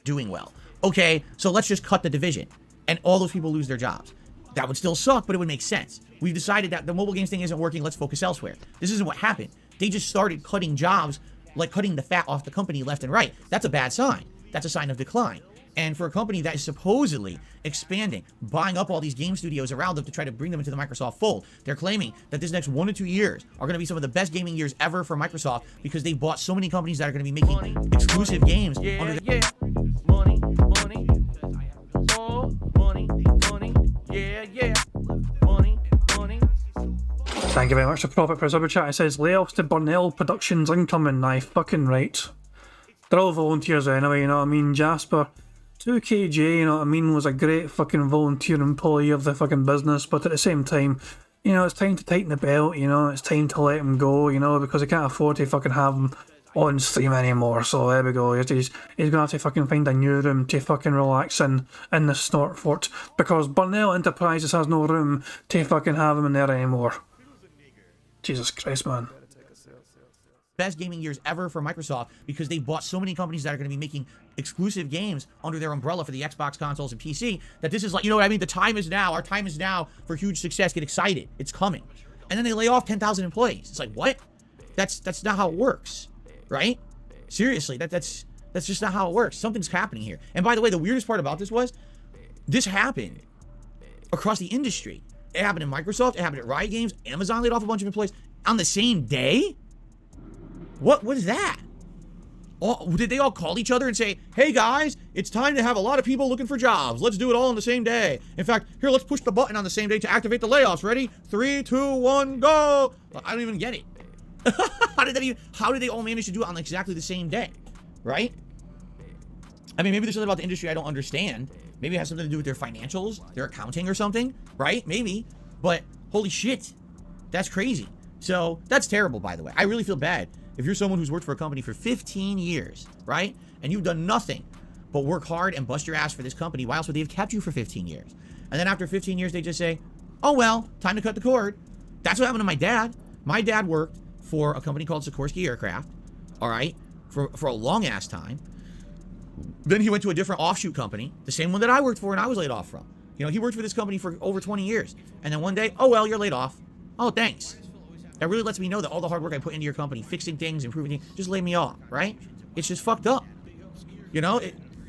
Doing well. Okay, so let's just cut the division, and all those people lose their jobs. That would still suck, but it would make sense. We've decided that the mobile games thing isn't working, let's focus elsewhere. This isn't what happened. They just started cutting jobs, like cutting the fat off the company left and right. That's a bad sign. That's a sign of decline. And for a company that is supposedly expanding, buying up all these game studios around them to try to bring them into the Microsoft fold, they're claiming that this next 1 to 2 years are going to be some of the best gaming years ever for Microsoft because they bought so many companies that are going to be making exclusive games under their... Yeah, money, money, oh, money, money, yeah, yeah. Money, money. Thank you very much to Profit for Super Chat. It says, layoffs to Burnell Productions incoming. Aye, fucking right. They're all volunteers anyway, you know what I mean? Jasper, 2KJ, you know what I mean, was a great fucking volunteer employee of the fucking business, but at the same time, you know, it's time to tighten the belt, you know, it's time to let him go, you know, because I can't afford to fucking have him on stream anymore, so there we go. He's gonna have to fucking find a new room to fucking relax in the Snort Fort, because Burnell Enterprises has no room to fucking have him in there anymore. Jesus Christ, man. best gaming years ever for Microsoft because they bought so many companies that are going to be making exclusive games under their umbrella for the Xbox consoles and PC that this is like, you know what I mean? The time is now. Our time is now for huge success. Get excited. It's coming. And then they lay off 10,000 employees. It's like, what? That's not how it works, right? Seriously, that's That's just not how it works. Something's happening here. And by the way, the weirdest part about this was, this happened across the industry. It happened in Microsoft. It happened at Riot Games. Amazon laid off a bunch of employees on the same day. What is that? Did they all call each other and say, hey guys, it's time to have a lot of people looking for jobs. Let's do it all on the same day. In fact, here, let's push the button on the same day to activate the layoffs. Ready? 3, 2, 1, go. I don't even get it. How did they all manage to do it on exactly the same day? Right? I mean, maybe there's something about the industry I don't understand. Maybe it has something to do with their financials, their accounting or something, right? Maybe. But holy shit, that's crazy. So that's terrible, by the way. I really feel bad if you're someone who's worked for a company for 15 years, right? And you've done nothing but work hard and bust your ass for this company. Why else would they have kept you for 15 years? And then after 15 years, they just say, oh, well, time to cut the cord. That's what happened to my dad. My dad worked for a company called Sikorsky Aircraft, all right, for a long ass time. Then he went to a different offshoot company, the same one that I worked for and I was laid off from. You know, he worked for this company for over 20 years. And then one day, oh, well, you're laid off. Oh, thanks. That really lets me know that all the hard work I put into your company, fixing things, improving things, just lay me off, right? It's just fucked up. You know,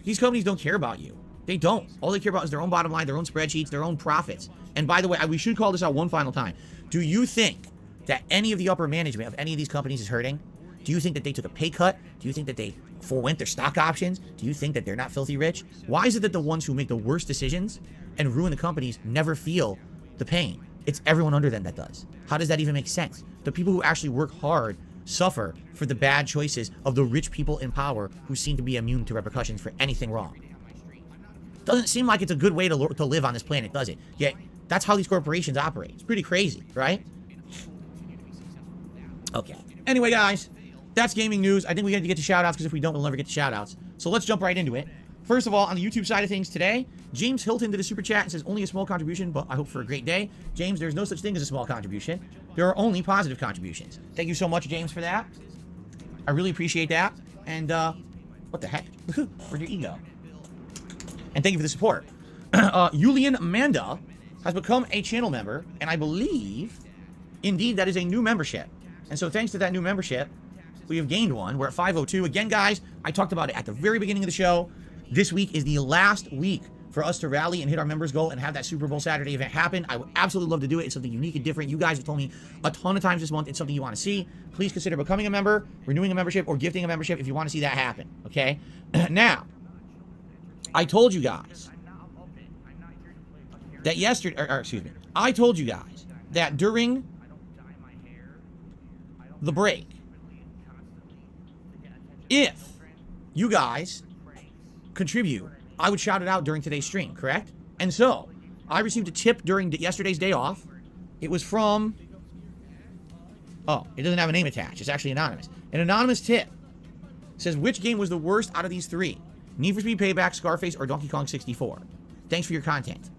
these companies don't care about you. They don't. All they care about is their own bottom line, their own spreadsheets, their own profits. And by the way, we should call this out one final time. Do you think that any of the upper management of any of these companies is hurting? Do you think that they took a pay cut? Do you think that they forwent their stock options? Do you think that they're not filthy rich? Why is it that the ones who make the worst decisions and ruin the companies never feel the pain? It's everyone under them that does. How does that even make sense? The people who actually work hard suffer for the bad choices of the rich people in power who seem to be immune to repercussions for anything wrong. Doesn't seem like it's a good way to live on this planet, does it? Yet, that's how these corporations operate. It's pretty crazy, right? Okay. Anyway, guys, that's gaming news. I think we got to get to shout-outs, because if we don't, we'll never get to shout-outs. So let's jump right into it. First of all, on the YouTube side of things today, James Hilton did a super chat and says, only a small contribution, but I hope for a great day. James, there's no such thing as a small contribution. There are only positive contributions. Thank you so much, James, for that. I really appreciate that. And, what the heck? Where'd your ego? And thank you for the support. Julian Amanda has become a channel member, and I believe, indeed, that is a new membership. And so thanks to that new membership, we have gained one. We're at 502. Again, guys, I talked about it at the very beginning of the show. This week is the last week for us to rally and hit our members goal and have that Super Bowl Saturday event happen. I would absolutely love to do it. It's something unique and different. You guys have told me a ton of times this month it's something you want to see. Please consider becoming a member, renewing a membership, or gifting a membership if you want to see that happen, okay? Now, I told you guys that I told you guys that during the break, if you guys contribute, I would shout it out during today's stream, correct? And so, I received a tip during yesterday's day off. It was from, oh, it doesn't have a name attached. It's actually anonymous. An anonymous tip says, which game was the worst out of these three? Need for Speed Payback, Scarface, or Donkey Kong 64? Thanks for your content.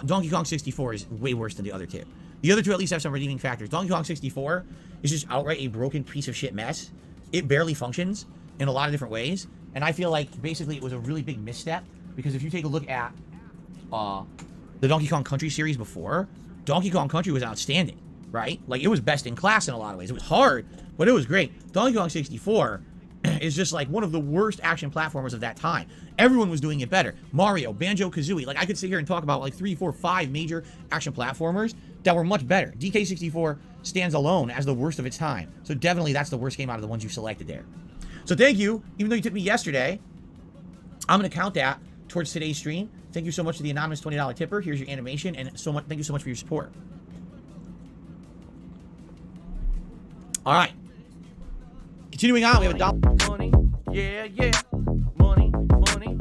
Donkey Kong 64 is way worse than the other two. The other two at least have some redeeming factors. Donkey Kong 64 is just outright a broken piece of shit mess. It barely functions in a lot of different ways. And I feel like basically it was a really big misstep, because if you take a look at the Donkey Kong Country series before, Donkey Kong Country was outstanding, right? Like, it was best in class in a lot of ways. It was hard, but it was great. Donkey Kong 64 is just like one of the worst action platformers of that time. Everyone was doing it better. Mario, Banjo-Kazooie, like I could sit here and talk about like 3, 4, 5 major action platformers that were much better. DK64 stands alone as the worst of its time. So definitely that's the worst game out of the ones you selected there. So thank you. Even though you took me yesterday, I'm going to count that towards today's stream. Thank you so much to the anonymous $20 tipper. Here's your animation, and thank you so much for your support. All right. Continuing on, we have a dollar. Money, yeah, yeah. Money, money.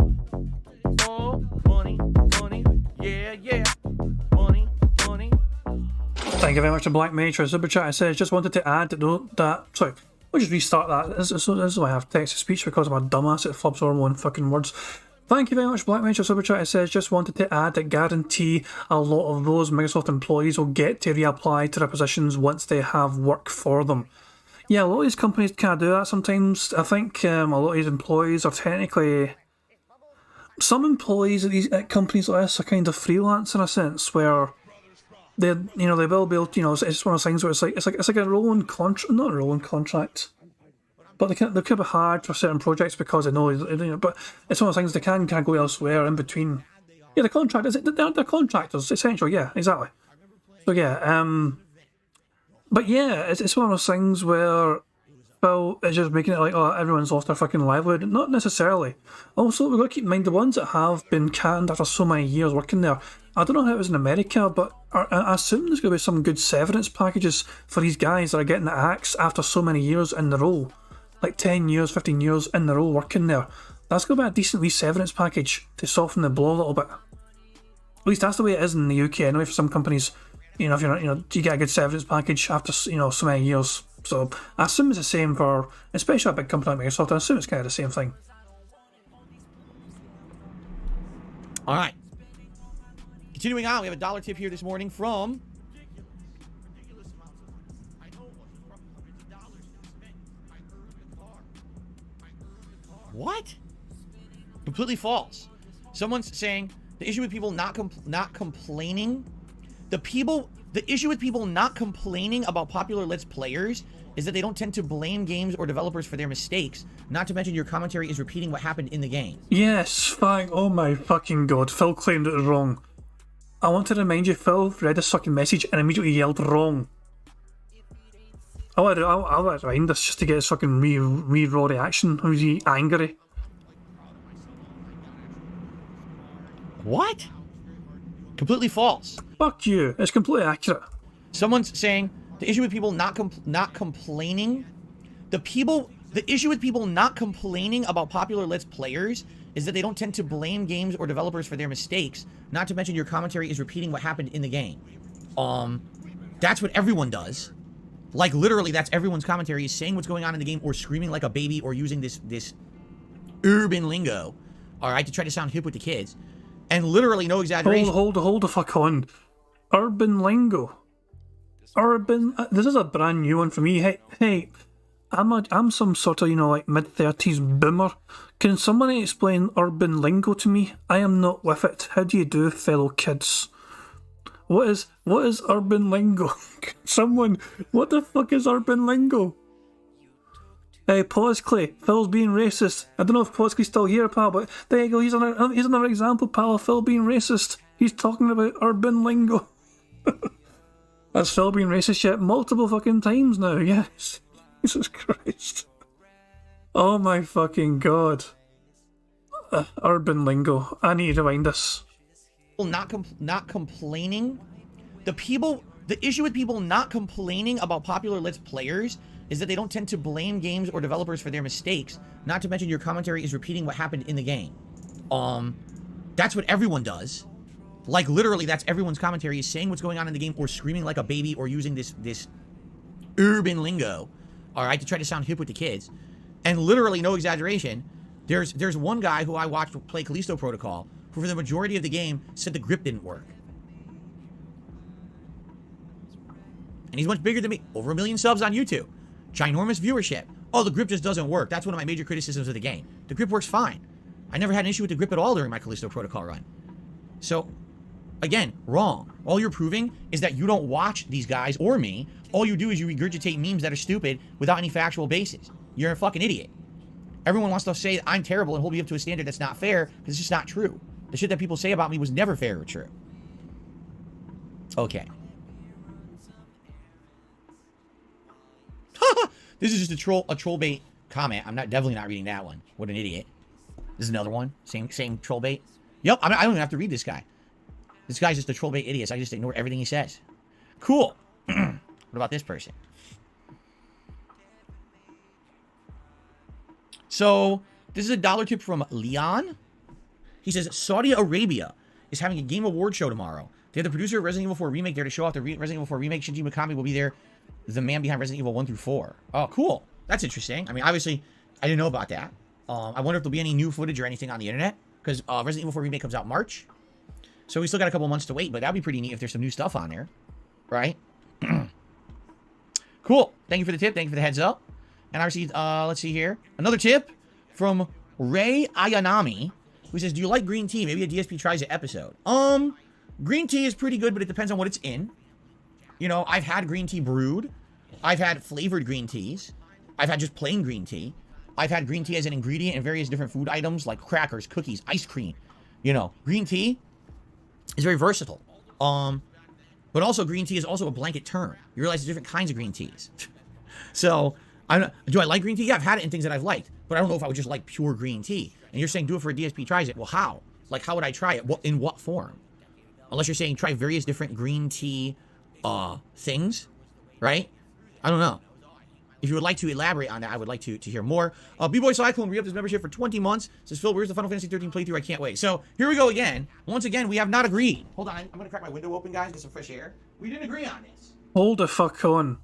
Oh, money, money. Yeah, yeah. Money, money. Thank you very much to Black Mage for super chat. It says, just wanted to add sorry, we'll just restart that. This is why I have text to speech, because I'm a dumbass. It flops over one fucking words. Thank you very much, Black Mage for super chat. It says, just wanted to add that guarantee a lot of those Microsoft employees will get to reapply to their positions once they have work for them. Yeah, a lot of these companies can't do that sometimes. I think a lot of these employees are technically... Some employees at companies like this are kind of freelance in a sense, where they will be able to, it's one of those things where it's like a rolling contract, not a rolling contract. but they could be hard for certain projects because they know, but it's one of those things they can go elsewhere in between. Yeah, the contract they're contractors, essentially. Yeah, exactly. So yeah, but yeah, it's one of those things where Phil is just making it like, oh, everyone's lost their fucking livelihood. Not necessarily. Also, we've got to keep in mind the ones that have been canned after so many years working there. I don't know how it was in America, but I assume there's going to be some good severance packages for these guys that are getting the axe after so many years in the role. Like 10 years, 15 years in the role working there. That's going to be a decent wee severance package to soften the blow a little bit. At least that's the way it is in the UK anyway for some companies. You know, if you're not, you get a good severance package after, so many years. So I assume it's the same for, especially a big company like Microsoft. I assume it's kind of the same thing. All right. Continuing on, we have a dollar tip here this morning from what? Completely false. Someone's saying the issue with people not complaining. The issue with people not complaining about popular Let's Players is that they don't tend to blame games or developers for their mistakes. Not to mention your commentary is repeating what happened in the game. Yes, fine. Oh my fucking god. Phil claimed it was wrong. I want to remind you, Phil read this fucking message and immediately yelled wrong. I'll let it rewind this just to get his fucking raw reaction. I was angry. What? Completely false. Fuck you. It's completely accurate. Someone's saying the issue with people not complaining. The issue with people not complaining about popular Let's Players is that they don't tend to blame games or developers for their mistakes. Not to mention your commentary is repeating what happened in the game. That's what everyone does. Like literally, that's everyone's commentary is saying what's going on in the game or screaming like a baby or using this urban lingo, all right, to try to sound hip with the kids. And literally, no exaggeration. Hold the fuck on. Urban lingo. This is a brand new one for me. Hey, I'm some sort of, like mid-30s boomer. Can somebody explain urban lingo to me? I am not with it. How do you do, fellow kids? What is urban lingo? Someone, what the fuck is urban lingo? Hey, Clay, Phil's being racist. I don't know if Clay's still here, pal, but there you go. Here's another example, pal, of Phil being racist. He's talking about urban lingo. That's Phil being racist yet multiple fucking times now, yes. Jesus Christ. Oh my fucking god. Urban lingo. I need to rewind this. Not complaining. The issue with people not complaining about popular Let's Players is that they don't tend to blame games or developers for their mistakes. Not to mention your commentary is repeating what happened in the game. That's what everyone does. Like literally, that's everyone's commentary is saying what's going on in the game or screaming like a baby or using this urban lingo, all right, to try to sound hip with the kids. And literally, no exaggeration, there's one guy who I watched play Callisto Protocol who for the majority of the game said the grip didn't work. And he's much bigger than me. Over 1 million subs on YouTube. Ginormous viewership. Oh, the grip just doesn't work. That's one of my major criticisms of the game. The grip works fine. I never had an issue with the grip at all during my Callisto Protocol run. So, again, wrong. All you're proving is that you don't watch these guys or me. All you do is you regurgitate memes that are stupid without any factual basis. You're a fucking idiot. Everyone wants to say I'm terrible and hold me up to a standard that's not fair because it's just not true. The shit that people say about me was never fair or true. Okay. This is just a troll bait comment. I'm definitely not reading that one. What an idiot. This is another one. Same troll bait. Yep, I don't even have to read this guy. This guy's just a troll bait idiot. So I just ignore everything he says. Cool. What about this person? So, this is a dollar tip from Leon. He says, Saudi Arabia is having a Game Award show tomorrow. They have the producer of Resident Evil 4 Remake there to show off the Resident Evil 4 Remake. Shinji Mikami will be there, the man behind Resident Evil 1 through 4. Oh, cool. That's interesting. I mean, obviously, I didn't know about that. I wonder if there'll be any new footage or anything on the internet. Because Resident Evil 4 Remake comes out March. So we still got a couple months to wait. But that'd be pretty neat if there's some new stuff on there. Right? Cool. Thank you for the tip. Thank you for the heads up. And I received, let's see here. Another tip from Ray Ayanami, who says, do you like green tea? Maybe a DSP tries an episode. Green tea is pretty good, but it depends on what it's in. You know, I've had green tea brewed. I've had flavored green teas. I've had just plain green tea. I've had green tea as an ingredient in various different food items like crackers, cookies, ice cream. You know, green tea is very versatile. But also green tea is also a blanket term. You realize there's different kinds of green teas. So, do I like green tea? Yeah, I've had it in things that I've liked, but I don't know if I would just like pure green tea. And you're saying do it for a DSP tries it. Well, how? Like, how would I try it? What, in what form? Unless you're saying try various different green tea things, right? I don't know. If you would like to elaborate on that, I would like to hear more. B-Boy Cyclone re-upped his membership for 20 months. Says, Phil, where's the Final Fantasy 13 playthrough? I can't wait. So, here we go again. Once again, we have not agreed. Hold on, I'm going to crack my window open, guys, get some fresh air. We didn't agree on this. Hold the fuck on.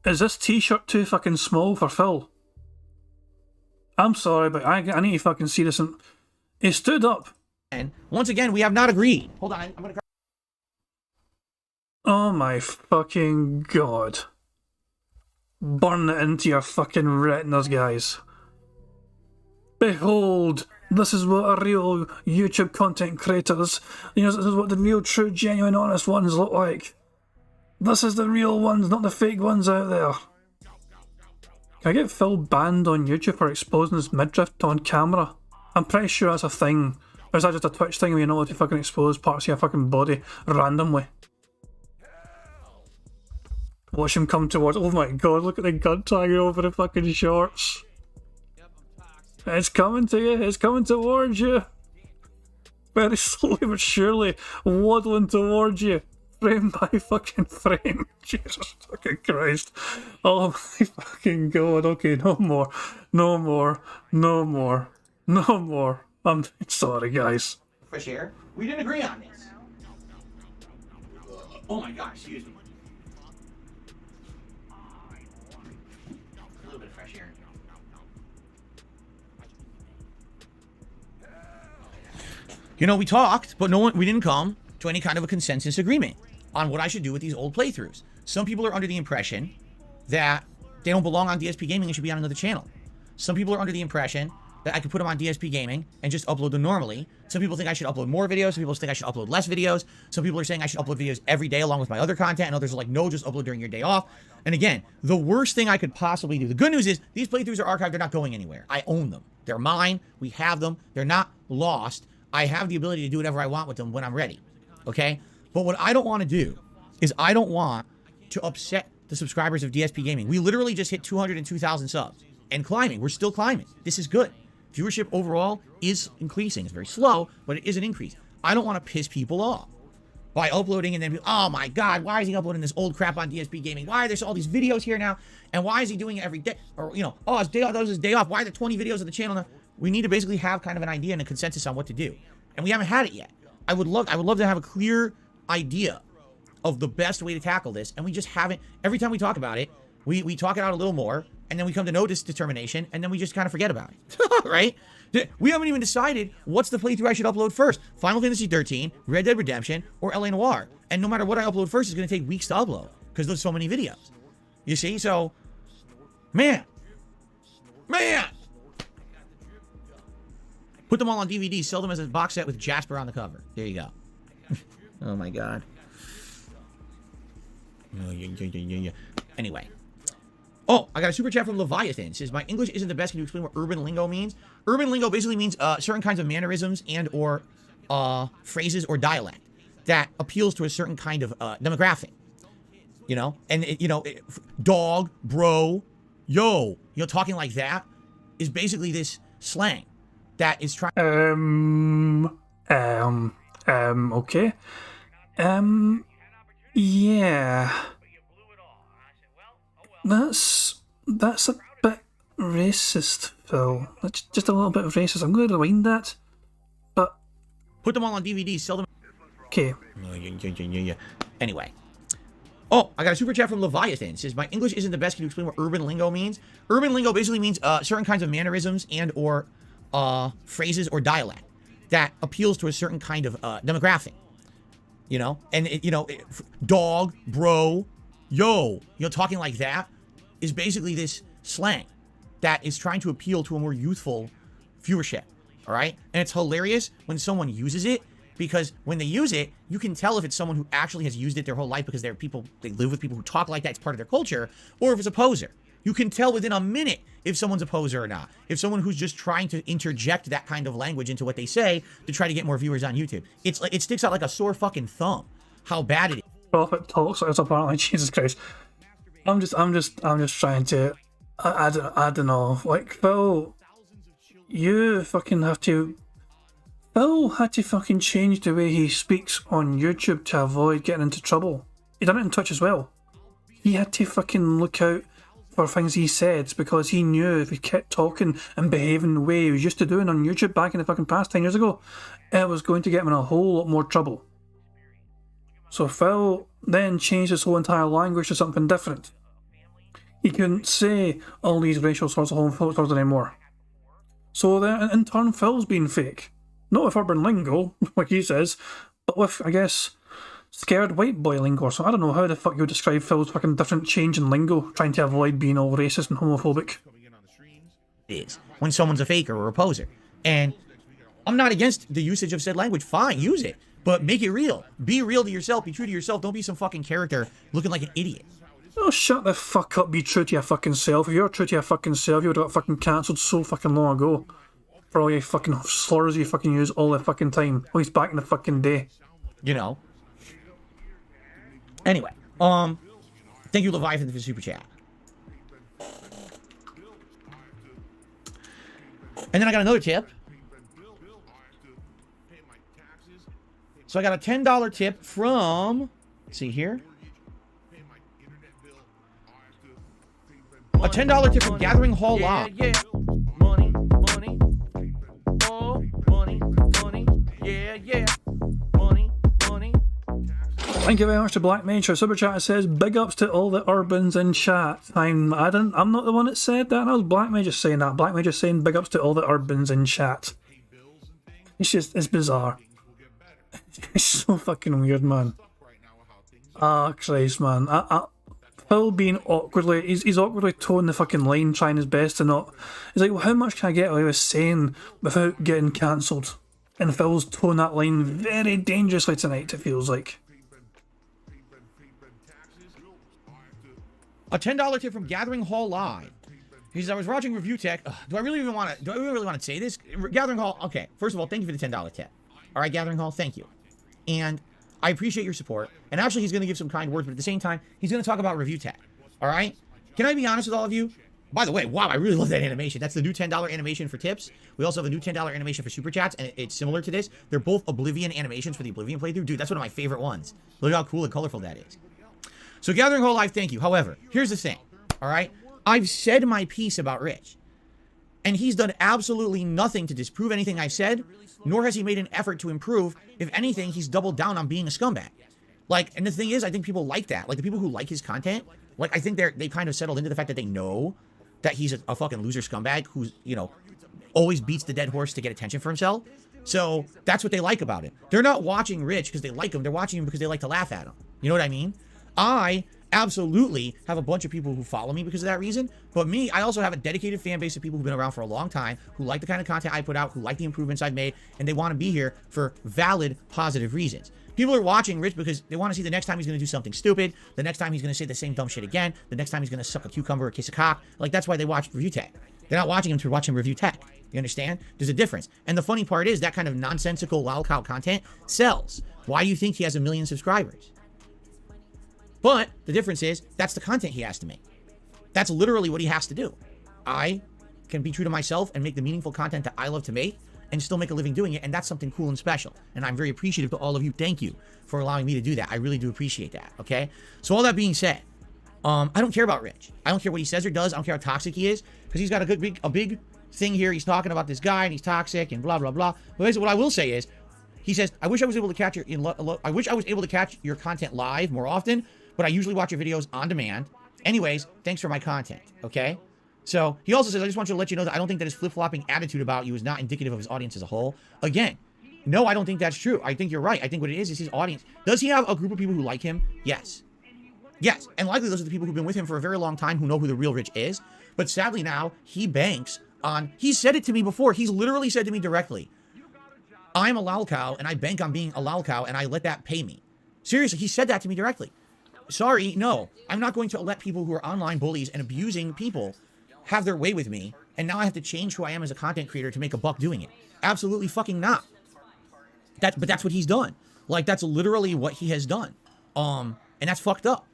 Is this t-shirt too fucking small for Phil? I'm sorry, but I need to fucking see this. And he stood up. And once again, we have not agreed. Hold on, I'm going to crack. Oh my fucking god. Burn it into your fucking retinas, guys. Behold, this is what a real YouTube content creators, this is what the real, true, genuine, honest ones look like. This is the real ones, not the fake ones out there. Can I get Phil banned on YouTube for exposing his midriff on camera? I'm pretty sure that's a thing. Or is that just a Twitch thing where you're not allowed to fucking expose parts of your fucking body randomly? Watch him come towards. Oh my god, look at the gun hanging over the fucking shorts. It's coming to you, it's coming towards you. Very slowly but surely waddling towards you. Frame by fucking frame. Jesus fucking Christ. Oh my fucking god. Okay, no more. No more. No more. No more. I'm sorry, guys. Fresh air. We didn't agree on this. Oh my god, excuse me. A little bit of fresh air. You know, we talked, but we didn't come to any kind of a consensus agreement on what I should do with these old playthroughs. Some people are under the impression that they don't belong on DSP Gaming and should be on another channel. Some people are under the impression that I could put them on DSP Gaming and just upload them normally. Some people think I should upload more videos. Some people think I should upload less videos. Some people are saying I should upload videos every day along with my other content. And others are like, no, just upload during your day off. And again, the worst thing I could possibly do. The good news is these playthroughs are archived. They're not going anywhere. I own them. They're mine. We have them. They're not lost. I have the ability to do whatever I want with them when I'm ready. Okay? But what I don't want to do is I don't want to upset the subscribers of DSP Gaming. We literally just hit 202,000 subs and climbing. We're still climbing. This is good. Viewership overall is increasing. It's very slow, but it is an increase. I don't want to piss people off by uploading and then be, oh my god, why is he uploading this old crap on DSP Gaming? Why are there all these videos here now? And why is he doing it every day? Or, oh, his day off, that was his day off. Why are there 20 videos on the channel now? We need to basically have kind of an idea and a consensus on what to do. And we haven't had it yet. I would love to have a clear idea of the best way to tackle this, and we just haven't. Every time we talk about it, we talk it out a little more, and then we come to no determination, and then we just kind of forget about it. Right? We haven't even decided what's the playthrough I should upload first. Final Fantasy 13, Red Dead Redemption, or LA Noire. And no matter what I upload first, it's going to take weeks to upload, because there's so many videos. You see? So, man. Put them all on DVD, sell them as a box set with Jasper on the cover. There you go. Oh my god. Anyway. Oh, I got a super chat from Leviathan. It says, my English isn't the best. Can you explain what urban lingo means? Urban lingo basically means certain kinds of mannerisms and or phrases or dialect that appeals to a certain kind of demographic. And dog, bro, yo, talking like that is basically this slang that is trying. Okay. Yeah. That's a bit racist, Phil. That's just a little bit racist. I'm going to rewind that. But put them all on DVD, sell them. Okay. Anyway. Oh, I got a super chat from Leviathan. It says, my English isn't the best. Can you explain what urban lingo means? Urban lingo basically means certain kinds of mannerisms and or phrases or dialect that appeals to a certain kind of demographic. And dog, bro, yo, talking like that is basically this slang that is trying to appeal to a more youthful viewership. All right. And it's hilarious when someone uses it, because when they use it, you can tell if it's someone who actually has used it their whole life because they live with people who talk like that. It's part of their culture, or if it's a poser. You can tell within a minute if someone's a poser or not. If someone who's just trying to interject that kind of language into what they say to try to get more viewers on YouTube. It's like, it sticks out like a sore fucking thumb how bad it is. Prophet talks like apparently. Jesus Christ. I'm just trying to. I don't know. Like, Phil, you fucking have to. Phil had to fucking change the way he speaks on YouTube to avoid getting into trouble. He done it in Twitch as well. He had to fucking look out for things he said because he knew if he kept talking and behaving the way he was used to doing on YouTube back in the fucking past 10 years ago, it was going to get him in a whole lot more trouble. So Phil then changed his whole entire language to something different. He couldn't say all these racial slurs or homophobic slurs anymore. So then, in turn, Phil's being fake. Not with urban lingo, like he says, but with, I guess, scared white boy lingo or so. I don't know how the fuck you would describe Phil's fucking different change in lingo, trying to avoid being all racist and homophobic. Is when someone's a faker or a poser. And I'm not against the usage of said language. Fine, use it. But make it real. Be real to yourself. Be true to yourself. Don't be some fucking character looking like an idiot. Oh, shut the fuck up. Be true to your fucking self. If you're true to your fucking self, you would have got fucking cancelled so fucking long ago. For all your fucking slurs you fucking use all the fucking time. At least back in the fucking day. You know. Anyway, thank you, Leviathan, for the super chat. And then I got another tip. So I got a $10 tip from, let's see here. A $10 tip from Gathering Hall Law. Yeah, money, money, oh, money, money, yeah, money, money. Thank you very much to Black Mage for super chat. It says big ups to all the urbans in chat. I'm not the one that said that. That was Black Mage just saying that. Black Mage just saying big ups to all the urbans in chat. It's bizarre. It's so fucking weird, man. Ah, Christ, man. Phil being awkwardly, he's awkwardly toeing the fucking line, trying his best to not. He's like, well, how much can I get away with saying without getting cancelled? And Phil's toeing that line very dangerously tonight, it feels like. A $10 tip from Gathering Hall Live. He says, I was watching Review Tech. Do I really want to say this? Gathering Hall, okay. First of all, thank you for the $10 tip. All right, Gathering Hall, thank you. And I appreciate your support. And actually, he's going to give some kind words, but at the same time, he's going to talk about Review Tech. All right? Can I be honest with all of you? By the way, wow, I really love that animation. That's the new $10 animation for tips. We also have a new $10 animation for Super Chats, and it's similar to this. They're both Oblivion animations for the Oblivion playthrough. Dude, that's one of my favorite ones. Look how cool and colorful that is. So Gathering Hall Live, thank you. However, here's the thing. All right? I've said my piece about Rich. And he's done absolutely nothing to disprove anything I've said, nor has he made an effort to improve. If anything, he's doubled down on being a scumbag. Like, and the thing is, I think people like that. Like, the people who like his content, like, I think they kind of settled into the fact that they know that he's a fucking loser scumbag who's, you know, always beats the dead horse to get attention for himself. So that's what they like about him. They're not watching Rich because they like him. They're watching him because they like to laugh at him. You know what I mean? I absolutely have a bunch of people who follow me because of that reason. But me, I also have a dedicated fan base of people who've been around for a long time, who like the kind of content I put out, who like the improvements I've made, and they want to be here for valid, positive reasons. People are watching Rich because they want to see the next time he's going to do something stupid, the next time he's going to say the same dumb shit again, the next time he's going to suck a cucumber or kiss a cock. Like, that's why they watch Review Tech. They're not watching him to watch him review tech. You understand? There's a difference. And the funny part is that kind of nonsensical lolcow content sells. Why do you think he has 1 million subscribers? But the difference is that's the content he has to make. That's literally what he has to do. I can be true to myself and make the meaningful content that I love to make and still make a living doing it. And that's something cool and special. And I'm very appreciative to all of you. Thank you for allowing me to do that. I really do appreciate that. Okay. So all that being said, I don't care about Rich. I don't care what he says or does. I don't care how toxic he is because he's got a big thing here. He's talking about this guy and he's toxic and blah, blah, blah. But basically what I will say is he says, I wish I was able to catch your content live more often, but I usually watch your videos on demand. Anyways, thanks for my content. Okay. So he also says, I just want you to let you know that I don't think that his flip-flopping attitude about you is not indicative of his audience as a whole. Again, no, I don't think that's true. I think you're right. I think what it is his audience. Does he have a group of people who like him? Yes. Yes. And likely those are the people who've been with him for a very long time who know who the real Rich is. But sadly now, he banks on, he said it to me before. He's literally said to me directly, I'm a lolcow and I bank on being a lolcow and I let that pay me. Seriously, he said that to me directly. sorry, no. I'm not going to let people who are online bullies and abusing people have their way with me, and now I have to change who I am as a content creator to make a buck doing it. Absolutely fucking not. But that's what he's done. Like, that's literally what he has done. And that's fucked up.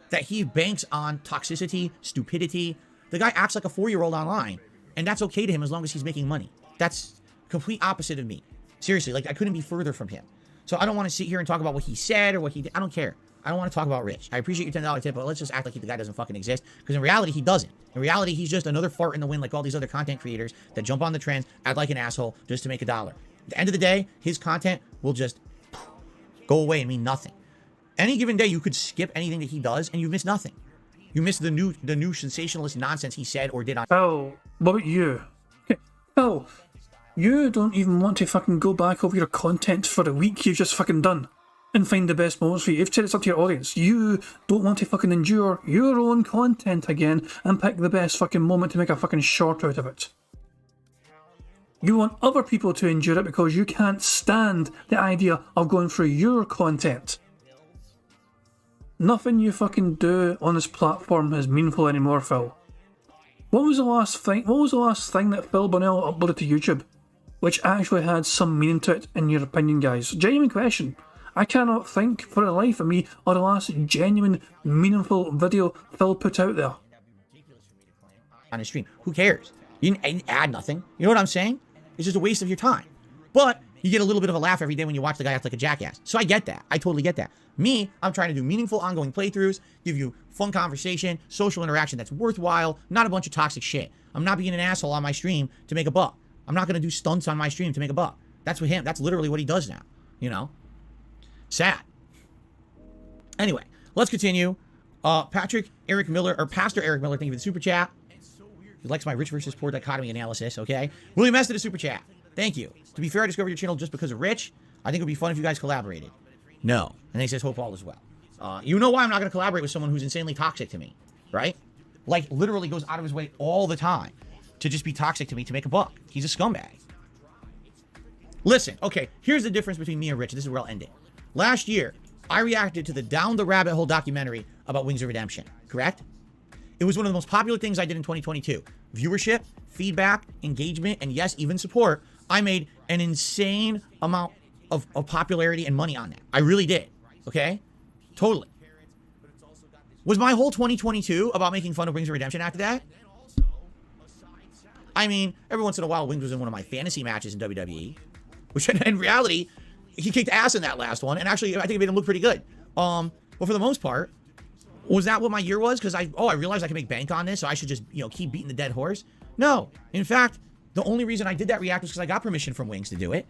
That he banks on toxicity, stupidity. The guy acts like a 4-year-old online, and that's okay to him as long as he's making money. That's complete opposite of me. Seriously, like, I couldn't be further from him. So I don't want to sit here and talk about what he said or what he did. I don't care. I don't want to talk about Rich. I appreciate your $10 tip, but let's just act like the guy doesn't fucking exist. Because in reality, he doesn't. In reality, he's just another fart in the wind like all these other content creators that jump on the trends, act like an asshole just to make $1. At the end of the day, his content will just go away and mean nothing. Any given day, you could skip anything that he does, and you miss nothing. You miss the new sensationalist nonsense he said or did on. Phil, what about you? Okay, Phil, you don't even want to fucking go back over your content for a week you've just fucking done and find the best moments for you. You've said it's up to your audience. You don't want to fucking endure your own content again and pick the best fucking moment to make a fucking short out of it. You want other people to endure it because you can't stand the idea of going through your content. Nothing you fucking do on this platform is meaningful anymore, Phil. What was the last thing that Phil Bonnell uploaded to YouTube which actually had some meaning to it, in your opinion, guys? Genuine question. I cannot think for the life of me of the last genuine, meaningful video Phil put out there. On his stream. Who cares? You didn't add nothing. You know what I'm saying? It's just a waste of your time. But you get a little bit of a laugh every day when you watch the guy act like a jackass. So I get that. I totally get that. Me, I'm trying to do meaningful, ongoing playthroughs, give you fun conversation, social interaction that's worthwhile, not a bunch of toxic shit. I'm not being an asshole on my stream to make a buck. I'm not going to do stunts on my stream to make a buck. That's with him. That's literally what he does now. You know? Sad. Anyway, let's continue. Pastor Eric Miller, thank you for the super chat. He likes my rich versus poor dichotomy analysis, okay? William S. did a super chat. Thank you. To be fair, I discovered your channel just because of Rich. I think it would be fun if you guys collaborated. No. And then he says, hope all is well. You know why I'm not going to collaborate with someone who's insanely toxic to me, right? Like, literally goes out of his way all the time to just be toxic to me to make a buck. He's a scumbag. Listen, okay, here's the difference between me and Rich. This is where I'll end it. Last year, I reacted to the Down the Rabbit Hole documentary about Wings of Redemption, correct? It was one of the most popular things I did in 2022. Viewership, feedback, engagement, and yes, even support. I made an insane amount of popularity and money on that. I really did, okay? Totally. Was my whole 2022 about making fun of Wings of Redemption after that? I mean, every once in a while, Wings was in one of my fantasy matches in WWE, which in reality, he kicked ass in that last one, and actually, I think it made him look pretty good. But for the most part, was that what my year was? Because I realized I could make bank on this, so I should just, keep beating the dead horse? No. In fact, the only reason I did that react was because I got permission from Wings to do it.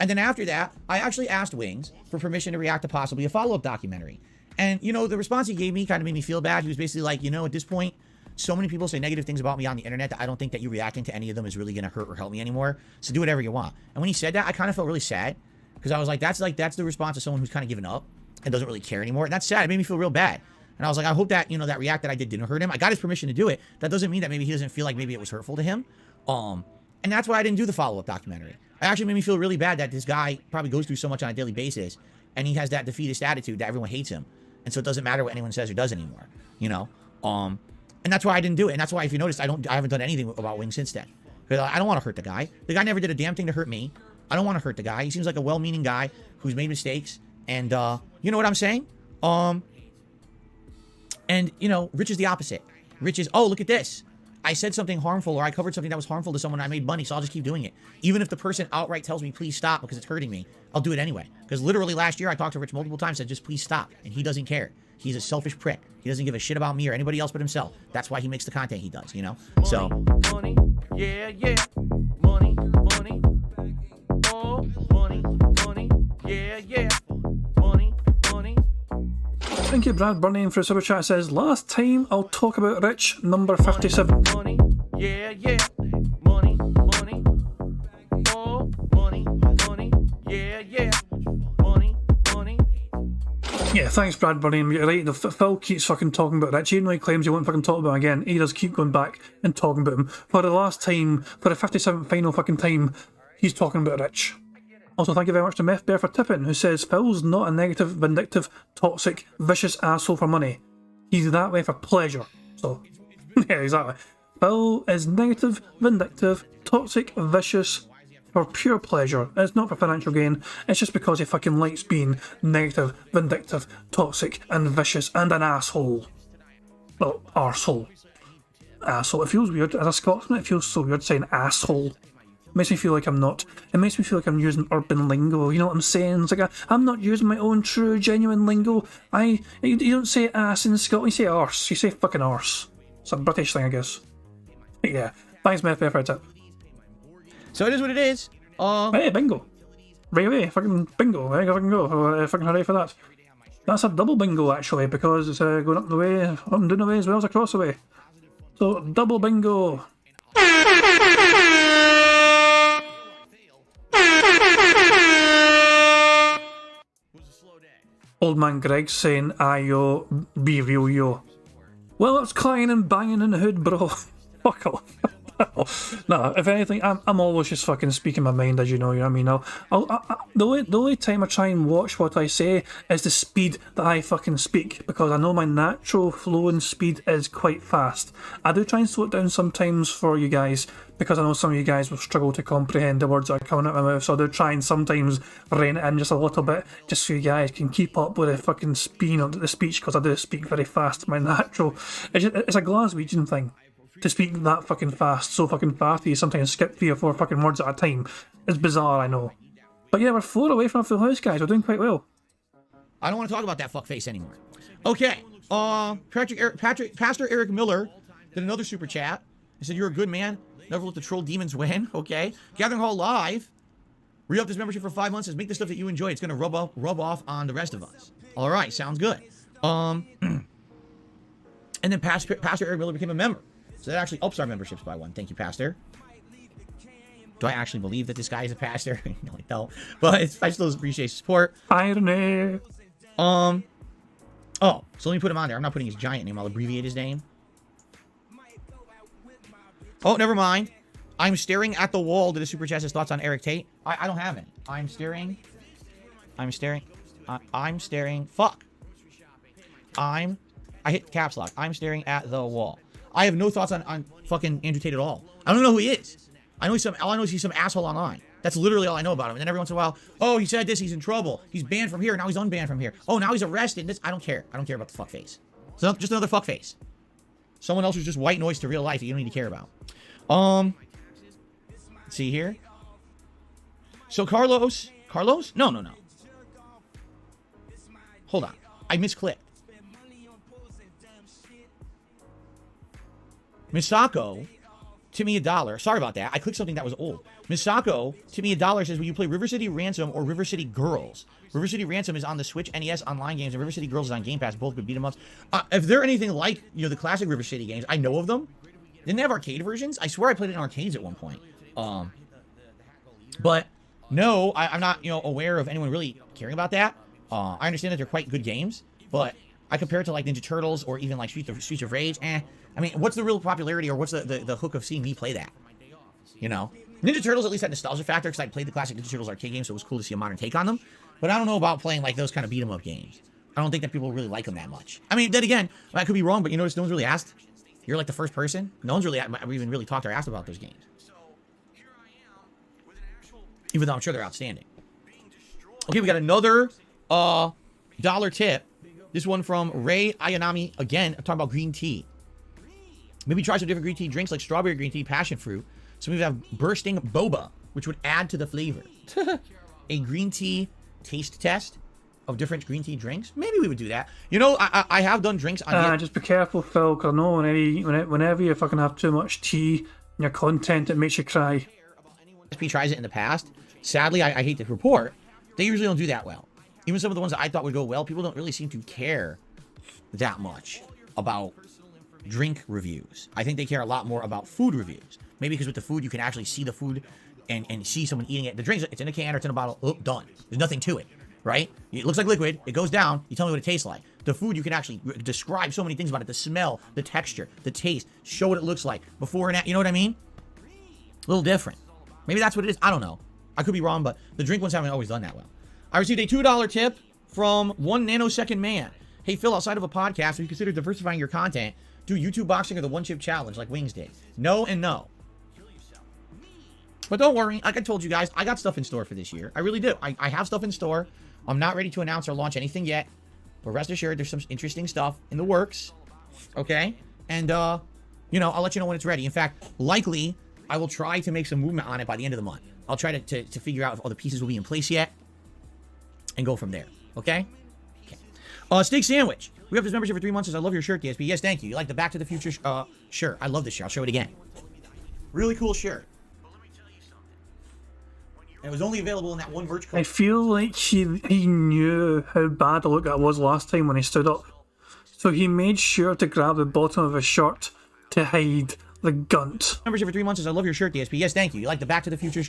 And then after that, I actually asked Wings for permission to react to possibly a follow-up documentary. And, the response he gave me kind of made me feel bad. He was basically like, at this point, so many people say negative things about me on the internet that I don't think that you reacting to any of them is really going to hurt or help me anymore. So do whatever you want. And when he said that, I kind of felt really sad. Because I was like, that's the response of someone who's kind of given up and doesn't really care anymore. And that's sad. It made me feel real bad. And I was like, I hope that, that react that I did didn't hurt him. I got his permission to do it. That doesn't mean that maybe he doesn't feel like maybe it was hurtful to him. And that's why I didn't do the follow-up documentary. It actually made me feel really bad that this guy probably goes through so much on a daily basis. And he has that defeatist attitude that everyone hates him. And so it doesn't matter what anyone says or does anymore. And that's why I didn't do it. And that's why, if you notice, I haven't done anything about Wings since then. Because I don't want to hurt the guy. The guy never did a damn thing to hurt me. I don't want to hurt the guy. He seems like a well-meaning guy who's made mistakes. And, you know what I'm saying? Rich is the opposite. Rich is, oh, look at this. I said something harmful, or I covered something that was harmful to someone, and I made money, so I'll just keep doing it. Even if the person outright tells me, please stop, because it's hurting me, I'll do it anyway. Because literally last year, I talked to Rich multiple times, said, just please stop. And he doesn't care. He's a selfish prick. He doesn't give a shit about me or anybody else but himself. That's why he makes the content he does, So. Money, yeah, yeah. Money, money. Oh, money, money. Yeah, yeah. Money, money. Thank you, Brad Burney, for a super chat. It says, last time I'll talk about Rich, number 57. Money, yeah, yeah. Money, money. Oh, money, money. Yeah, yeah. Money, money. Yeah, thanks, Brad Burney. You're right, Phil keeps fucking talking about Rich. Even though he claims he won't fucking talk about him again, he does keep going back and talking about him. For the last time, for the 57th final fucking time, he's talking about Rich. Also, thank you very much to Meth Bear for tipping, who says Phil's not a negative, vindictive, toxic, vicious asshole for money. He's that way for pleasure. So, yeah, exactly. Phil is negative, vindictive, toxic, vicious for pure pleasure. It's not for financial gain. It's just because he fucking likes being negative, vindictive, toxic, and vicious, and an asshole. Well, arsehole. Asshole. It feels weird. As a Scotsman, it feels so weird saying asshole. It makes me feel like I'm not. It makes me feel like I'm using urban lingo. You know what I'm saying? It's like I'm not using my own true, genuine lingo. You don't say ass in Scotland. You say arse. You say fucking arse. It's a British thing, I guess. But yeah. Thanks, Meth Bear, for a tip. So it is what it is. Hey, bingo. Right away. Fucking bingo. There you fucking go. Fucking hooray for that. That's a double bingo, actually, because it's going up the way, up and down the way, as well as across the way. So, double bingo. Old man Greg saying, aye yo, be real yo. Well, it's clanging and banging in the hood, bro. Fuck off. Nah, if anything, I'm always just fucking speaking my mind, as you know what I mean? The only time I try and watch what I say is the speed that I fucking speak, because I know my natural flow and speed is quite fast. I do try and slow it down sometimes for you guys, because I know some of you guys will struggle to comprehend the words that are coming out of my mouth, so I do try and sometimes rein it in just a little bit, just so you guys can keep up with the fucking speed of the speech, because I do speak very fast. My natural... It's a Glaswegian thing. To speak that fucking fast, so fucking fast, you sometimes skip 3 or 4 fucking words at a time. It's bizarre, I know. But yeah, we're 4 away from a full house, guys. We're doing quite well. I don't want to talk about that fuckface anymore. Okay. Pastor Eric Miller did another super chat. He said, "You're a good man. Never let the troll demons win." Okay. Gathering Hall Live. Re-up this membership for 5 months. Says, make the stuff that you enjoy. It's going to rub off on the rest of us. All right. Sounds good. And then Pastor Eric Miller became a member. So that actually ups our memberships by 1. Thank you, Pastor. Do I actually believe that this guy is a pastor? No, I don't. But I still appreciate support. Irony. Oh, so let me put him on there. I'm not putting his giant name. I'll abbreviate his name. Oh, never mind. I'm staring at the wall. Did the super chat his thoughts on Eric Tate? I don't have any. I'm staring. Fuck. I hit caps lock. I'm staring at the wall. I have no thoughts on fucking Andrew Tate at all. I don't know who he is. All I know is he's some asshole online. That's literally all I know about him. And then every once in a while, oh, he said this, he's in trouble. He's banned from here, now he's unbanned from here. Oh, now he's arrested. I don't care. I don't care about the fuckface. So just another fuckface. Someone else who's just white noise to real life that you don't need to care about. Let's see here. So Carlos? No. Hold on. I misclicked. Misako, Timmy $1. Sorry about that. I clicked something that was old. Misako, Timmy $1 says, will you play River City Ransom or River City Girls? River City Ransom is on the Switch, NES online games, and River City Girls is on Game Pass. Both good beat 'em ups. If they're anything like, the classic River City games, I know of them. Didn't they have arcade versions? I swear I played it in arcades at one point. But no, I'm not, aware of anyone really caring about that. I understand that they're quite good games, but I compare it to like Ninja Turtles or even like Streets of Rage. I mean, what's the real popularity or what's the hook of seeing me play that? Ninja Turtles at least had nostalgia factor because I played the classic Ninja Turtles arcade game, so it was cool to see a modern take on them. But I don't know about playing like those kind of beat 'em up games. I don't think that people really like them that much. I mean, then again, I could be wrong, but you notice no one's really asked. You're like the first person. No one's really even really talked or asked about those games. Even though I'm sure they're outstanding. Okay, we got another dollar tip. This one from Ray Ayanami. Again, I'm talking about green tea. Maybe try some different green tea drinks like strawberry green tea, passion fruit. So maybe have bursting boba, which would add to the flavor. A green tea taste test of different green tea drinks. Maybe we would do that. I have done drinks on just be careful, Phil, because I know whenever you fucking have too much tea in your content, it makes you cry. DSP tries it in the past. Sadly, I hate to report, they usually don't do that well. Even some of the ones that I thought would go well, people don't really seem to care that much about drink reviews. I think they care a lot more about food reviews. Maybe because with the food, you can actually see the food and see someone eating it. The drinks, it's in a can or it's in a bottle. Oh, done. There's nothing to it, right? It looks like liquid. It goes down. You tell me what it tastes like. The food, you can actually describe so many things about it. The smell, the texture, the taste. Show what it looks like before and after. You know what I mean? A little different. Maybe that's what it is. I don't know. I could be wrong, but the drink ones haven't always done that well. I received a $2 tip from 1 nanosecond man. Hey, Phil, outside of a podcast, would you consider diversifying your content? Do YouTube boxing or the one chip challenge like Wings did? No and no. But don't worry, like I told you guys, I got stuff in store for this year. I really do. I have stuff in store. I'm not ready to announce or launch anything yet. But rest assured, there's some interesting stuff in the works. Okay? And, you know, I'll let you know when it's ready. In fact, likely, I will try to make some movement on it by the end of the month. I'll try to figure out if all the pieces will be in place yet. And go from there. Okay? Okay. Steak sandwich. We have this membership for 3 months. Says, I love your shirt, DSP. Yes, thank you. You like the Back to the Future shirt. I love this shirt. I'll show it again. Really cool shirt. And it was only available in that one merch collection. I feel like he knew how bad a look that was last time when he stood up. So he made sure to grab the bottom of his shirt to hide the gunt. Membership for 3 months. Says, I love your shirt, DSP. Yes, thank you. You like the Back to the Future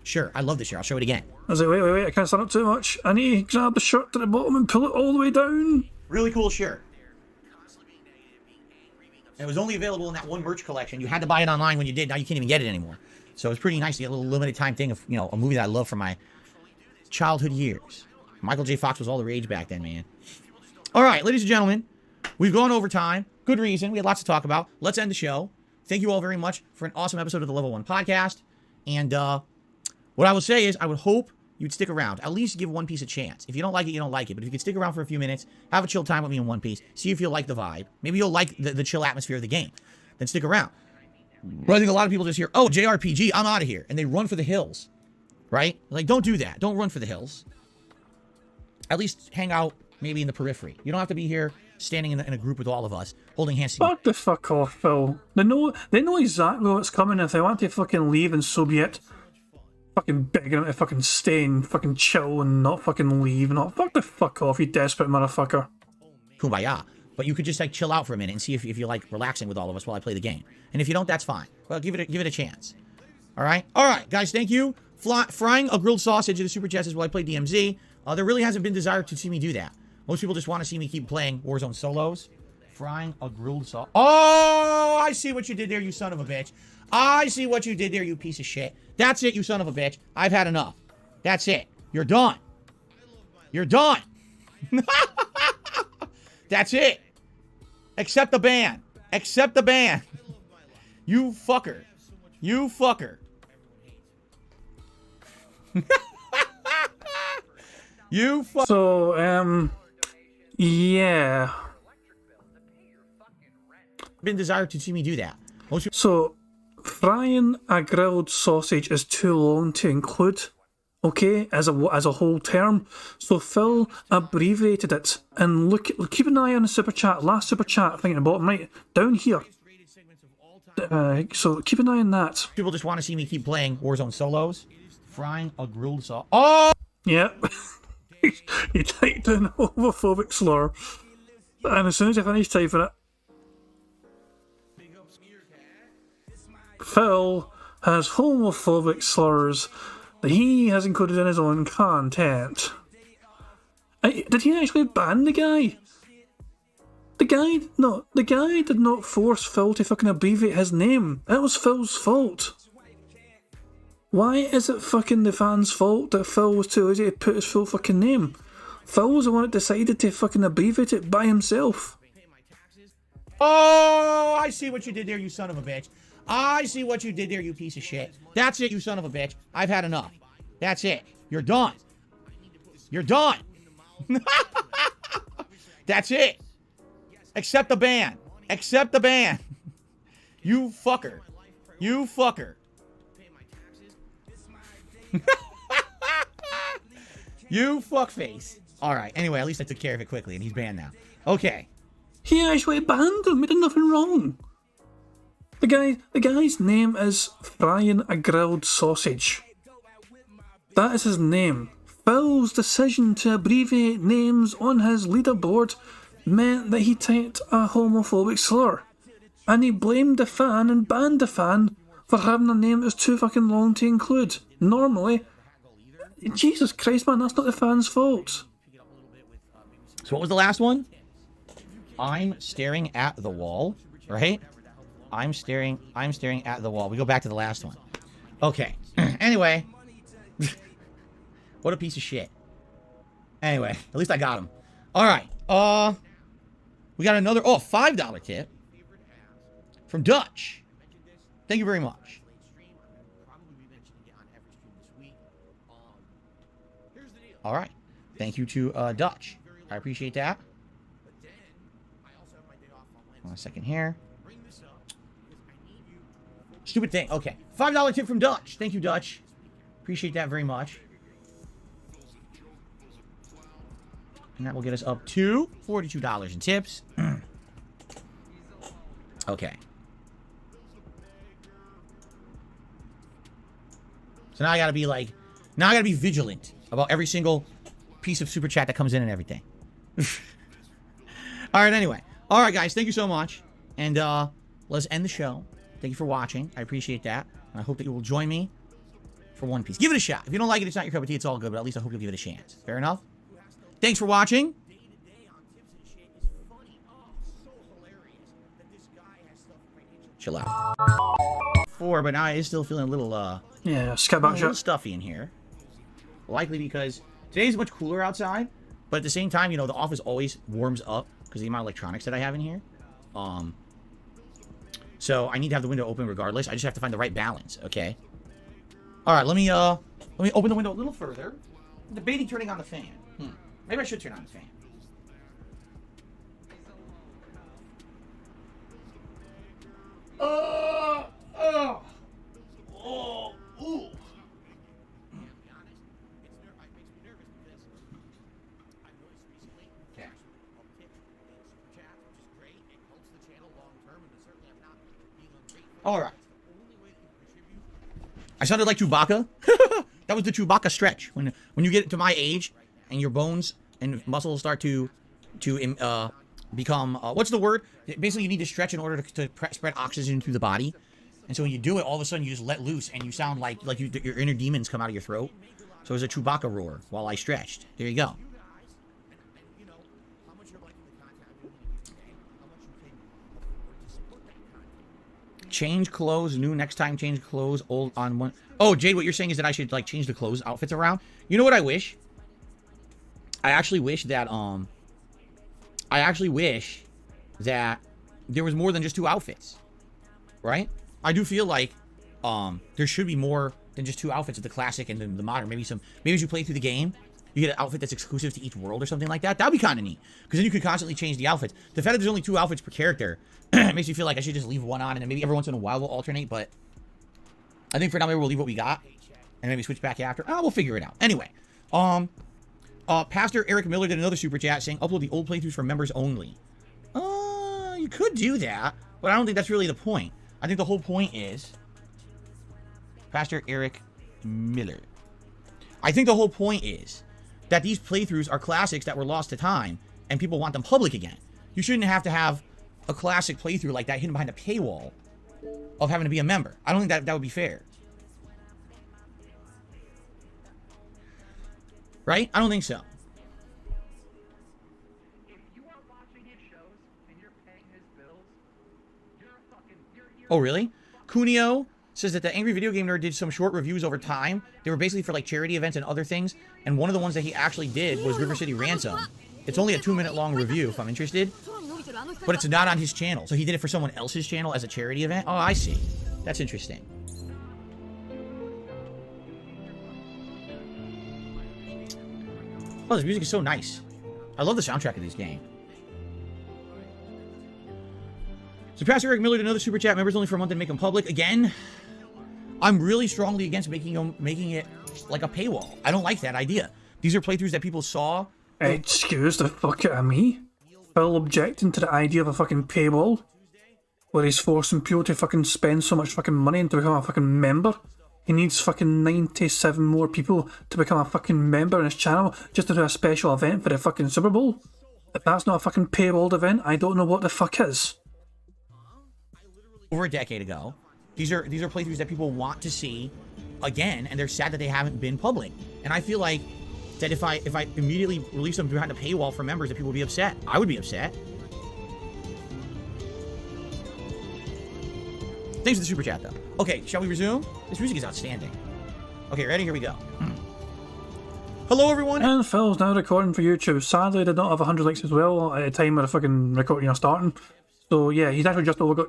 shirt. I love this shirt. I'll show it again. I was like, wait, I can't stand up too much. I need to grab the shirt to the bottom and pull it all the way down. Really cool shirt. And it was only available in that one merch collection. You had to buy it online when you did. Now you can't even get it anymore. So it's pretty nice to get a little limited time thing of, you know, a movie that I love from my childhood years. Michael J. Fox was all the rage back then, man. All right, ladies and gentlemen, we've gone over time. Good reason. We had lots to talk about. Let's end the show. Thank you all very much for an awesome episode of the Level 1 podcast. And what I will say is I would hope you'd stick around. At least give One Piece a chance. If you don't like it, you don't like it. But if you could stick around for a few minutes, have a chill time with me in One Piece, see if you'll like the vibe. Maybe you'll like the chill atmosphere of the game. Then stick around. But I think a lot of people just hear, oh, JRPG, I'm out of here. And they run for the hills. Right? Like, don't do that. Don't run for the hills. At least hang out maybe in the periphery. You don't have to be here standing in a group with all of us, holding hands together. Fuck the fuck off, Phil. They know exactly what's coming. If they want to fucking leave, and so be it. Fucking begging them to fucking stay and fucking chill and not fucking leave. Not fuck the fuck off, you desperate motherfucker. Kumbaya. But you could just like chill out for a minute and see if you like relaxing with all of us while I play the game. And if you don't, that's fine. Well, give it a chance. All right, guys. Thank you. Frying a grilled sausage in the super chest is while I play DMZ. There really hasn't been desire to see me do that. Most people just want to see me keep playing Warzone solos. Frying a grilled sausage. Oh, I see what you did there, you son of a bitch. I see what you did there, you piece of shit. That's it, you son of a bitch. I've had enough. That's it. You're done. You're done. That's it. Accept the ban. Accept the ban. You fucker. You fucker. You fucker. So, yeah. Been desired to see me do that. So, frying a grilled sausage is too long to include, okay, as a whole term. So Phil abbreviated it, and keep an eye on the super chat. Last super chat, I think at the bottom right, down here. So keep an eye on that. People just want to see me keep playing Warzone solos. Frying a grilled sausage. Oh! Yep. He typed in homophobic slur, and as soon as I finished typing it, Phil has homophobic slurs that he has included in his own content. Did he actually ban the guy? The guy did not force Phil to fucking abbreviate his name. That was Phil's fault. Why is it fucking the fans' fault that Phil was too lazy to put his full fucking name? Phil was the one that decided to fucking abbreviate it by himself. Oh, I see what you did there, you son of a bitch. I see what you did there, you piece of shit. That's it, you son of a bitch. I've had enough. That's it. You're done. You're done. That's it. Accept the ban. Accept the ban. You fucker. You fucker. You fuckface. Alright, anyway, at least I took care of it quickly, and he's banned now. Okay. He actually banned him. He did nothing wrong. The guy's name is Frying a Grilled Sausage. That is his name. Phil's decision to abbreviate names on his leaderboard meant that he typed a homophobic slur. And he blamed the fan and banned the fan for having a name that's too fucking long to include. Normally, Jesus Christ, man, that's not the fan's fault. So what was the last one? I'm staring at the wall, right? I'm staring at the wall. We go back to the last one. Okay. Anyway, What a piece of shit. Anyway, at least I got him. All right. We got another, $5 tip from Dutch. Thank you very much. All right. Thank you to Dutch. I appreciate that. 1 second here. Stupid thing. Okay. $5 tip from Dutch. Thank you, Dutch. Appreciate that very much. And that will get us up to $42 in tips. Okay. So now I gotta be vigilant about every single piece of super chat that comes in and everything. All right, anyway. All right, guys, thank you so much. And let's end the show. Thank you for watching. I appreciate that. And I hope that you will join me for One Piece. Give it a shot. If you don't like it, it's not your cup of tea. It's all good, but at least I hope you'll give it a chance. Fair enough? Thanks for watching. Chill out. 4, but now it's still feeling a little, Yeah, skip that little shit. stuffy in here. Likely because today's much cooler outside, but at the same time, you know, the office always warms up because of the amount of electronics that I have in here. So I need to have the window open regardless. I just have to find the right balance, okay? All right, let me open the window a little further. I'm debating turning on the fan. Maybe I should turn on the fan. Ooh. Okay. All right. I sounded like Chewbacca. That was the Chewbacca stretch. When you get to my age and your bones and muscles start to become what's the word? Basically, you need to stretch in order to spread oxygen through the body. And so when you do it, all of a sudden you just let loose and you sound like your inner demons come out of your throat. So it was a Chewbacca roar while I stretched. There you go. Change clothes, new next time, change clothes, old on one. Oh, Jade, what you're saying is that I should like change the clothes outfits around. You know what I wish? I actually wish that there was more than just 2 outfits. Right? I do feel like there should be more than just 2 outfits of the classic and the modern. Maybe as you play through the game, you get an outfit that's exclusive to each world or something like that. That'd be kind of neat. Because then you could constantly change the outfits. The fact that there's only 2 outfits per character makes me feel like I should just leave one on and then maybe every once in a while we'll alternate, but I think for now maybe we'll leave what we got and maybe switch back after. We'll figure it out. Anyway, Pastor Eric Miller did another super chat saying upload the old playthroughs for members only. You could do that, but I don't think that's really the point. I think the whole point is Pastor Eric Miller. I think the whole point is that these playthroughs are classics that were lost to time and people want them public again. You shouldn't have to have a classic playthrough like that hidden behind a paywall of having to be a member. I don't think that would be fair. Right? I don't think so. Oh, really? Kunio says that the Angry Video Game Nerd did some short reviews over time. They were basically for like charity events and other things. And one of the ones that he actually did was River City Ransom. It's only a 2-minute long review if I'm interested. But it's not on his channel. So he did it for someone else's channel as a charity event. Oh, I see. That's interesting. Oh, this music is so nice. I love the soundtrack of this game. So Pastor Eric Miller did another super chat. Members only for a month and make them public. Again, I'm really strongly against making it like a paywall. I don't like that idea. These are playthroughs that people saw. Excuse the fuck out of me. Phil objecting to the idea of a fucking paywall where he's forcing people to fucking spend so much fucking money and to become a fucking member. He needs fucking 97 more people to become a fucking member in his channel just to do a special event for the fucking Super Bowl. If that's not a fucking paywalled event, I don't know what the fuck is. Over a decade ago. These are playthroughs that people want to see again, and they're sad that they haven't been public. And I feel like that if I immediately release them behind a paywall for members, that people would be upset. I would be upset. Thanks for the super chat, though. Okay, shall we resume? This music is outstanding. Okay, ready? Here we go. Hello, everyone. And Phil's now recording for YouTube. Sadly, I did not have 100 likes as well at the time of the fucking recording are starting. So yeah, he's actually just over.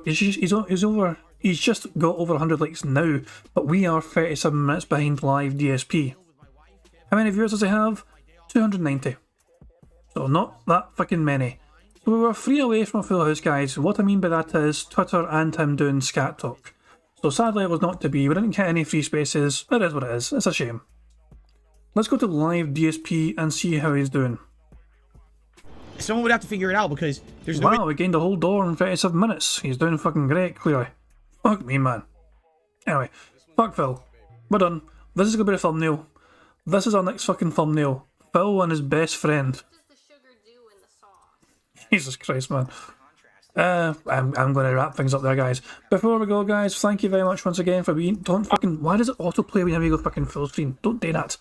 He's just got over 100 likes now. But we are 37 minutes behind live DSP. How many viewers does he have? 290. So not that fucking many. So we were 3 away from a full house, guys. What I mean by that is Twitter and him doing scat talk. So sadly, it was not to be. We didn't get any free spaces. It is what it is. It's a shame. Let's go to live DSP and see how he's doing. Someone would have to figure it out because there's no. Wow, we gained a whole door in 37 minutes. He's doing fucking great, clearly. Fuck me, man. Anyway, fuck Phil. We're done. This is gonna be the thumbnail. This is our next fucking thumbnail. Phil and his best friend. What does the sugar do in the sauce? Jesus Christ, man. I'm going to wrap things up there, guys. Before we go, guys, thank you very much once again for being. Don't fucking. Why does it autoplay whenever you go fucking full screen? Don't do that.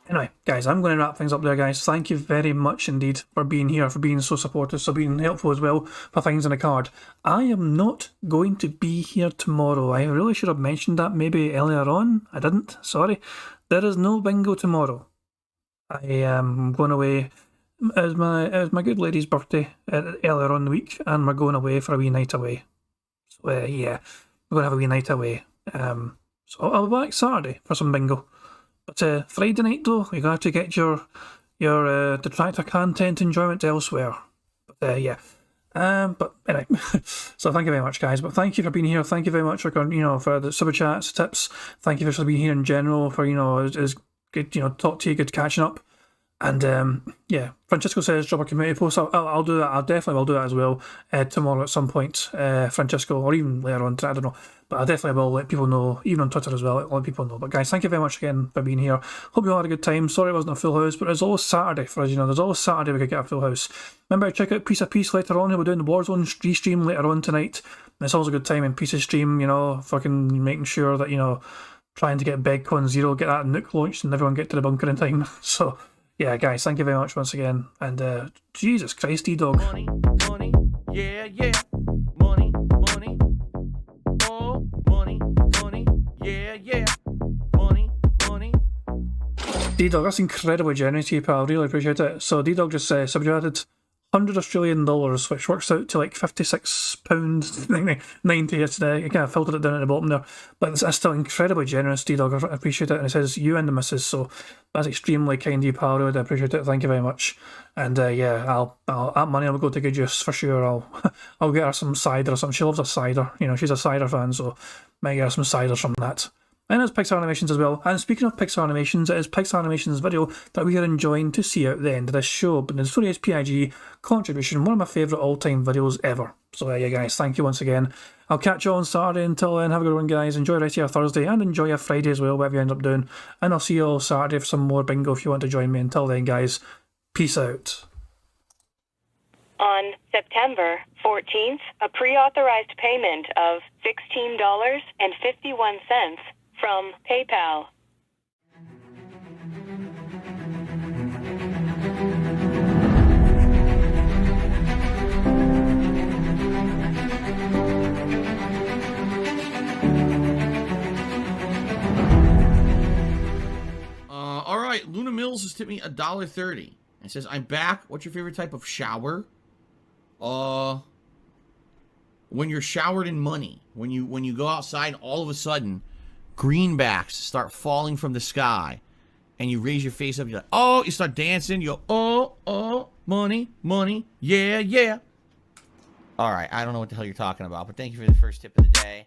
Anyway, guys, I'm going to wrap things up there, guys. Thank you very much indeed for being here, for being so supportive, for being helpful as well for things on the card. I am not going to be here tomorrow. I really should have mentioned that maybe earlier on. I didn't. Sorry. There is no bingo tomorrow. I am going away. It's my good lady's birthday earlier on in the week, and we're going away for a wee night away. So yeah, we're going to have a wee night away. So I'll be back Saturday for some bingo. But Friday night though, you got to get your detractor content enjoyment elsewhere. But yeah. But anyway, so thank you very much, guys. But thank you for being here. Thank you very much for for the super chats, tips. Thank you for being here in general. For it's good talk to you, good catching up. And yeah, Francesco says drop a community post. I'll do that. I definitely will do that as well tomorrow at some point, Francesco, or even later on. I don't know, but I definitely will let people know, even on Twitter as well. Let people know. But guys, thank you very much again for being here. Hope you all had a good time. Sorry it wasn't a full house, but it's always Saturday for us. There's always Saturday we could get a full house. Remember to check out Piece of Peace later on. We're doing the Warzone restream later on tonight. And it's always a good time in Piece's stream. Fucking making sure that trying to get Begcon 0, get that nuke launched, and everyone get to the bunker in time. So. Yeah, guys, thank you very much once again. And Jesus Christ, D-Dog. Money, money, yeah, yeah. Money, money. Oh, money, money, yeah, yeah. Money, money. D-Dog, that's incredibly generous to you, pal. I really appreciate it. So D-Dog just subjugated $100 Australian, which works out to like £56.90 yesterday. I kind of filtered it down at the bottom there, but that's still incredibly generous, D-Dog. I appreciate it. And it says you and the missus, so that's extremely kind of you, pal. I really appreciate it. Thank you very much. And yeah, I'll that money will go to good use for sure. I'll get her some cider or something. She loves a cider. She's a cider fan, so might get her some ciders from that. And it's Pixar Animations as well. And speaking of Pixar Animations, it is Pixar Animations video that we are enjoying to see out the end of this show. But the Notorious PIG contribution, one of my favourite all-time videos ever. So yeah, guys, thank you once again. I'll catch you on Saturday. Until then, have a good one, guys. Enjoy the rest of your Thursday and enjoy your Friday as well, whatever you end up doing. And I'll see you all Saturday for some more bingo if you want to join me. Until then, guys, peace out. On September 14th, a pre-authorized payment of $16.51 from PayPal. All right, Luna Mills has tipped me $1.30. It says, "I'm back. What's your favorite type of shower?" When you're showered in money. When you go outside and all of a sudden greenbacks start falling from the sky and you raise your face up, you're like, oh, you start dancing, you go, oh, money, money, yeah, yeah. All right, I don't know what the hell you're talking about, but thank you for the first tip of the day.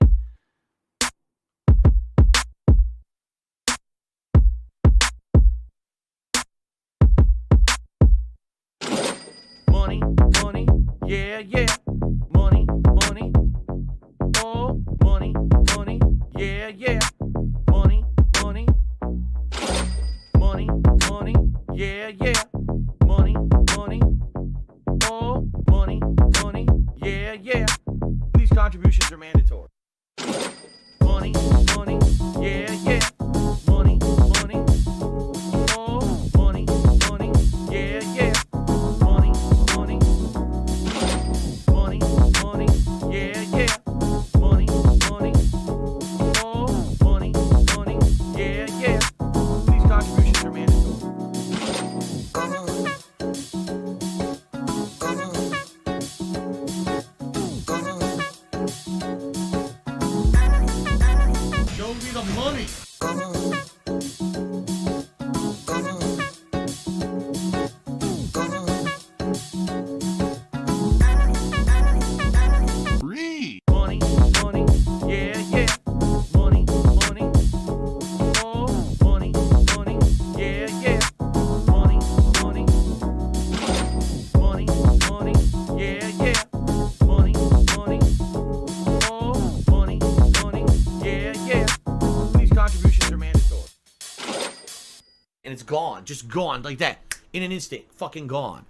Money, money, yeah, yeah. Money, money. Oh, money, money, yeah, yeah. Money, money. Money, money, yeah, yeah. Money, money. Oh, money, money, yeah, yeah. These contributions are mandatory. Money, money, yeah, yeah. Money, money. Oh, money, money, yeah, yeah. Money, money. Money, money, yeah, yeah. Money, money. Oh, money, money, yeah, gone, just gone like that in an instant, fucking gone.